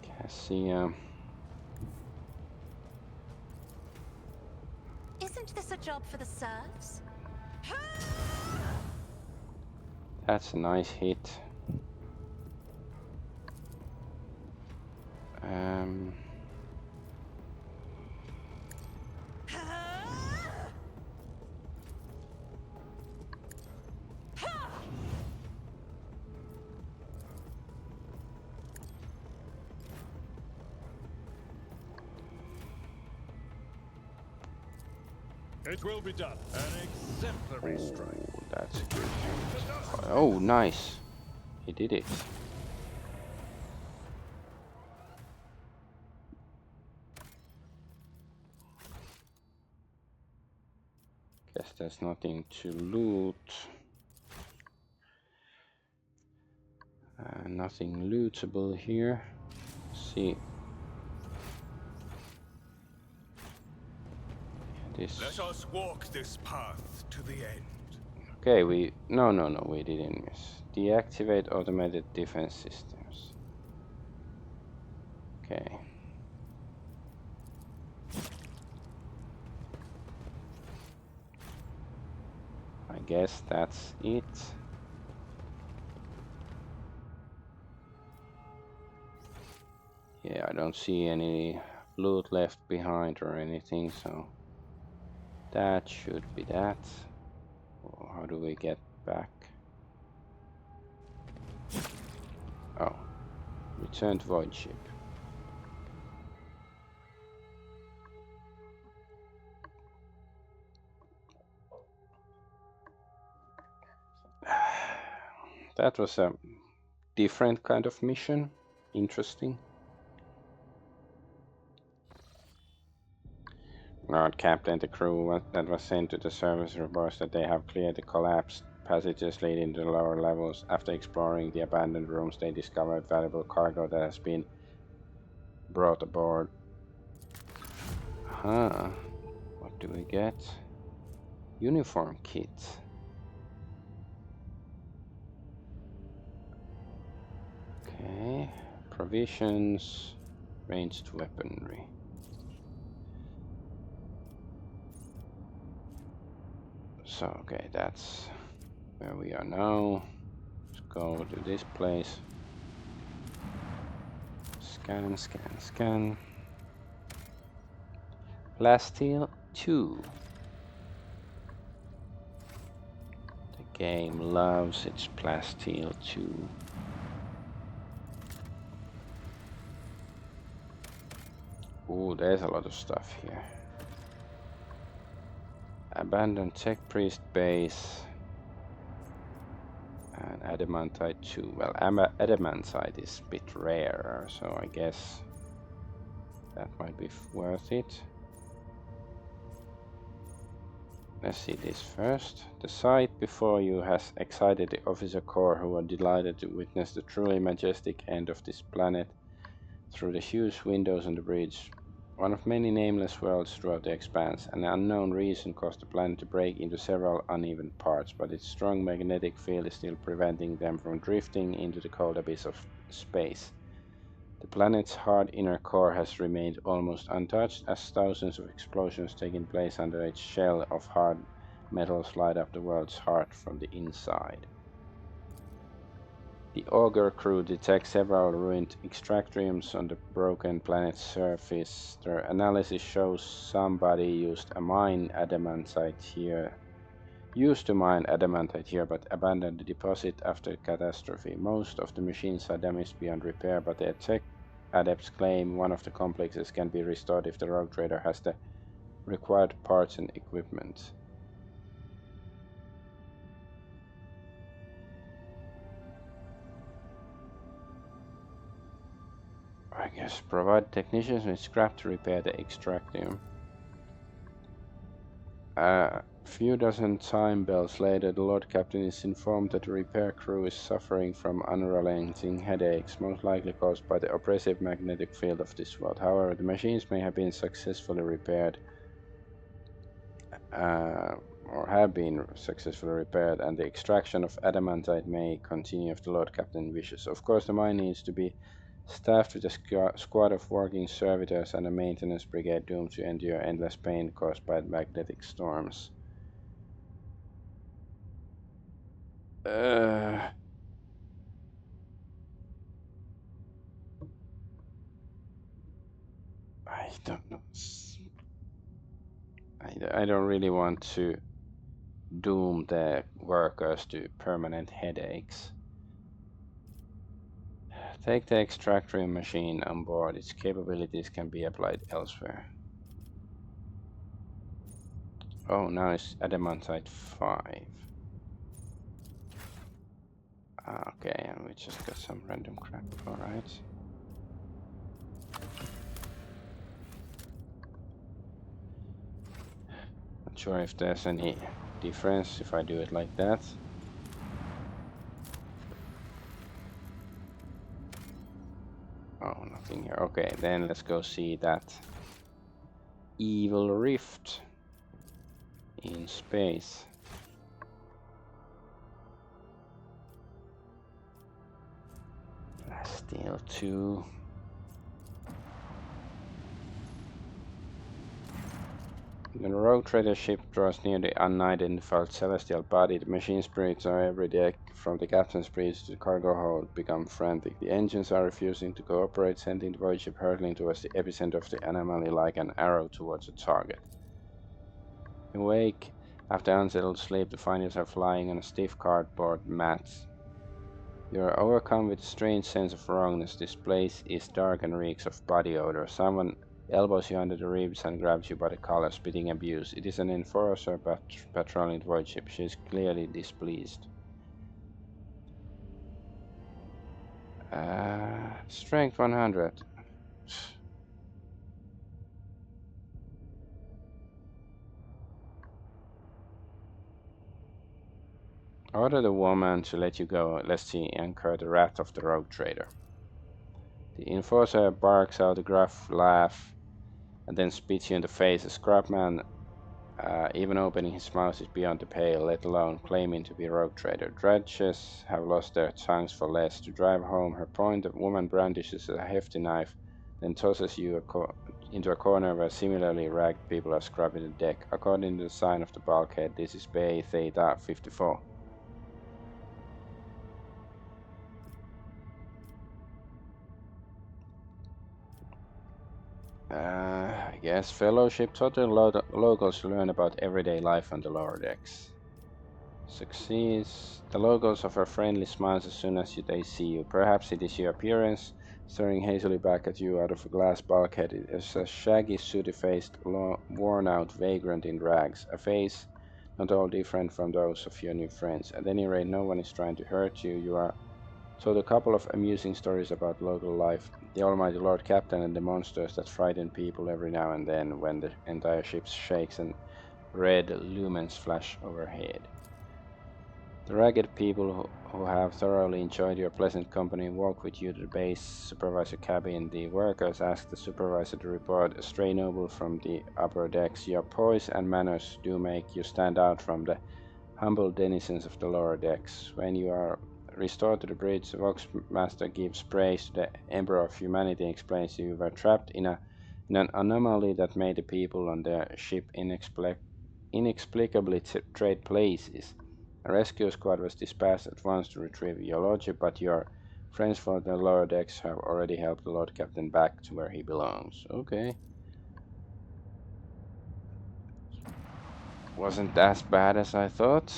Cassia. Isn't this a job for the serfs? That's a nice hit. It will be done. An exemplary strike. Oh, that's good. Oh, nice. He did it. Guess there's nothing to loot. Nothing lootable here. Let's see. This. Let us walk this path to the end. Okay, no, we didn't miss. Deactivate automated defense systems. Okay. I guess that's it. Yeah, I don't see any loot left behind or anything, so that should be that. Oh, how do we get back? Oh, returned void ship. That was a different kind of mission. Interesting. Our captain and the crew that was sent to the surface reports that they have cleared the collapsed passages leading to the lower levels. After exploring the abandoned rooms, they discovered valuable cargo that has been brought aboard. Huh. What do we get? Uniform kit. Okay. Provisions. Ranged weaponry. So, okay, that's where we are now. Let's go to this place. Scan, scan, scan. Plasteel 2. The game loves its Plasteel 2. Ooh, there's a lot of stuff here. Abandoned Tech Priest base. And Adamantite 2. Well, Adamantite is a bit rarer, so I guess that might be worth it. Let's see this first. The sight before you has excited the officer corps, who are delighted to witness the truly majestic end of this planet through the huge windows on the bridge. One of many nameless worlds throughout the expanse. An unknown reason caused the planet to break into several uneven parts, but its strong magnetic field is still preventing them from drifting into the cold abyss of space. The planet's hard inner core has remained almost untouched, as thousands of explosions taking place under its shell of hard metals light up the world's heart from the inside. The Augur crew detects several ruined extractoriums on the broken planet's surface. Their analysis shows somebody used to mine adamantite here, but abandoned the deposit after the catastrophe. Most of the machines are damaged beyond repair, but their tech adepts claim one of the complexes can be restored if the rogue trader has the required parts and equipment. I guess provide technicians with scrap to repair the extractium. A few dozen time bells later, the Lord Captain is informed that the repair crew is suffering from unrelenting headaches, most likely caused by the oppressive magnetic field of this world. However, the machines may have been successfully repaired, or have been successfully repaired, and the extraction of adamantite may continue if the Lord Captain wishes. Of course, the mine needs to be staffed with a squad of working servitors and a maintenance brigade doomed to endure endless pain caused by magnetic storms. I don't know. I don't really want to doom the workers to permanent headaches. Take the extractorium machine on board. Its capabilities can be applied elsewhere. Oh, now it's adamantite 5. Okay, and we just got some random crap. Alright. Not sure if there's any difference if I do it like that. Oh, nothing here. Okay, then let's go see that evil rift in space. Still 2. When a rogue trader ship draws near the unidentified celestial body, the machine spirits on every deck, from the captain's bridge to the cargo hold, become frantic. The engines are refusing to cooperate, sending the void ship hurtling towards the epicenter of the anomaly like an arrow towards a target. Awake after unsettled sleep to find yourself lying on a stiff cardboard mat. You are overcome with a strange sense of wrongness. This place is dark and reeks of body odor. Someone elbows you under the ribs and grabs you by the collar, spitting abuse. It is an enforcer patrolling the void ship. She is clearly displeased. Strength 100. Order the woman to let you go, lest she incur the wrath of the rogue trader. The enforcer barks out a gruff laugh and then spits you in the face. A scrapman, even opening his mouth, is beyond the pale, let alone claiming to be a rogue trader. Drudges have lost their tongues for less. To drive home her point, the woman brandishes a hefty knife, then tosses you into a corner where similarly ragged people are scrubbing the deck. According to the sign of the bulkhead, this is Bay Theta 54. I guess fellowship taught the locals to learn about everyday life on the lower decks. Succeeds. The locals offer friendly smiles as soon as they see you. Perhaps it is your appearance, staring hazily back at you out of a glass bulkhead. It is a shaggy, sooty-faced, worn-out vagrant in rags, a face not all different from those of your new friends. At any rate, no one is trying to hurt you. You are told a couple of amusing stories about local life, the almighty Lord Captain and the monsters that frighten people every now and then when the entire ship shakes and red lumens flash overhead. The ragged people who have thoroughly enjoyed your pleasant company walk with you to the base supervisor cabin. The workers ask the supervisor to report a stray noble from the upper decks. Your poise and manners do make you stand out from the humble denizens of the lower decks. When you are restored to the bridge, the Voxmaster gives praise to the Emperor of Humanity and explains you were trapped in an anomaly that made the people on their ship inexplicably trade places. A rescue squad was dispatched at once to retrieve your lordship, but your friends from the lower decks have already helped the Lord Captain back to where he belongs. Okay. Wasn't as bad as I thought.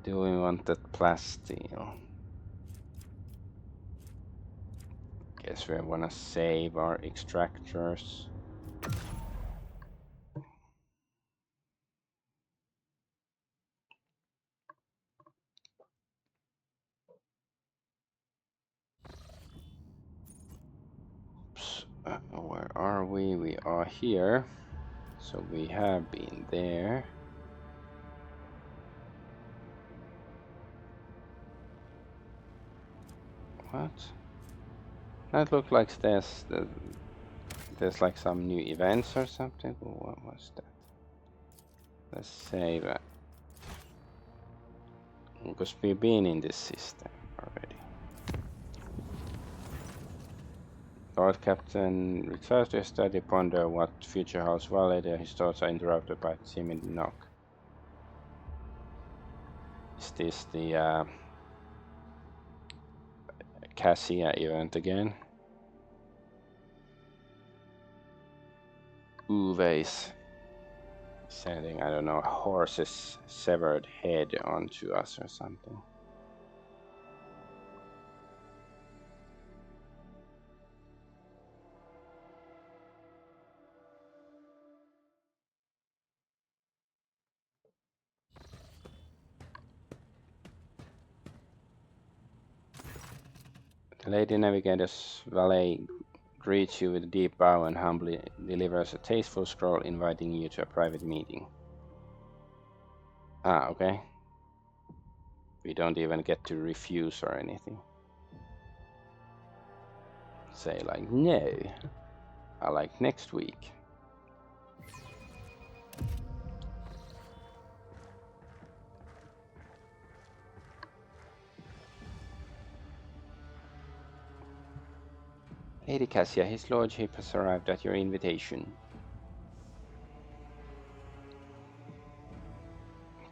Do we want that plasteel? Guess we wanna save our extractors. Oops. Where are we? We are here. So we have been there. What? That looks like there's like some new events or something. What was that? Let's save it. Because we've been in this system already. Lord Captain returns to his study, ponder what future holds. While later his thoughts are interrupted by a timid knock. Is this the Cassia event again? Uve's sending, I don't know, a horse's severed head onto us or something. The Lady Navigator's valet greets you with a deep bow and humbly delivers a tasteful scroll inviting you to a private meeting. Ah, okay. We don't even get to refuse or anything. Say like, no, I like next week. Lady Cassia, his lordship has arrived at your invitation.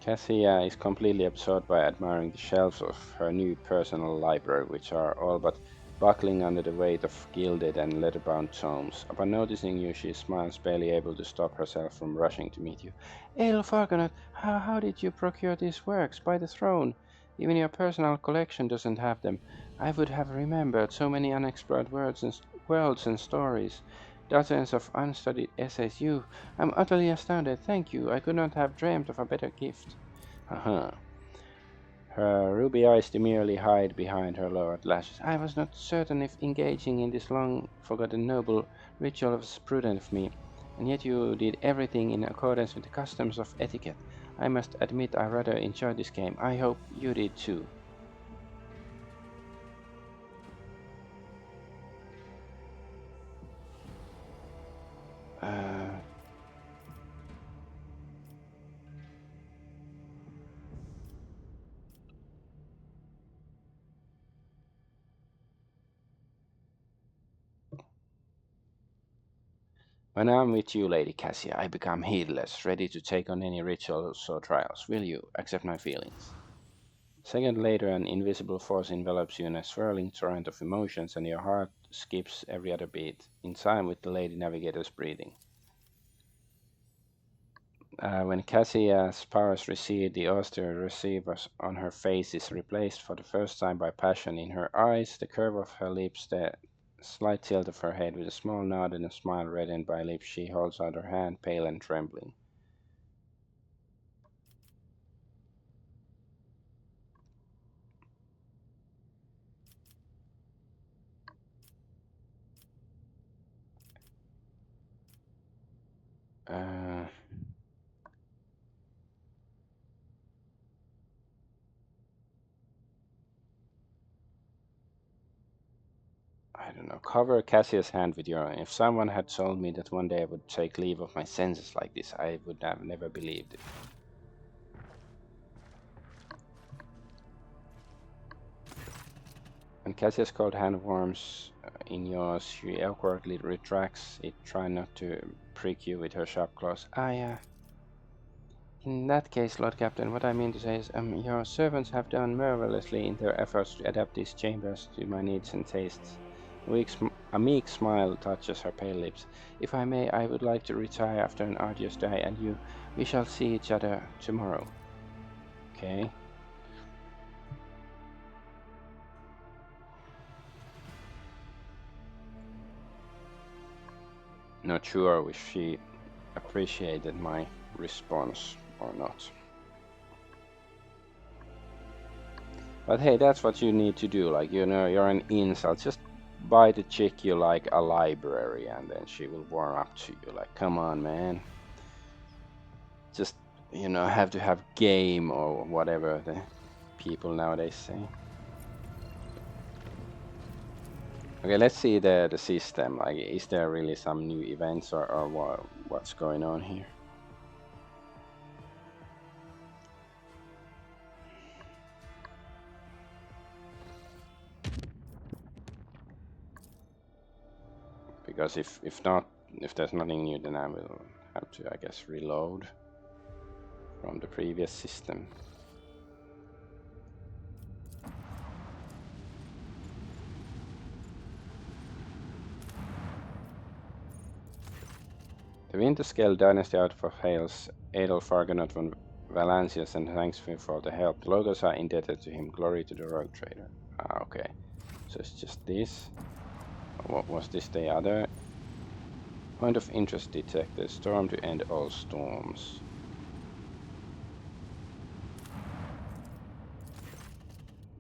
Cassia is completely absorbed by admiring the shelves of her new personal library, which are all but buckling under the weight of gilded and leather-bound tomes. Upon noticing you, she smiles, barely able to stop herself from rushing to meet you. Elf Argonaut, how did you procure these works? By the throne! Even your personal collection doesn't have them. I would have remembered so many unexplored worlds and stories. Dozens of unstudied essays. I'm utterly astounded. Thank you. I could not have dreamed of a better gift. Haha. Her ruby eyes demurely hide behind her lowered lashes. I was not certain if engaging in this long-forgotten noble ritual was prudent of me, and yet you did everything in accordance with the customs of etiquette. I must admit I rather enjoyed this game. I hope you did too. When I'm with you, Lady Cassia, I become heedless, ready to take on any rituals or trials. Will you accept my feelings? A second later, an invisible force envelops you in a swirling torrent of emotions, and your heart skips every other beat, in time with the Lady Navigator's breathing. When Cassia's powers recede, the austere receiver on her face is replaced for the first time by passion. In her eyes, the curve of her lips, the slight tilt of her head, with a small nod and a smile reddened by lips, she holds out her hand, pale and trembling. Uh, I don't know. Cover Cassia's hand with your own. If someone had told me that one day I would take leave of my senses like this, I would have never believed it. When Cassia's cold hand warms in yours, she awkwardly retracts it, trying not to prick you with her sharp claws. In that case, Lord Captain, what I mean to say is, your servants have done marvelously in their efforts to adapt these chambers to my needs and tastes. A meek smile touches her pale lips. If I may, I would like to retire after an arduous day, and we shall see each other tomorrow. Okay. Not sure if she appreciated my response or not. But hey, that's what you need to do. Like, you know, you're an incel. Just buy the chick you like a library, and then she will warm up to you. Like, come on, man. Just, you know, have to have game or whatever the people nowadays say. Okay, let's see the system. Like, is there really some new events or what's going on here? Because if there's nothing new, then I will have to, I guess, reload from the previous system. The Winterscale dynasty outpost hails Adolf Argonaut von Valancius and thanks him for the help. The locals are indebted to him. Glory to the rogue trader. Okay. So it's just this. What was this the other? Point of interest detected. Storm to end all storms.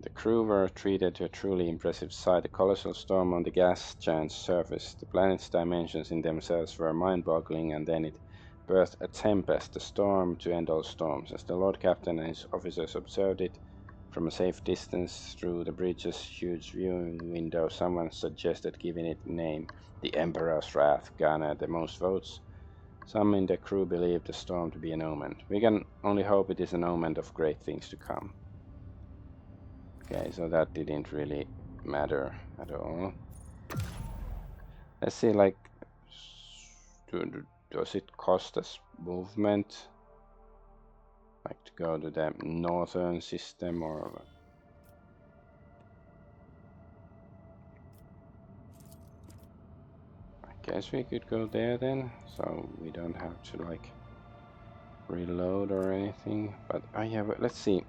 The crew were treated to a truly impressive sight. A colossal storm on the gas giant's surface. The planet's dimensions in themselves were mind-boggling, and then it birthed a tempest, a storm to end all storms. As the Lord Captain and his officers observed it from a safe distance through the bridge's huge viewing window, someone suggested giving it a name. The Emperor's Wrath garnered the most votes. Some in the crew believed the storm to be an omen. We can only hope it is an omen of great things to come. Okay, so that didn't really matter at all. Let's see, like, does it cost us movement? Like to go to the northern system or... I guess we could go there then, so we don't have to like reload or anything. But yeah, but let's see.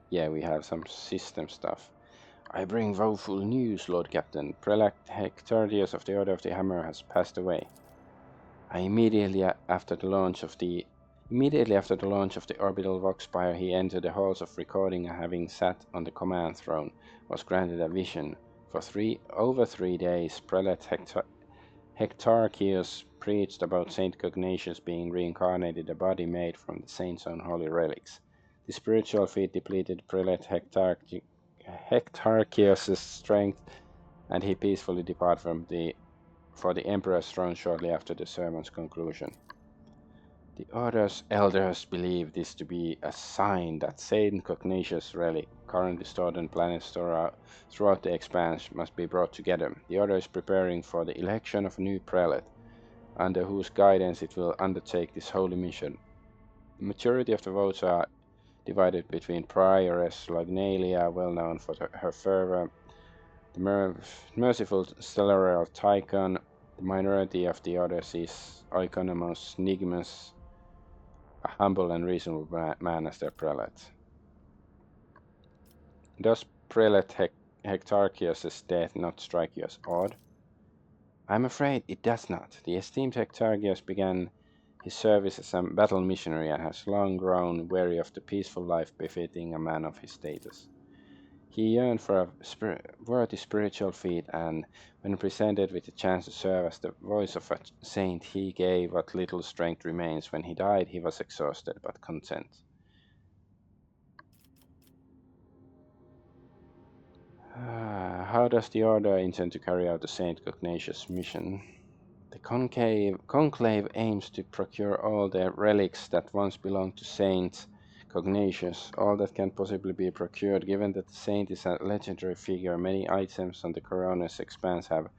Yeah, we have some system stuff. I bring woeful news, Lord Captain. Prelate Hectardius of the Order of the Hammer has passed away. Immediately after the launch of the orbital Voxpire, he entered the halls of recording and, having sat on the command throne, was granted a vision. For over 3 days, Prelate Hectarchius preached about Saint Cognatius being reincarnated, a body made from the saint's own holy relics. The spiritual feat depleted Prelate Hectarchius' strength, and he peacefully departed for the Emperor's throne shortly after the sermon's conclusion. The Order's elders believe this to be a sign that Saint Cognatius' relic, currently stored on planets throughout the expanse, must be brought together. The Order is preparing for the election of a new prelate, under whose guidance it will undertake this holy mission. The majority of the votes are divided between Prioress Lognalia, well known for her fervor, the merciful Stellarial Tychon. The minority of the Order sees Oikonomos Nigmus, a humble and reasonable man, as their prelate. Does Prelate Hectarchius' death not strike you as odd? I'm afraid it does not. The esteemed Hectarchius began his service as a battle missionary and has long grown weary of the peaceful life befitting a man of his status. He yearned for a worthy spiritual feat, and when presented with the chance to serve as the voice of a saint, he gave what little strength remains. When he died, he was exhausted but content. How does the Order intend to carry out the Saint Cognatius mission? The conclave aims to procure all the relics that once belonged to Saint Cognatius, all that can possibly be procured. Given that the saint is a legendary figure, many items on the Corona's expanse have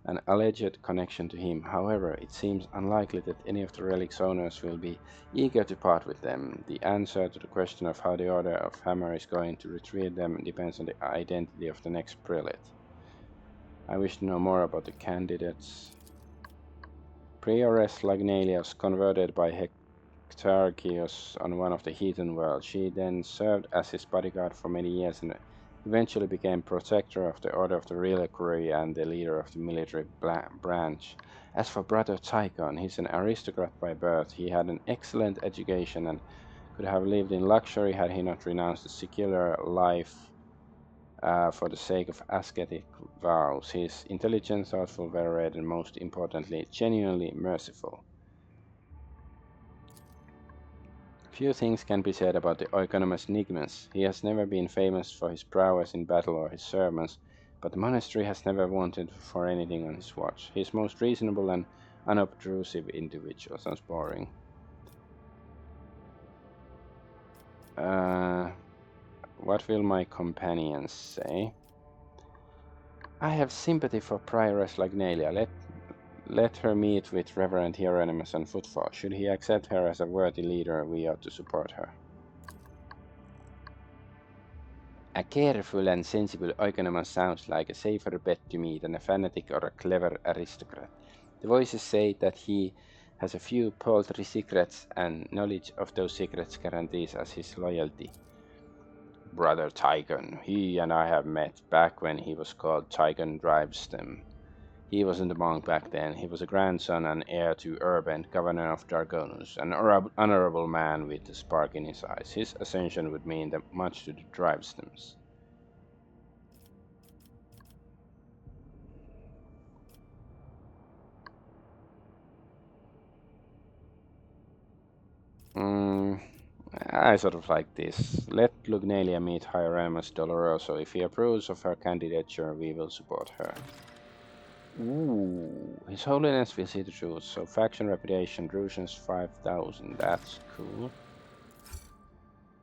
an alleged connection to him. However, it seems unlikely that any of the relics' owners will be eager to part with them. The answer to the question of how the Order of Hammer is going to retrieve them depends on the identity of the next prelate. I wish to know more about the candidates. Prioress Lagnalia was converted by Hectarchius on one of the heathen worlds. She then served as his bodyguard for many years and eventually became protector of the Order of the Reliquary and the leader of the military branch. As for Brother Tychon, he's an aristocrat by birth. He had an excellent education and could have lived in luxury had he not renounced a secular life for the sake of ascetic vows. He is intelligent, thoughtful, well-read, and most importantly, genuinely merciful. Few things can be said about the Oikonomos Nigmas. He has never been famous for his prowess in battle or his sermons, but the monastery has never wanted for anything on his watch. He is most reasonable and unobtrusive individual. Sounds boring. What will my companions say? I have sympathy for Prioress Lagnalia. Let her meet with Reverend Hieronymus on footfall. Should he accept her as a worthy leader, we ought to support her. A careful and sensible Oikonomos sounds like a safer bet to me than a fanatic or a clever aristocrat. The voices say that he has a few paltry secrets, and knowledge of those secrets guarantees us his loyalty. Brother Tychon, he and I have met back when he was called Tychon Drivestem. He wasn't a monk back then. He was a grandson and heir to Urbent, governor of Dargonus, an honorable man with a spark in his eyes. His ascension would mean much to the Drivestems. I sort of like this. Let Lugnalia meet Hieronymus Doloroso. If he approves of her candidature, we will support her. Ooh, His Holiness will see the truth. So faction reputation, Drusians 5,000. That's cool.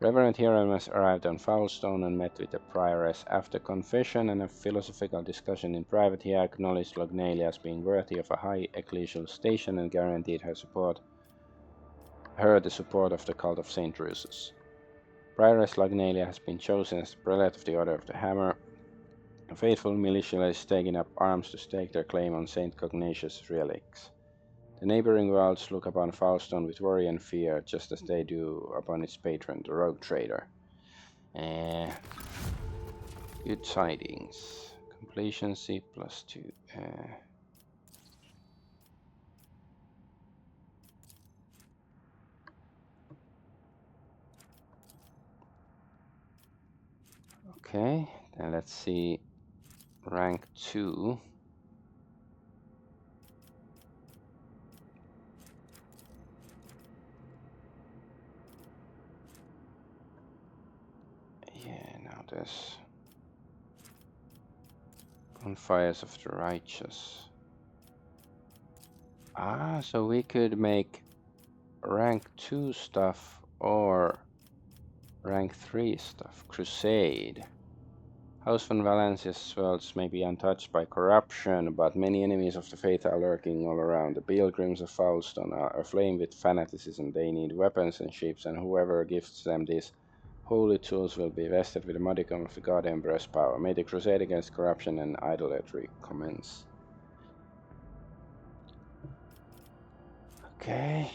Reverend Hieronymus arrived on Foulstone and met with the prioress. After confession and a philosophical discussion in private, he acknowledged Lugnalia as being worthy of a high ecclesial station and guaranteed her the support of the cult of Saint Drusus. Prioress Lugnalia has been chosen as the prelate of the Order of the Hammer. Faithful militias taking up arms to stake their claim on Saint Cognatius' relics. The neighboring worlds look upon Foulstone with worry and fear, just as they do upon its patron, the rogue trader. Good tidings. Completion C +2. Okay, then let's see rank 2. Yeah, now there's Bonfires of the Righteous. So we could make rank 2 stuff or rank 3 stuff. Crusade. House von Valencia's worlds may be untouched by corruption, but many enemies of the faith are lurking all around. The pilgrims of Foulstone are aflame with fanaticism. They need weapons and ships, and whoever gives them these holy tools will be vested with a modicum of the God Emperor's power. May the crusade against corruption and idolatry commence. Okay.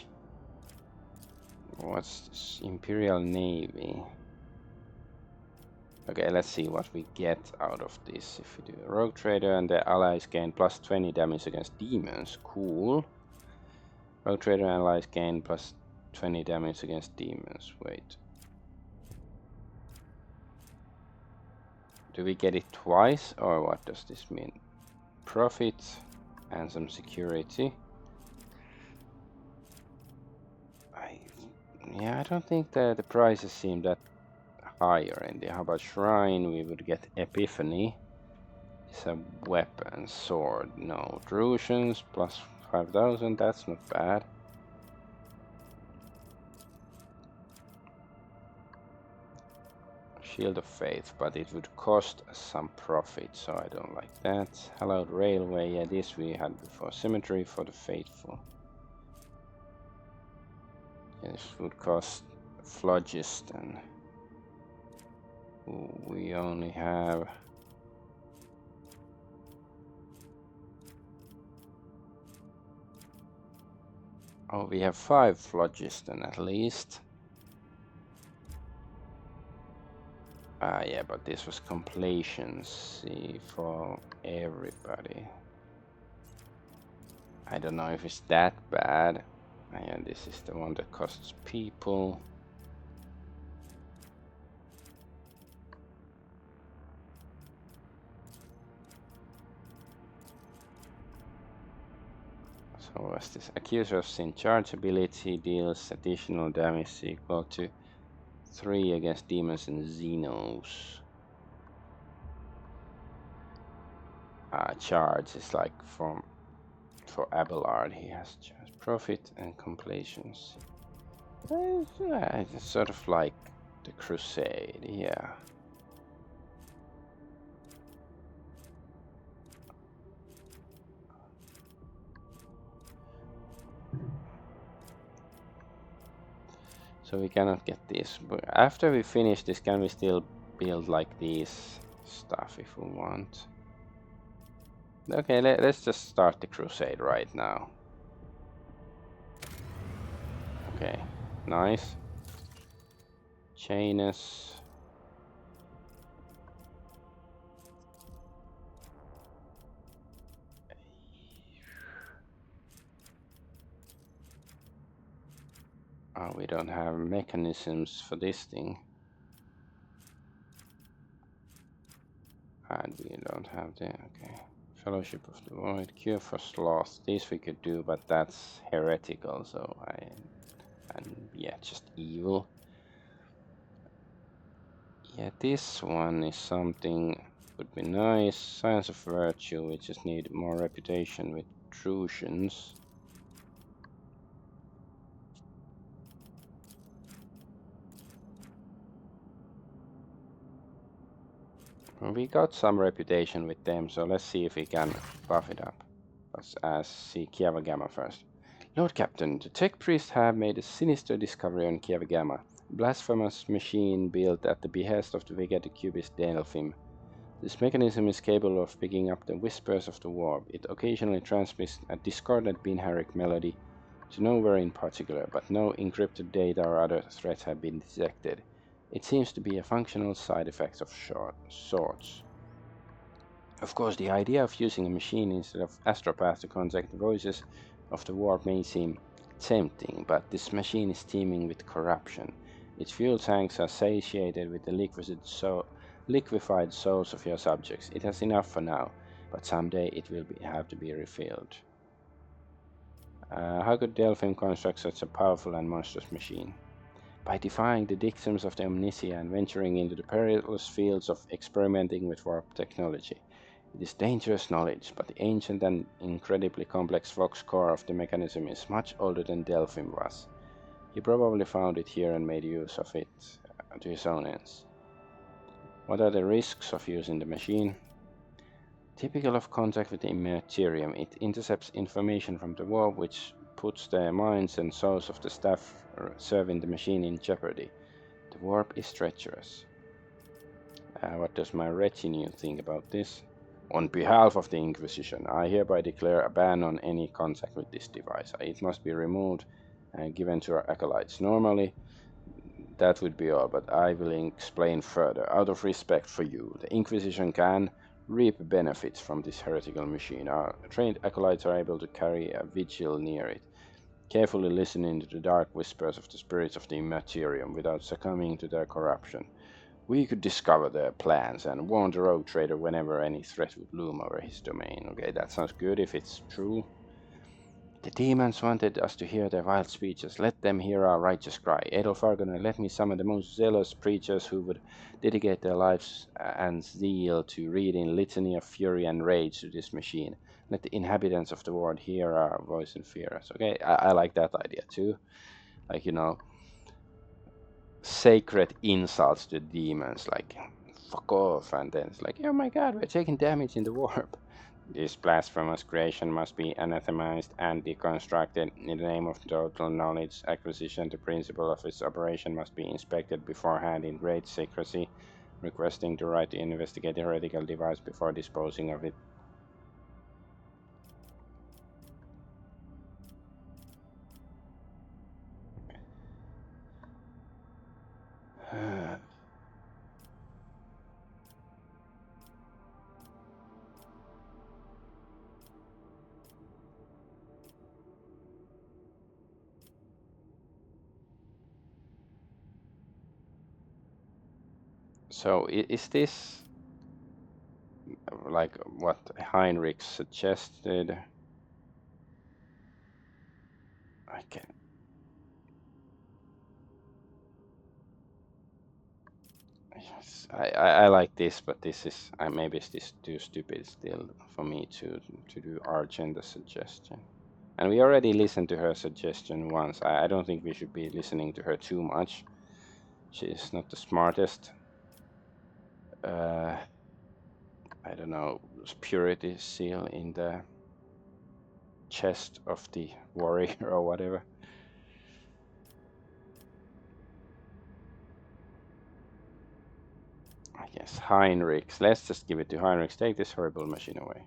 What's this? Imperial Navy? Okay, let's see what we get out of this. If we do a rogue trader and the allies gain plus 20 damage against demons. Cool. Rogue trader and allies gain plus 20 damage against demons. Wait. Do we get it twice, or what does this mean? Profit and some security. Yeah, I don't think that the prices seem that higher in there. How about Shrine? We would get Epiphany. It's a weapon, sword. No. Drusians plus 5,000, that's not bad. Shield of Faith, but it would cost us some profit, so I don't like that. Hallowed Railway, yeah, this we had before. Cemetery for the Faithful. Yeah, this would cost Phlogiston. We only have... Oh, we have 5 Phlogiston at least. Yeah, but this was completions, see, for everybody. I don't know if it's that bad. Yeah, this is the one that costs people. So what's this? Accuser of Sin. Charge ability deals additional damage equal to 3 against demons and Xenos. Charge is like for Abelard. He has charge, profit and completions. It's sort of like the Crusade, yeah. So we cannot get this. But after we finish this, can we still build like these stuff if we want? Okay, let's just start the crusade right now. Okay, nice. Janus. Oh, we don't have mechanisms for this thing. And we don't have the, okay. Fellowship of the Void, Cure for Sloth. This we could do, but that's heretical, so and yeah, just evil. Yeah, this one is something would be nice. Science of Virtue, we just need more reputation with Trucians. We got some reputation with them, so let's see if we can buff it up. Let's see Kiava Gamma first. Lord Captain, the tech priests have made a sinister discovery on Kiava Gamma. A blasphemous machine built at the behest of the wicked cubist Delphim. This mechanism is capable of picking up the whispers of the warp. It occasionally transmits a discordant binaric melody to nowhere in particular, but no encrypted data or other threats have been detected. It seems to be a functional side effect of sorts. Of course, the idea of using a machine instead of astropath to contact the voices of the warp may seem tempting, but this machine is teeming with corruption. Its fuel tanks are satiated with the liquefied souls of your subjects. It has enough for now, but someday it will have to be refilled. How could Delphim construct such a powerful and monstrous machine? By defying the dictums of the Omnisia and venturing into the perilous fields of experimenting with warp technology. It is dangerous knowledge, but the ancient and incredibly complex Vox core of the mechanism is much older than Delphim was. He probably found it here and made use of it to his own ends. What are the risks of using the machine? Typical of contact with the Immaterium, it intercepts information from the warp which puts the minds and souls of the staff serving the machine in jeopardy. The warp is treacherous. What does my retinue think about this? On behalf of the Inquisition, I hereby declare a ban on any contact with this device. It must be removed and given to our acolytes. Normally, that would be all, but I will explain further. Out of respect for you, the Inquisition can reap benefits from this heretical machine. Our trained acolytes are able to carry a vigil near it, carefully listening to the dark whispers of the spirits of the Immaterium without succumbing to their corruption. We could discover their plans and warn the rogue trader whenever any threat would loom over his domain. Okay, that sounds good if it's true. The demons wanted us to hear their wild speeches. Let them hear our righteous cry. Adolf Argonaut, let me summon the most zealous preachers who would dedicate their lives and zeal to reading litany of fury and rage to this machine. Let the inhabitants of the world hear our voice and fear us. Okay, I like that idea too. Like, you know, sacred insults to demons, like fuck off, and then it's like, oh my god, we're taking damage in the warp. This blasphemous creation must be anathematized and deconstructed. In the name of total knowledge acquisition, the principle of its operation must be inspected beforehand in great secrecy, requesting the right to investigate the heretical device before disposing of it. So is this like what Heinrich suggested? I can. Yes, I like this, but this is maybe it's this too stupid still for me to do our agenda suggestion. And we already listened to her suggestion once. I don't think we should be listening to her too much. She's not the smartest. I don't know, purity seal in the chest of the warrior or whatever. I guess Heinrich. Let's just give it to Heinrich. Take this horrible machine away.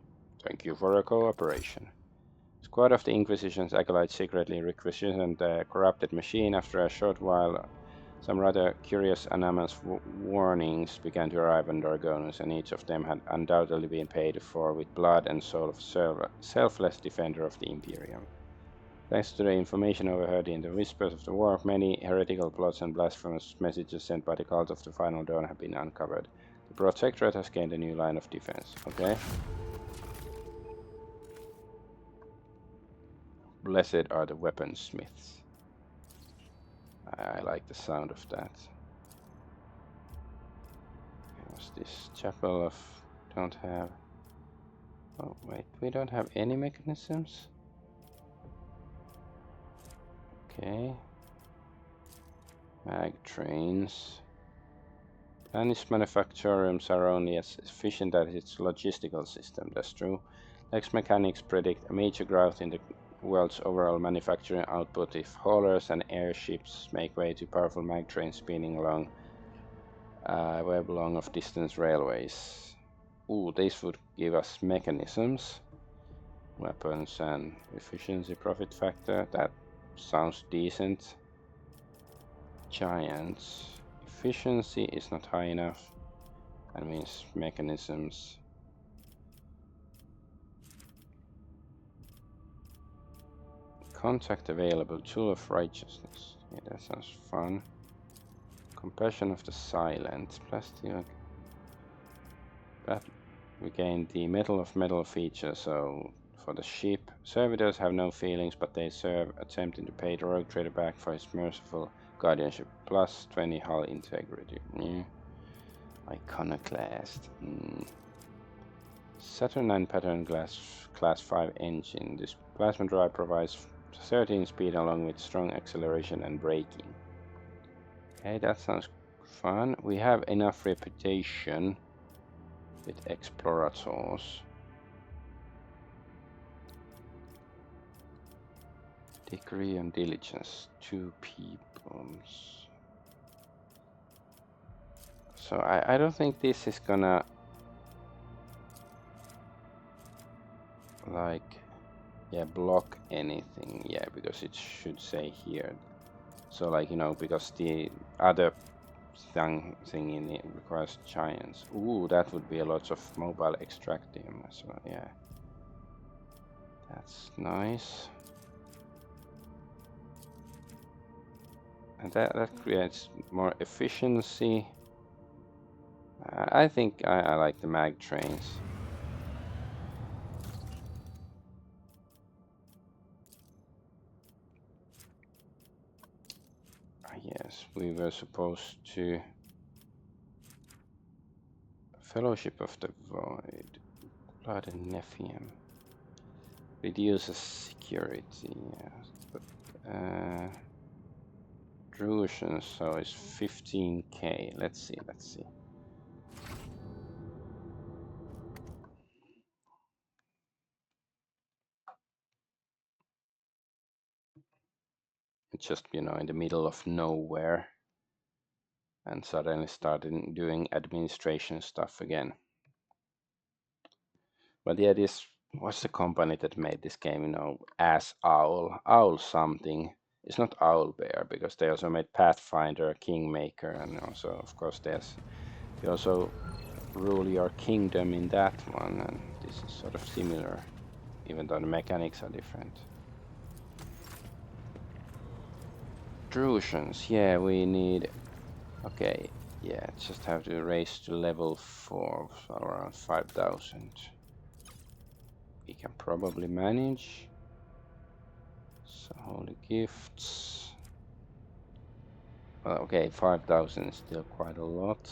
Thank you for your cooperation. Squad of the Inquisition's acolytes secretly requisitioned the corrupted machine. After a short while, some rather curious anomalous warnings began to arrive on Argonaut, and each of them had undoubtedly been paid for with blood and soul of selfless defender of the Imperium. Thanks to the information overheard in the whispers of the warp, many heretical plots and blasphemous messages sent by the cult of the Final Dawn have been uncovered. The Protectorate has gained a new line of defense. Okay. Blessed are the weaponsmiths. I like the sound of that. What's this? Chapel of... don't have... oh wait, we don't have any mechanisms? Okay. Mag trains. Spanish manufacturers are only as efficient as its logistical system, that's true. Lex mechanics predict a major growth in the world's overall manufacturing output if haulers and airships make way to powerful mag trains spinning along web long of distance railways. Ooh, this would give us mechanisms, weapons and efficiency profit factor. That sounds decent. Giants. Efficiency is not high enough. That means mechanisms. Contact available, Tool of Righteousness. Yeah, that sounds fun. Compassion of the Silent. Plastic. But we gain the Metal of Metal feature, so for the ship. Servitors have no feelings, but they serve, attempting to pay the rogue trader back for his merciful guardianship. Plus 20 hull integrity. Yeah. Iconoclast. Saturnine pattern class 5 engine. This plasma drive provides 13 speed along with strong acceleration and braking. Okay, that sounds fun. We have enough reputation with explorators. Degree and diligence, 2 peoples. So I don't think this is gonna like block anything, because it should say here. So like, you know, because the other thing in it requires giants. Ooh, that would be a lot of mobile extractium as well, yeah. That's nice. And that creates more efficiency. I think I like the mag trains. Yes, we were supposed to... Fellowship of the Void. Blood and Nephium. Reduces security, yes. But, Drusian, so it's 15k. Let's see. It's just, you know, in the middle of nowhere. And suddenly started doing administration stuff again. But yeah, this was the company that made this game, you know, as Owl something. It's not Owl Bear, because they also made Pathfinder, Kingmaker, and also, of course, you also rule your kingdom in that one, and this is sort of similar, even though the mechanics are different. Drusians, yeah, we need... Okay, yeah, just have to raise to level 4, so around 5,000. We can probably manage. So holy gifts. Well, okay, 5,000 is still quite a lot.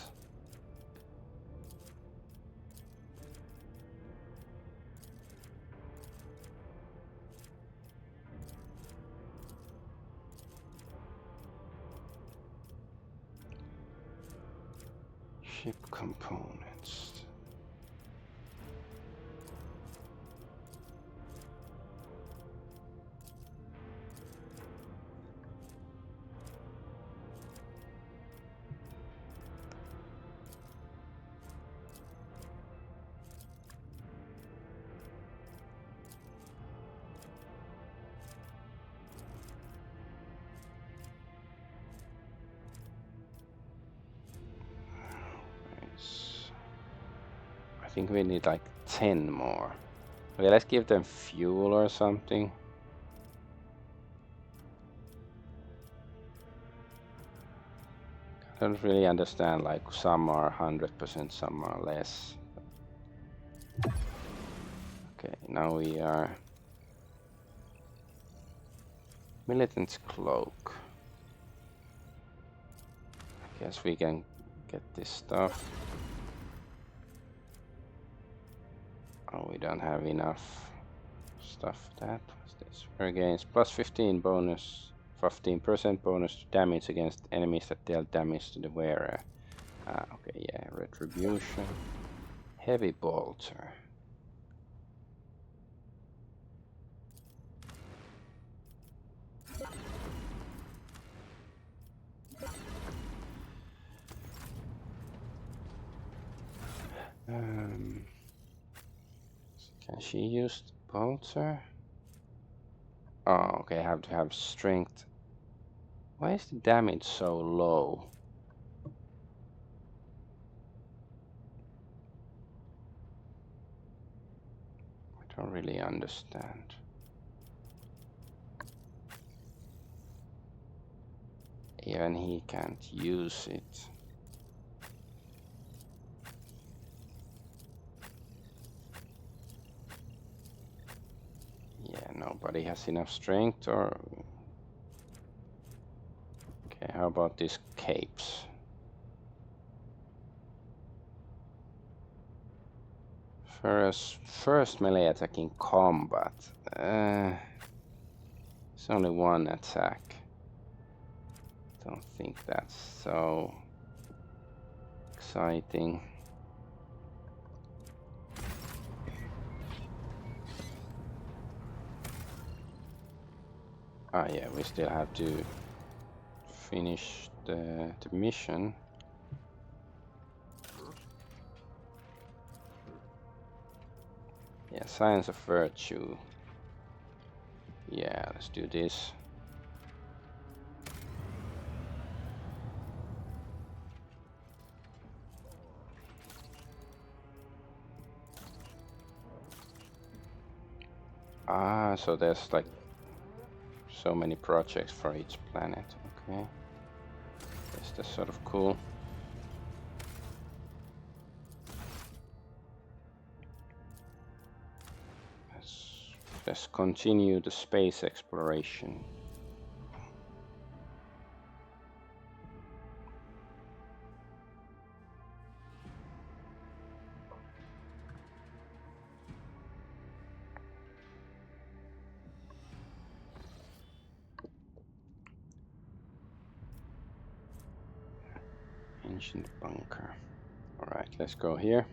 Ship components. I think we need like 10 more. Okay, let's give them fuel or something. I don't really understand, like some are 100%, some are less. Okay, now we are... Militant's Cloak. I guess we can get this stuff. Oh, we don't have enough stuff for that. What's this? Wear gains plus 15 bonus, 15% bonus to damage against enemies that deal damage to the wearer. Okay, yeah, retribution. Heavy bolter. Can she use the bolter? Oh, okay, I have to have strength. Why is the damage so low? I don't really understand. Even he can't use it. Yeah, nobody has enough strength, or... Okay, how about these capes? First melee attack in combat. It's only one attack. Don't think that's so exciting. Ah, yeah, we still have to finish the mission. Yeah, Science of Virtue. Yeah, let's do this. Ah, so there's like so many projects for each planet. Okay, that's sort of cool. Let's continue the space exploration. Ancient bunker. Alright, let's go here.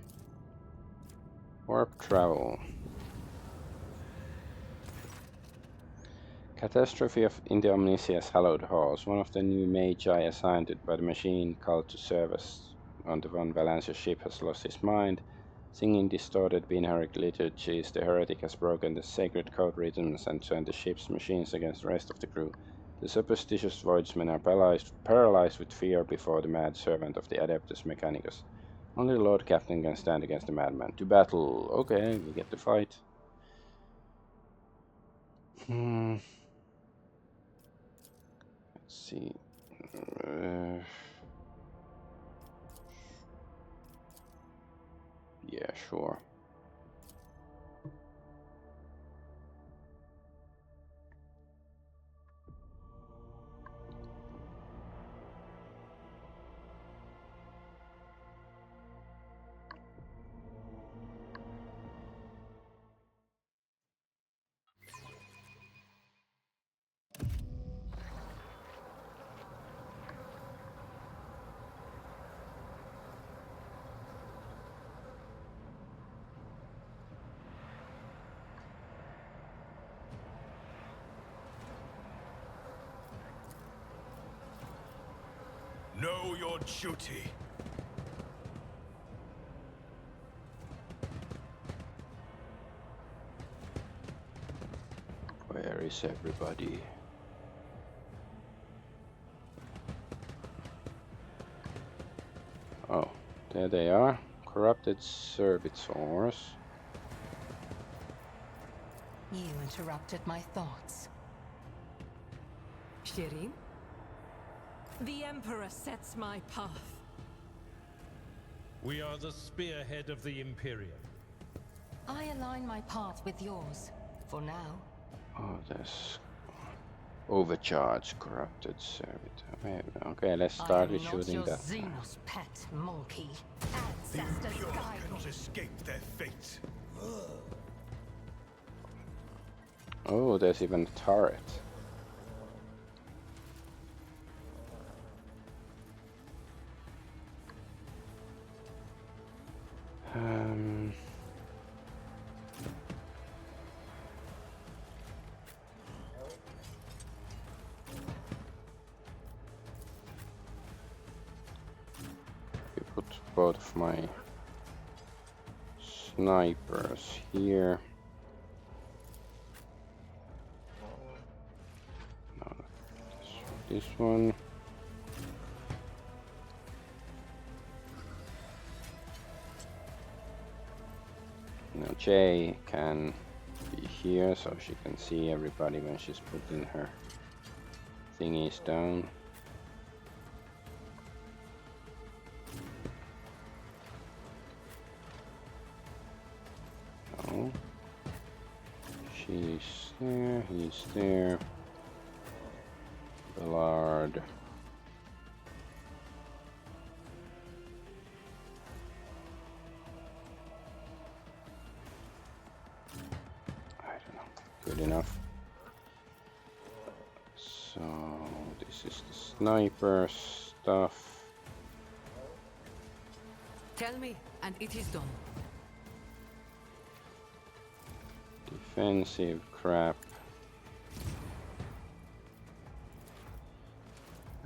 Warp travel. Catastrophe in the Omnisia's hallowed halls. One of the new magi assigned by the machine cult to serve as on the Von Valance's ship has lost his mind. Singing distorted Binharic liturgies, the heretic has broken the sacred code rhythms and turned the ship's machines against the rest of the crew. The superstitious voidsmen are paralyzed with fear before the mad servant of the Adeptus Mechanicus. Only the Lord Captain can stand against the madman. To battle! Okay, we get to fight. Let's see. Yeah, sure. Know your duty. Where is everybody? Oh, there they are. Corrupted servitors. You interrupted my thoughts. Shirin? The Emperor sets my path. We are the spearhead of the Imperium. I align my path with yours, for now. Oh, there's overcharged corrupted servitor. Okay, let's start with shooting that. Xenos pet monkey. The Ancestors impure guide cannot me. escape their fate. Oh, there's even a turret. We put both of my snipers here. No, this one. Now Jay can be here so she can see everybody when she's putting her thingies down. No. She's there, he's there. Ballard. Good enough. So this is the sniper stuff. Tell me, and it is done. Defensive crap.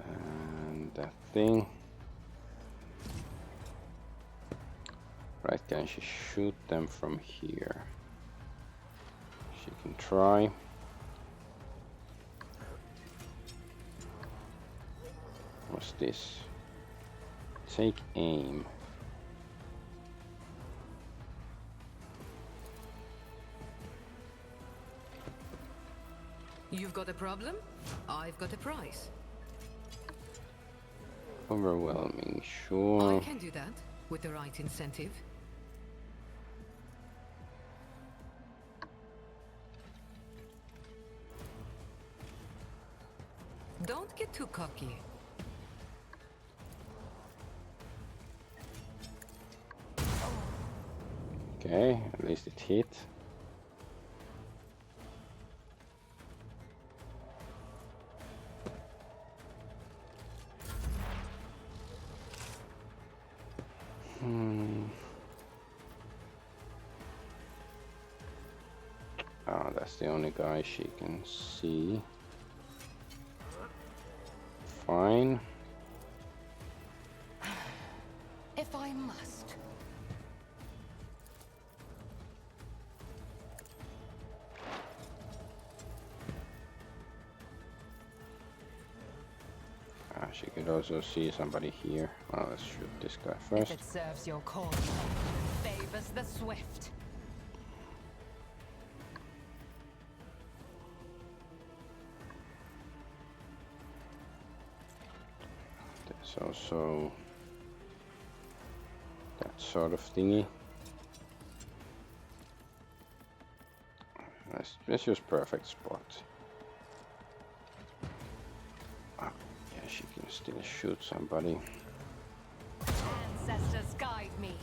And that thing. Right, can she shoot them from here? She can try. What's this? Take aim. You've got a problem? I've got a prize. Overwhelming, sure. I can do that with the right incentive. Too cocky. Okay, at least it hit. Oh, that's the only guy she can see. Fine. If I must. She could also see somebody here. Well, let's shoot this guy If first. it serves your cause, favors the swift. There's also that sort of thingy. Let's use perfect spot. Yeah, she can still shoot somebody. Ancestors guide me.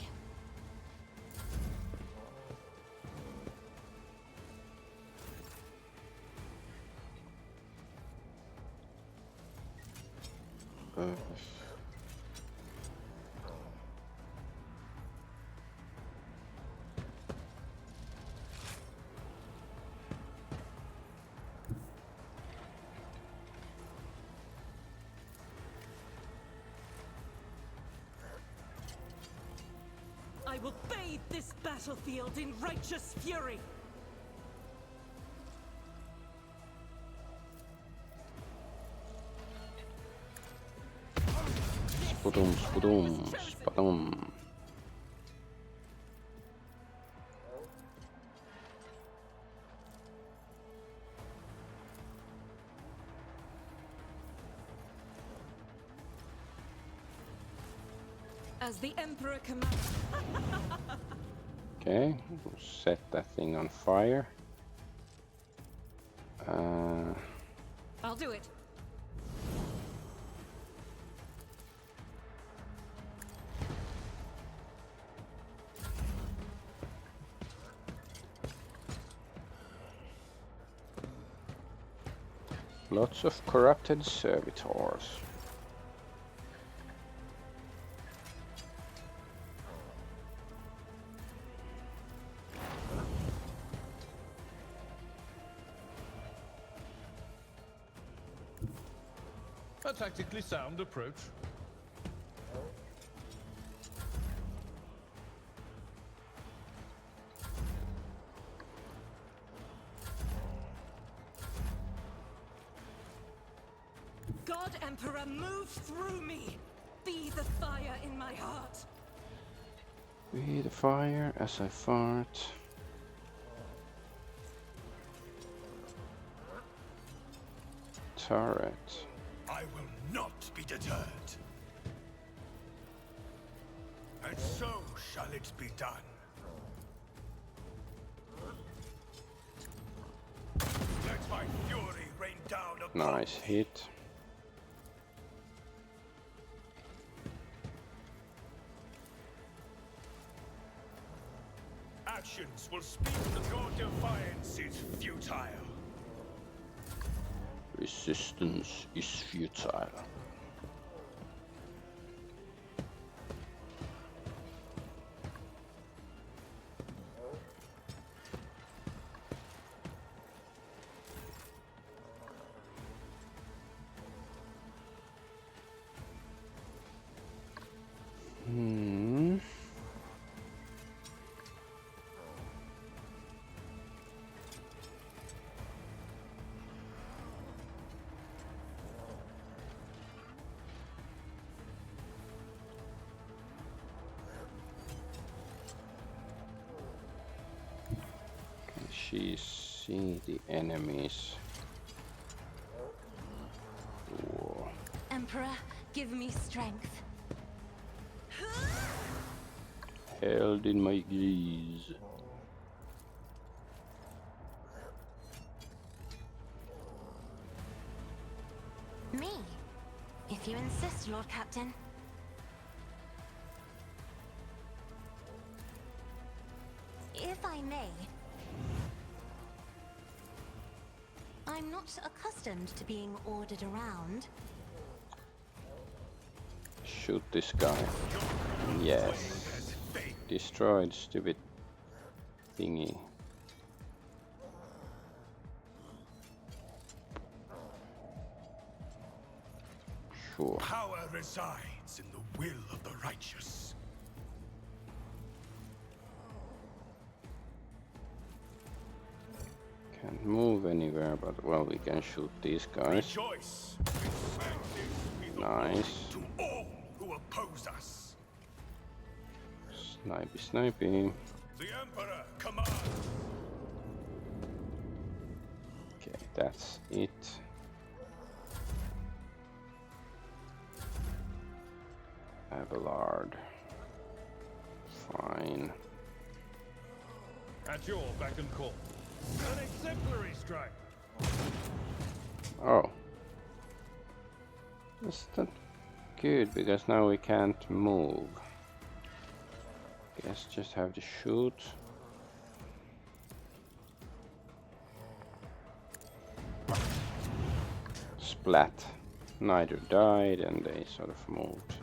I will bathe this battlefield in righteous fury. Sputum, sputum, sputum. As the Emperor commands. Okay, we'll set that thing on fire. I'll do it. Lots of corrupted servitors. A tactically sound approach. God Emperor, move through me. Be the fire in my heart. Be the fire as I fart. Turret. I will not be deterred. And so shall it be done. Let my fury rain down upon Nice hit. actions will speak the god defiance is futile. Resistance is futile. She see the enemies. Whoa. Emperor, give me strength. Held in my gaze. Me? you insist, Lord Captain. If I may, I'm not accustomed to being ordered around. Shoot this guy. Yes. Destroyed, stupid thingy. Sure. Power resides in the will of the righteous. Can't move anywhere, but well, we can shoot these guys. Rejoice. Nice. To all who oppose us. Snipey, snipey. The Emperor commands. Okay, that's it. Abelard. Fine. At your beck and call. An exemplary strike. Oh. Is that good? Because now we can't move. Guess just have to shoot. Splat. Neither died and they sort of moved.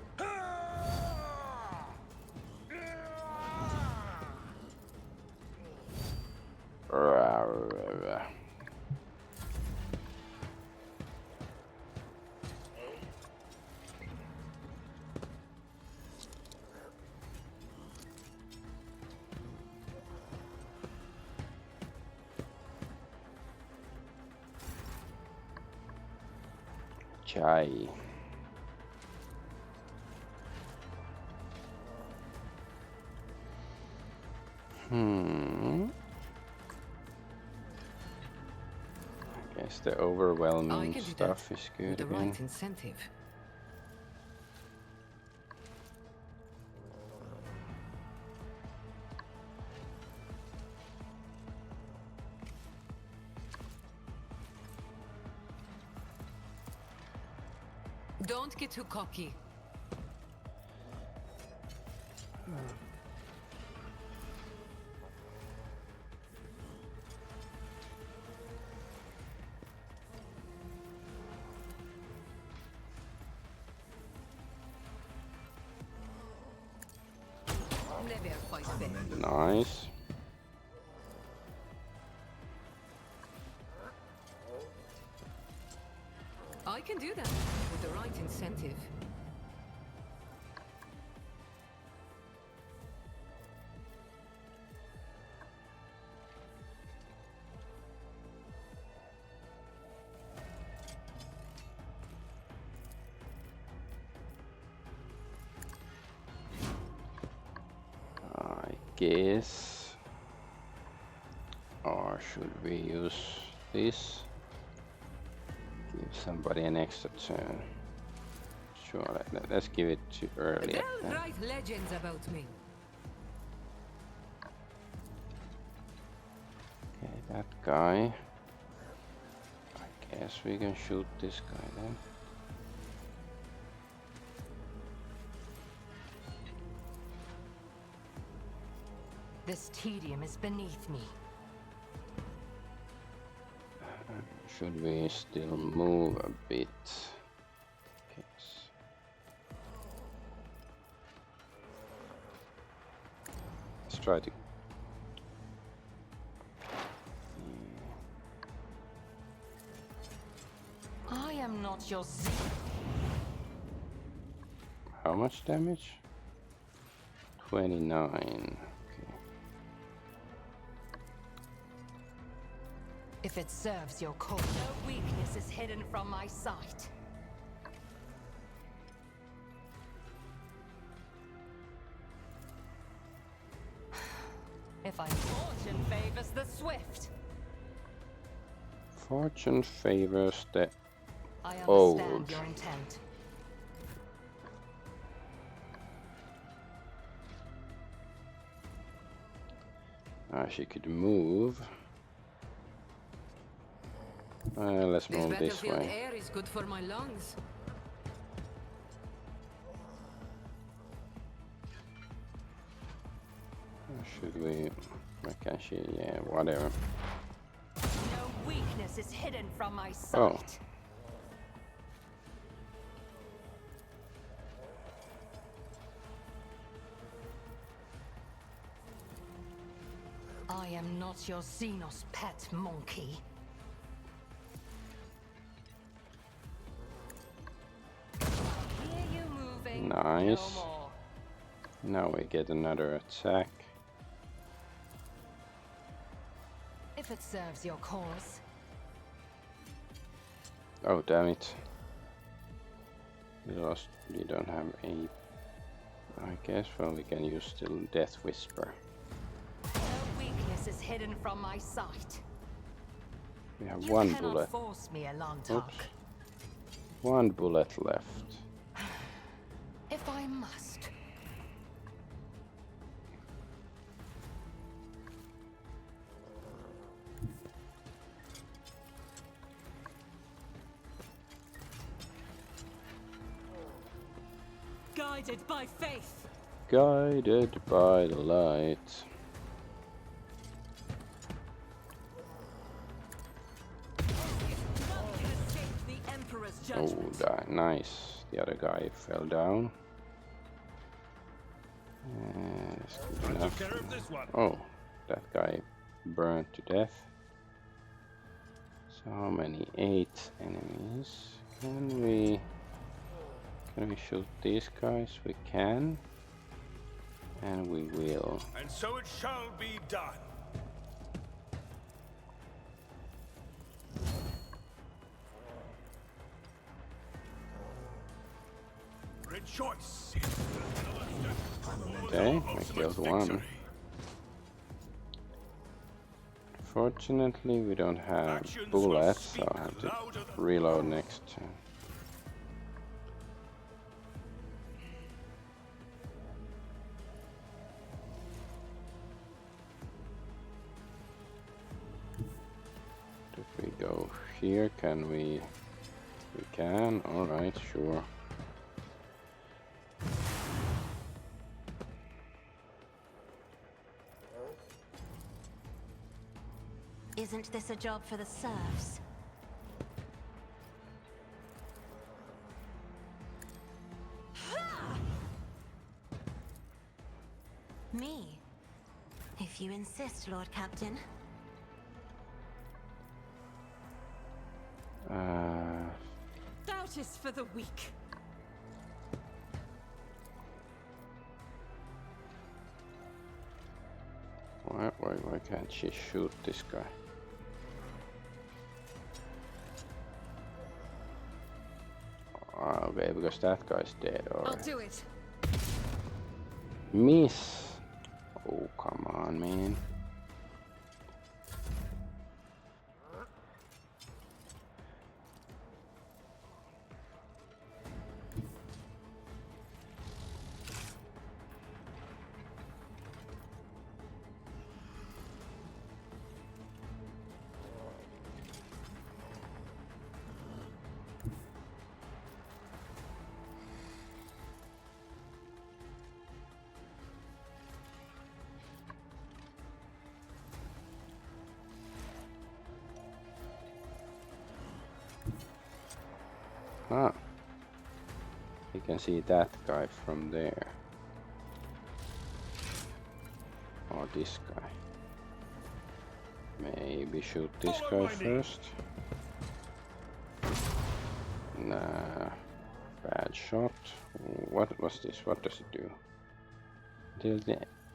Chai. I guess the overwhelming stuff is good the again. right incentive. Don't get too cocky. Nice. I can do that with the right incentive. I guess. Or should we use this? Give somebody an extra turn. Sure, let's give it too early. They'll write legends about me. Okay, that guy. I guess we can shoot this guy then. This tedium is beneath me. Should we still move a bit? Yes. Let's try to. I am not your How much damage? 29. If it serves your cause, no weakness is hidden from my sight. If I fortune favors the swift. Fortune favors the I understand old. your intent. She could move. Let's This move this battlefield way. air is good for my lungs. Should we? Where can she? Yeah, whatever. No weakness is hidden from my sight. Oh. I am not your Xenos pet monkey. Hear you moving. Nice. No more. Now we get another attack. If it serves your cause. Oh, damn it. We lost. We don't have a. I guess, well, we can use still Death Whisper. No weakness is hidden from my sight. We have You one cannot bullet. force me, Alantok. Oops. One bullet left. If I must. Guided by faith. Guided by the light. None can escape the Emperor's Oh, judgment. nice. The other guy fell down. That's good I took enough. care of this one. Oh, that guy burned to death. So how many? 8 enemies. Can we shoot these guys? We can. And we will. And so it shall be done. Rejoice. Okay, I killed one. Fortunately, we don't have bullets, so I have to reload next turn. If we go here, can we? We can. All right, sure. Isn't this a job for the serfs? Me? If you insist, Lord Captain. Doubt is for the weak. Why can't she shoot this guy? Okay, because that guy's dead. I'll Alright. do it. Miss. Oh, come on, man. Ah, you can see that guy from there. Or this guy. Maybe shoot this guy first. Nah, bad shot. What was this? What does it do?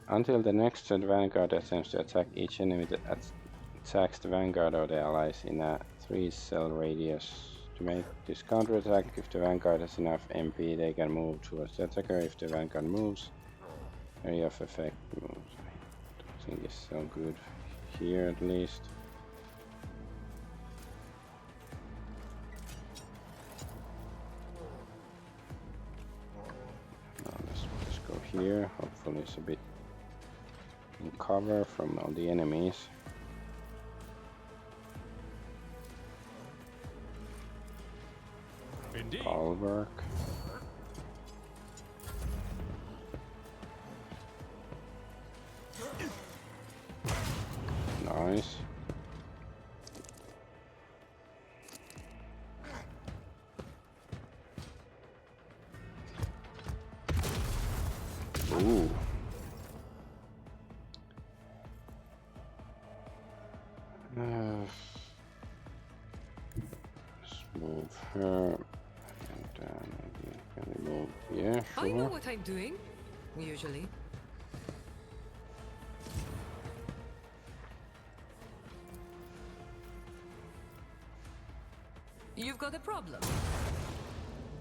Until the next turn, Vanguard attempts to attack each enemy that attacks the Vanguard or the allies in a 3-cell radius. To make this counterattack, if the Vanguard has enough MP, they can move towards the attacker. If the Vanguard moves, area of effect moves. I don't think it's so good here, at least. Now let's go here. Hopefully it's a bit in cover from all the enemies. Indeed. All work. Nice. Ooh. Let's move her. And maybe can we move? Yeah, I know sure. what I'm doing, usually. You've got a problem.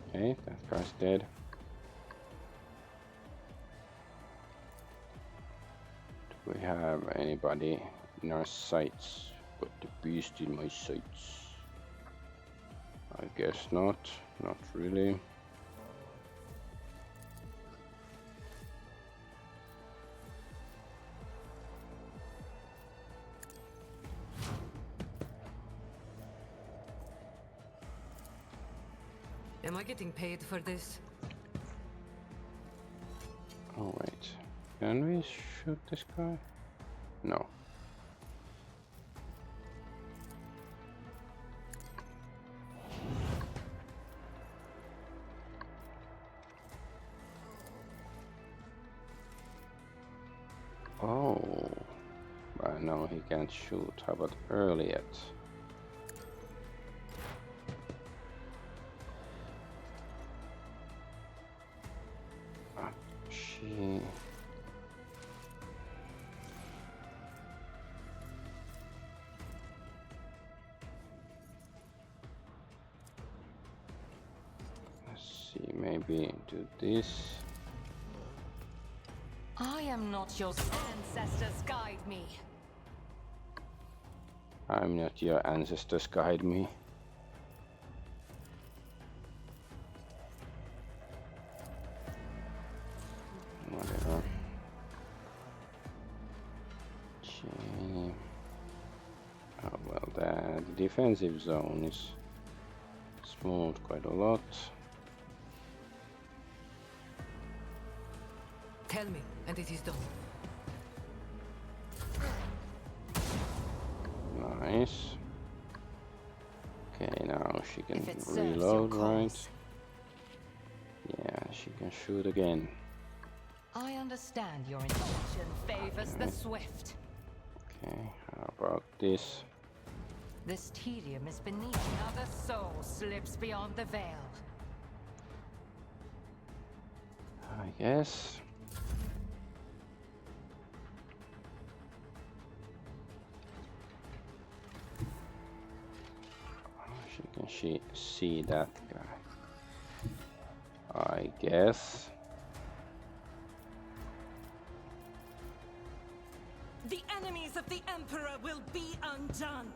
Okay, that guy's dead. Do we have anybody in our sights? Got the beast in my sights. I guess not. Not really. Am I getting paid for this? Oh wait. Can we shoot this guy? No. Oh. But no, he can't shoot. How about early yet? She... Let's see, maybe do this. I am not your ancestors. Guide me. I'm not your ancestors, guide me. Whatever. Gee. Oh well, the defensive zone is smooth quite a lot. Tell me, and it is done. Nice. Okay, now she can If it serves your reload, right? cause. Yeah, she can shoot again. I understand your intention favors the swift. Okay, how about this? This tedium is beneath. Another soul slips beyond the veil. I guess. She see that guy? I guess. The enemies of the Emperor will be undone.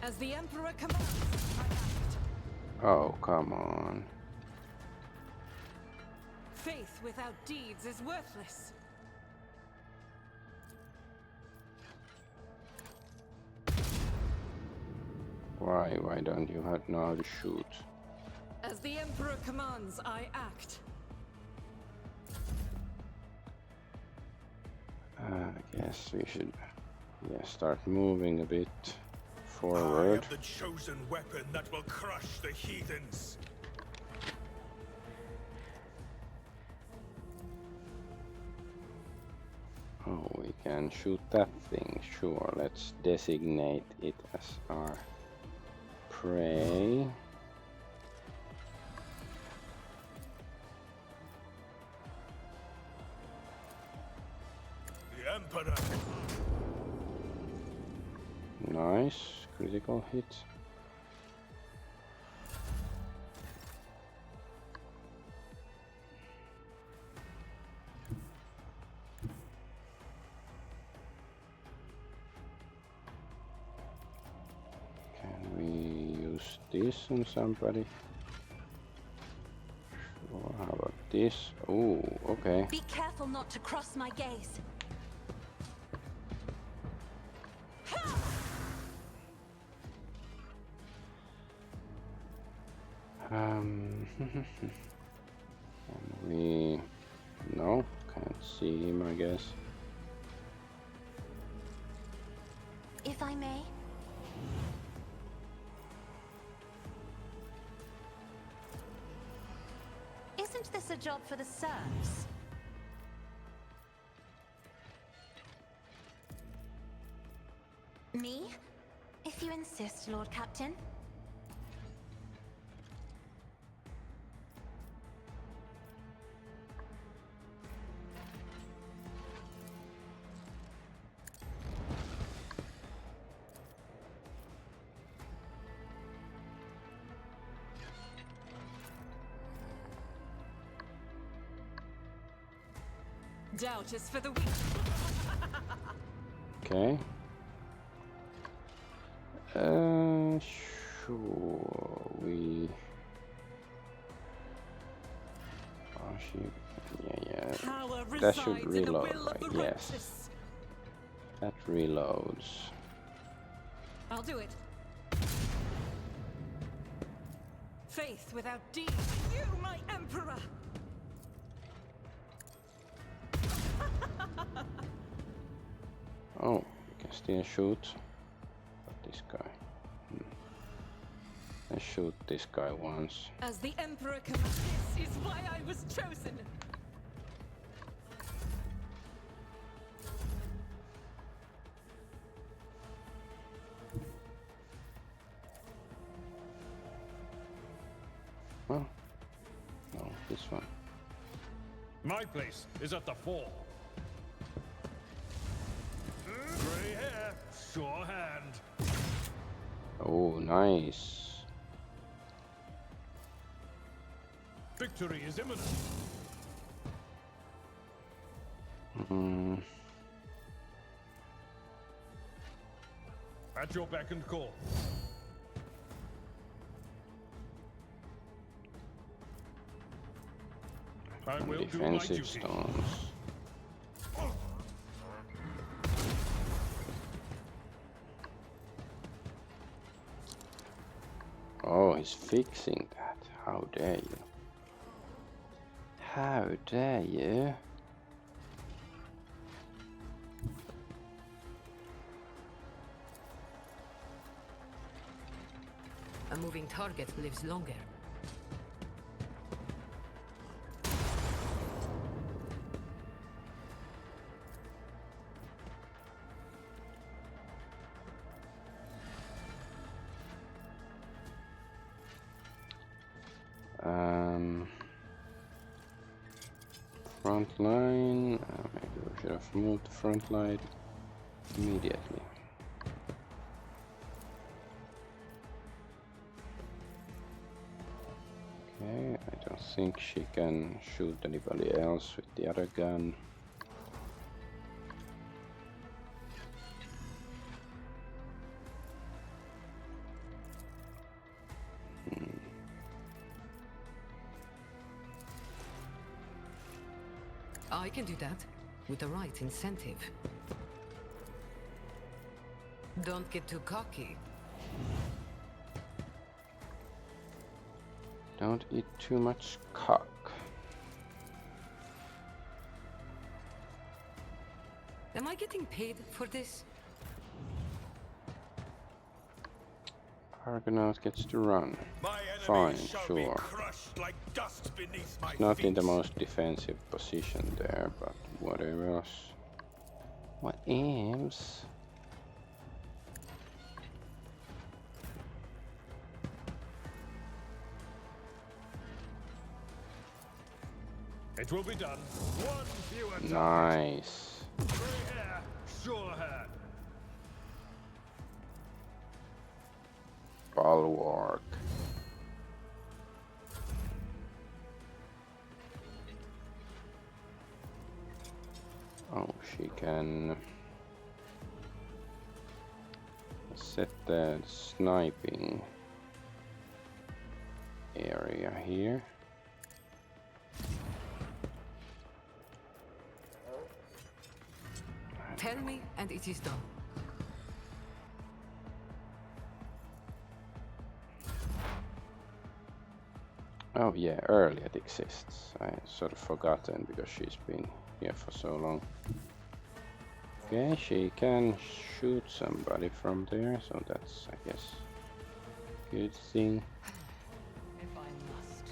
As the Emperor commands, I act. Oh, come on. Faith without deeds is worthless. Why don't you know how to shoot? As the Emperor commands, I act. I guess we should, yeah, start moving a bit I forward. am the chosen weapon that will crush the heathens. Oh, we can shoot that thing. Sure, let's designate it as our prey. The Emperor. Nice, critical hit. Can we use this on somebody? Sure, how about this? Oh, okay. Be careful not to cross my gaze. We... No, can't see him, I guess. If I may. Isn't this a job for the serfs? Me? If you insist, Lord Captain. Doubt is for the weak. Okay. Sure. We. Oh, yeah. Power That should resides in the reload, will of right? the Yes. righteous. That reloads. I'll do it. Faith without deed. You, my emperor. Oh, we can still shoot. But this guy. Let's shoot this guy once. As the emperor commands, this is why I was chosen. Oh. No, this one. My place is at the fore. Gray hair, sure hand. Oh, nice. Victory is imminent. At your beck and call. I will do my Defensive duty. stones. Oh, he's fixing that. How dare you? How dare you? A moving target lives longer. Front line. Maybe we should have moved the front line immediately. Okay, I don't think she can shoot anybody else with the other gun. I can do that, with the right incentive. Don't get too cocky. Don't eat too much cock. Am I getting paid for this? Argonaut gets to run. My Fine, enemies shall be sure. crushed like dust beneath my Not feet. in the most defensive position there, but whatever else. What aims? It will be done. One fewer target. Nice. Gray hair, sure hand. Bulwark. Oh, she can set the sniping area here. Tell me, and it is done. Oh yeah, early it exists. I sort of forgotten because she's been here for so long. Okay, she can shoot somebody from there, so that's, I guess, good thing. If I must.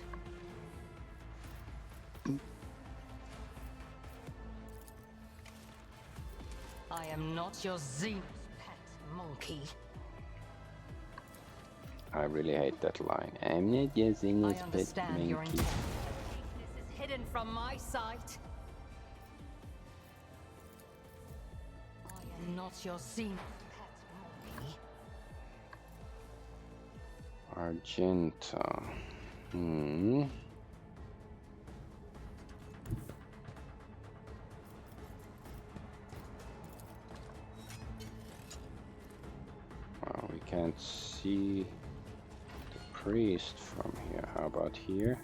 I am not your Xenos pet, monkey. I really hate that line. I'm not using I this pet understand your monkey. intent. Weakness is hidden from my sight. I am not your Xenos pet, monkey. Argenta. Hmm. Well, we can't see the priest from here. How about here?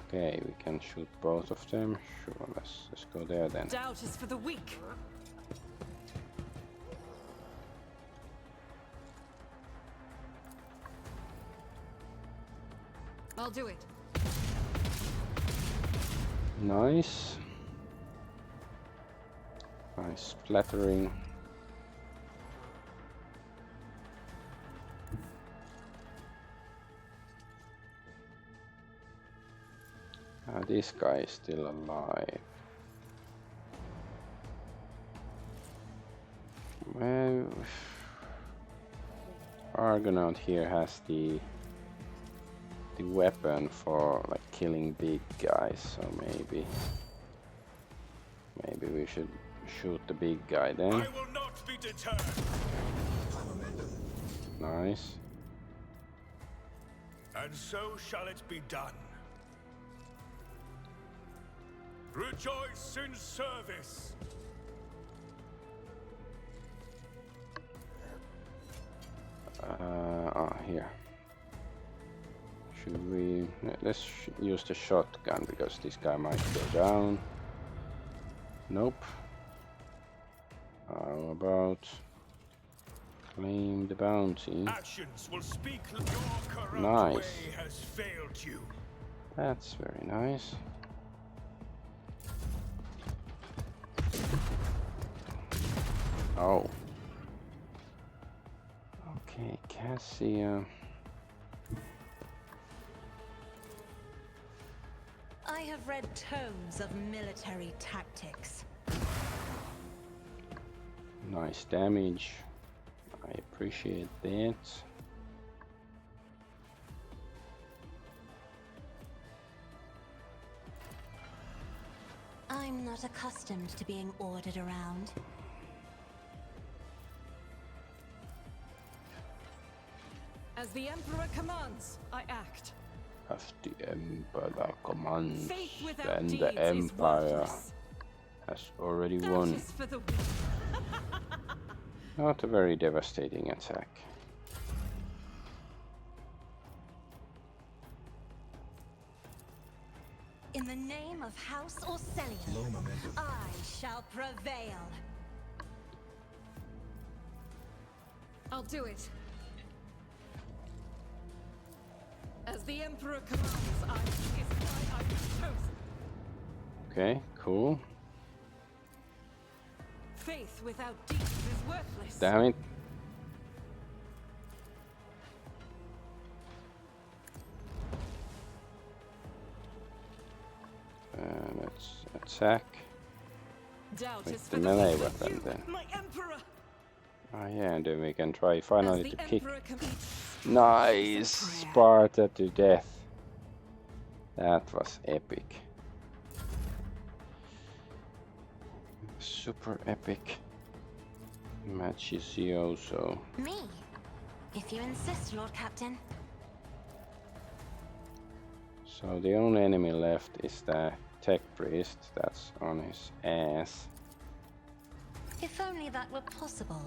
Okay, we can shoot both of them. Sure, let's go there then. Doubt is for the weak. I'll do it. Nice. Nice splattering. This guy is still alive. Well, Argonaut here has the weapon for like killing big guys, so maybe we should shoot the big guy then. I will not be deterred. Nice. And so shall it be done. Rejoice in service. Here. Should we? Let's use the shotgun because this guy might go down. Nope. How about claim the bounty? Actions will speak. Your corrupt Nice. way has failed you. That's very nice. Oh. Okay, Cassia. I have read tomes of military tactics. Nice damage. I appreciate that. I'm not accustomed to being ordered around. As the Emperor commands, I act. As the Emperor commands, Faith without then deeds the is Empire worthless. has already Doubt won. is for the weak. Not a very devastating attack. In the name of House Orselian, I shall prevail. I'll do it. As the Emperor commands, is why I was chosen. Okay, cool. Faith without deeds is worthless. Damn it. Let's attack Doubt with is the for melee weak. weapon then. My Emperor. Oh yeah, and then we can try As finally the to kick. Emperor commands. Nice! Sparta to death. That was epic. Super epic. Machicioso. Me? If you insist, Lord Captain. So the only enemy left is the tech priest that's on his ass. If only that were possible.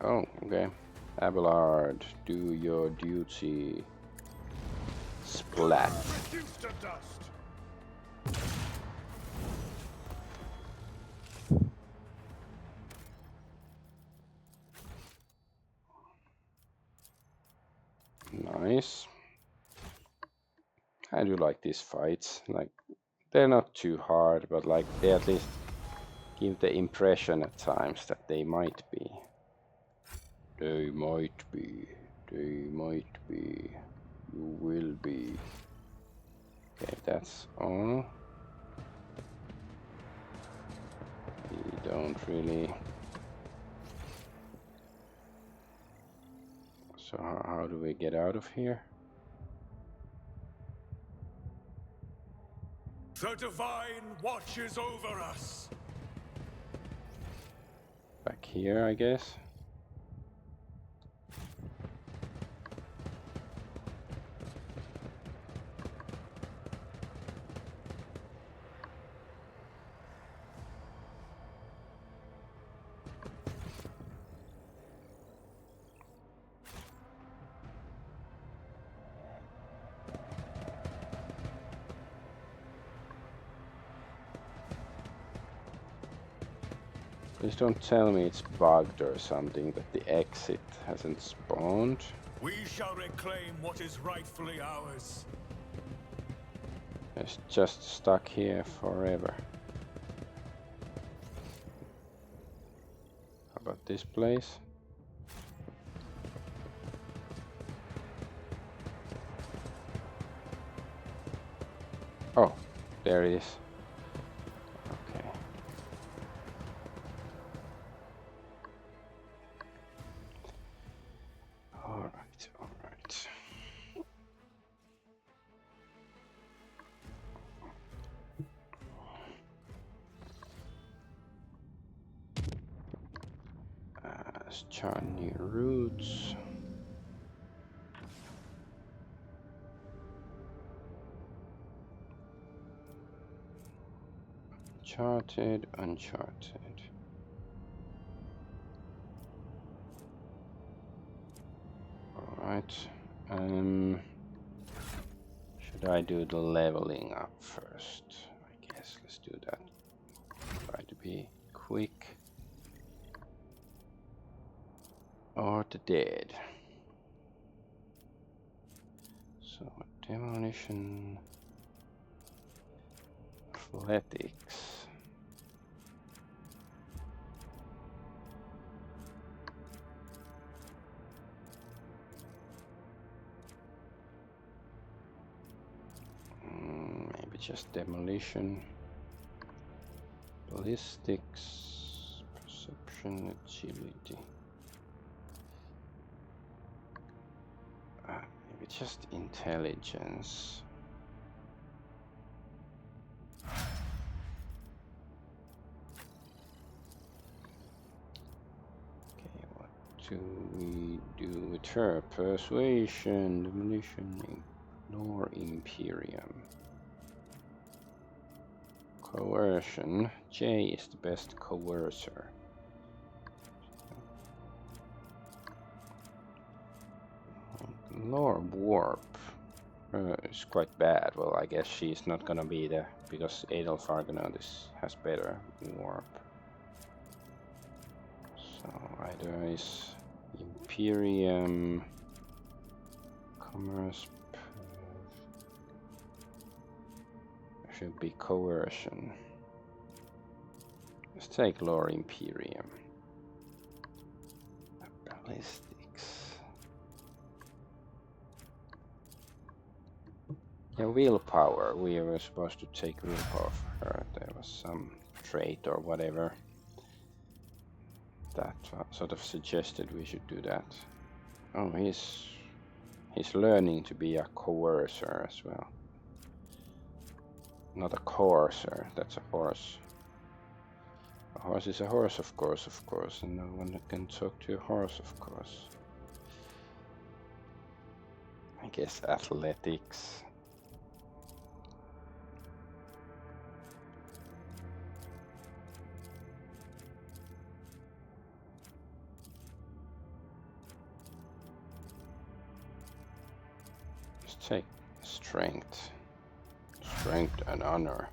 Oh, okay. Abelard, do your duty. Splat. Reduced to dust. this. I do like these fights. Like, they're not too hard, but like they at least give the impression at times that they might be. They might be. They might be. You will be. Okay, that's all. We don't really. So how do we get out of here? The Divine watches over us. Back here, I guess. Please don't tell me it's bugged or something that the exit hasn't spawned. We shall reclaim what is rightfully ours. It's just stuck here forever. How about this place? Oh, there it is. Okay. All right, all right. Let's chart new routes. Charted, uncharted. All right. Should I do the leveling up first? I guess let's do that. Try to be quick. Or the dead. So demolition, athletics. Maybe just demolition. Ballistics, perception, agility. Maybe just intelligence. Okay, what do we do with her? Persuasion, demolition, ignore Imperium. Coercion. J is the best coercer. Lore warp is quite bad. Well, I guess she's not gonna be there because Argonaut has better warp. So either is Imperium, commerce. Should be coercion. Let's take Lore Imperium. Ballistics. Yeah, willpower. We were supposed to take willpower for her. There was some trait or whatever that sort of suggested we should do that. Oh, he's learning to be a coercer as well. Not a courser, that's a horse. A horse is a horse, of course, and no one can talk to a horse, of course. I guess athletics. Let's take strength. Strength and honor.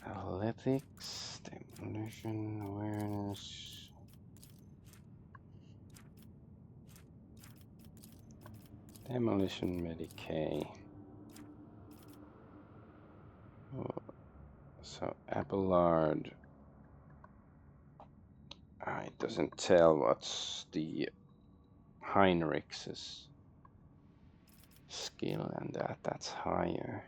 Athletics, demolition, awareness. Demolition Medicae. Oh, so Abelard. It doesn't tell what's the Heinrich's skill, and that's higher.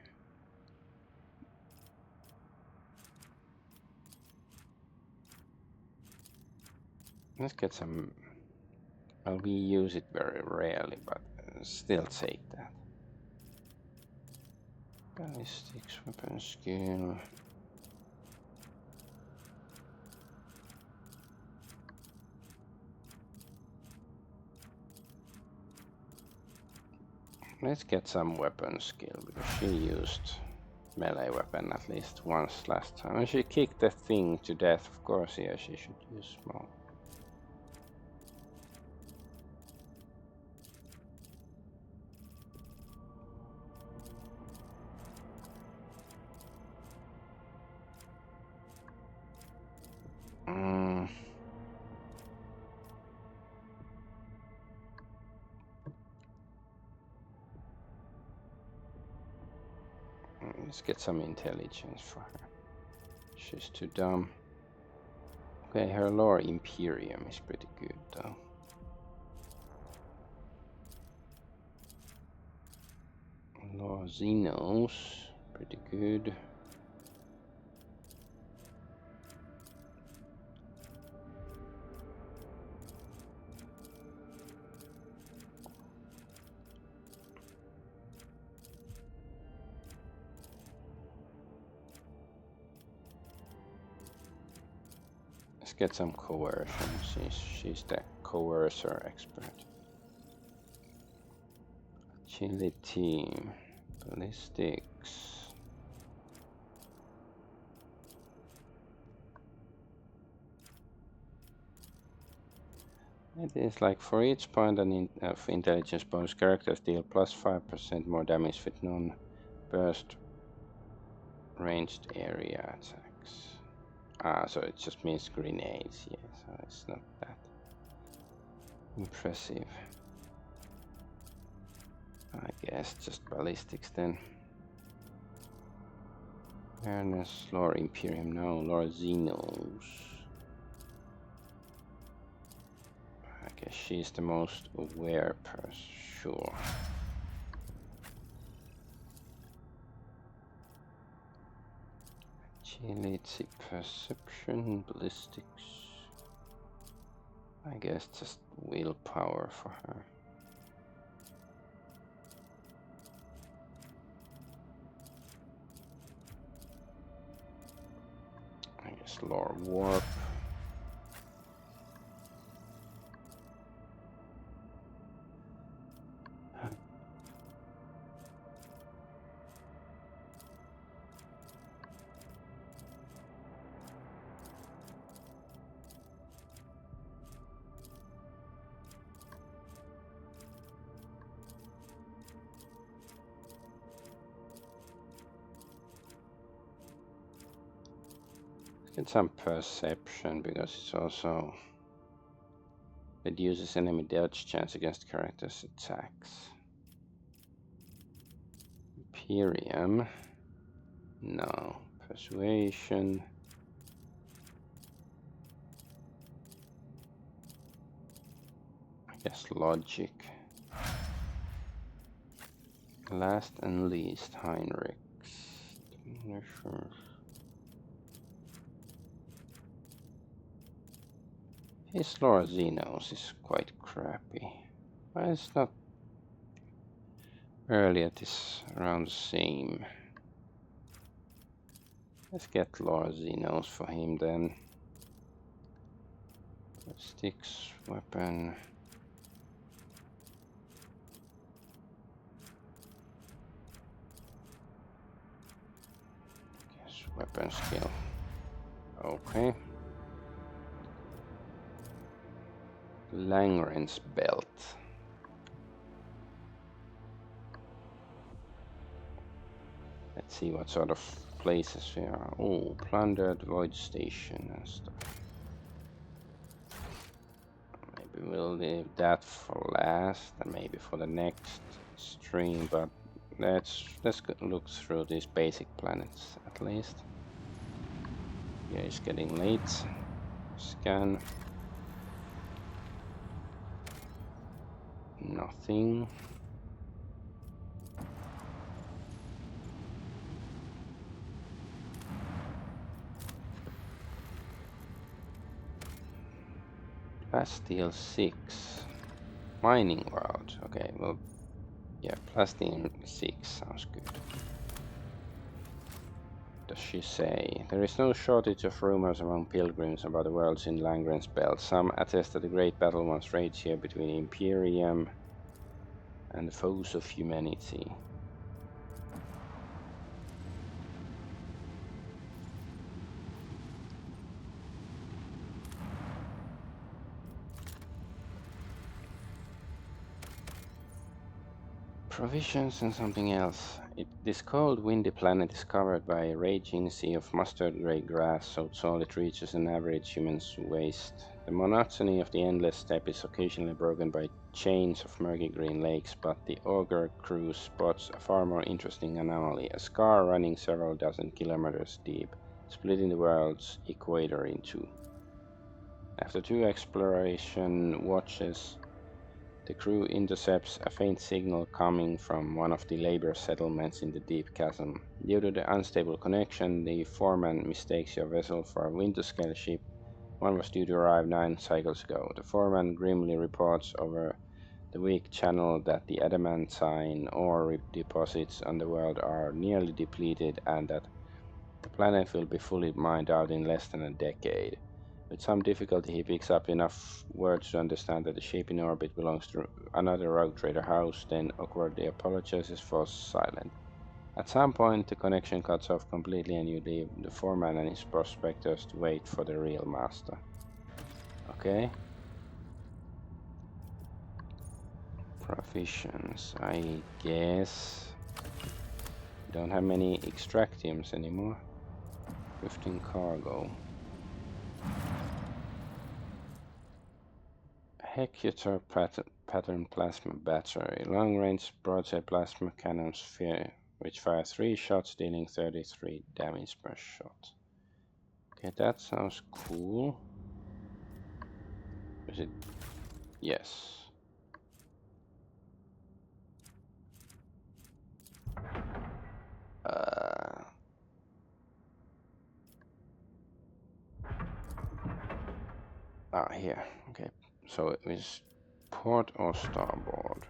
Let's get some. Well, we use it very rarely, but still take that. Ballistics, weapon skill. Let's get some weapon skill, because she used melee weapon at least once last time. And she kicked the thing to death, of course, yeah, she should use small. Let's get some intelligence for her. She's too dumb. Okay, her lore Imperium is pretty good though. Lore Xenos, pretty good. Let's get some coercion. She's the coercer expert. Agility, ballistics. It is like for each point of intelligence bonus, characters deal plus 5% more damage with non-burst ranged area attacks. So it just means grenades, yeah, so it's not that impressive. I guess just ballistics then. Awareness, lore Imperium, no, lore Xenos. I guess she's the most aware person, sure. Agility, perception, ballistics. I guess just willpower for her. I guess lore warp. Get some perception, because it's also reduces enemy dodge chance against characters' attacks. Imperium, no. Persuasion. I guess logic. Last and least, Heinrich's. His lore Xenos is quite crappy. But it's not early, it is around the same. Let's get lore Xenos for him then. Sticks, weapon. Guess weapon skill. Okay. Langren's belt. Let's see what sort of places we are. Oh, plundered void station and stuff. Maybe we'll leave that for last, and maybe for the next stream, but let's look through these basic planets at least. Yeah, it's getting late. Scan. Nothing. Plasteel 6. Mining world. Okay, well, yeah, Plasteel 6 sounds good. Does she say? There is no shortage of rumors among pilgrims about the worlds in Langren's belt. Some attest that a great battle once raged here between Imperium and the foes of humanity. Provisions and something else. This cold, windy planet is covered by a raging sea of mustard-gray grass, so tall it reaches an average human's waist. The monotony of the endless steppe is occasionally broken by chains of murky green lakes, but the augur crew spots a far more interesting anomaly, a scar running several dozen kilometers deep, splitting the world's equator in two. After 2 exploration watches, the crew intercepts a faint signal coming from one of the labor settlements in the deep chasm. Due to the unstable connection, the foreman mistakes your vessel for a winter-scale ship. One was due to arrive 9 cycles ago. The foreman grimly reports over the weak channel that the adamantine ore deposits on the world are nearly depleted and that the planet will be fully mined out in less than a decade. With some difficulty, he picks up enough words to understand that the ship in orbit belongs to another rogue trader house, then awkwardly apologizes, falls silent. At some point, the connection cuts off completely and you leave the foreman and his prospectors to wait for the real master. Okay. Provisions, I guess. Don't have many extractiums anymore. Drifting cargo. Hecutor pattern plasma battery. Long-range broadside plasma cannons which fire 3 shots, dealing 33 damage per shot. Okay, that sounds cool. Is it? Yes. Here. Okay. So it was port or starboard.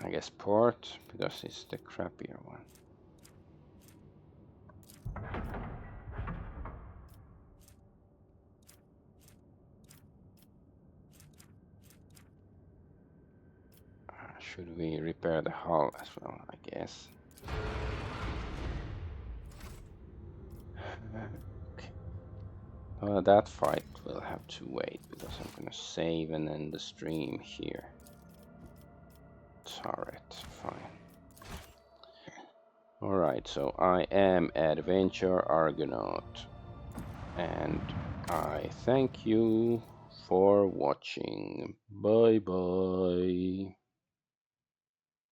I guess port, because it's the crappier one. Should we repair the hull as well, I guess? Okay. Well, that fight will have to wait, because I'm gonna save and end the stream here. Turret, fine. Alright, so I am Adventure Argonaut, and I thank you for watching. Bye bye.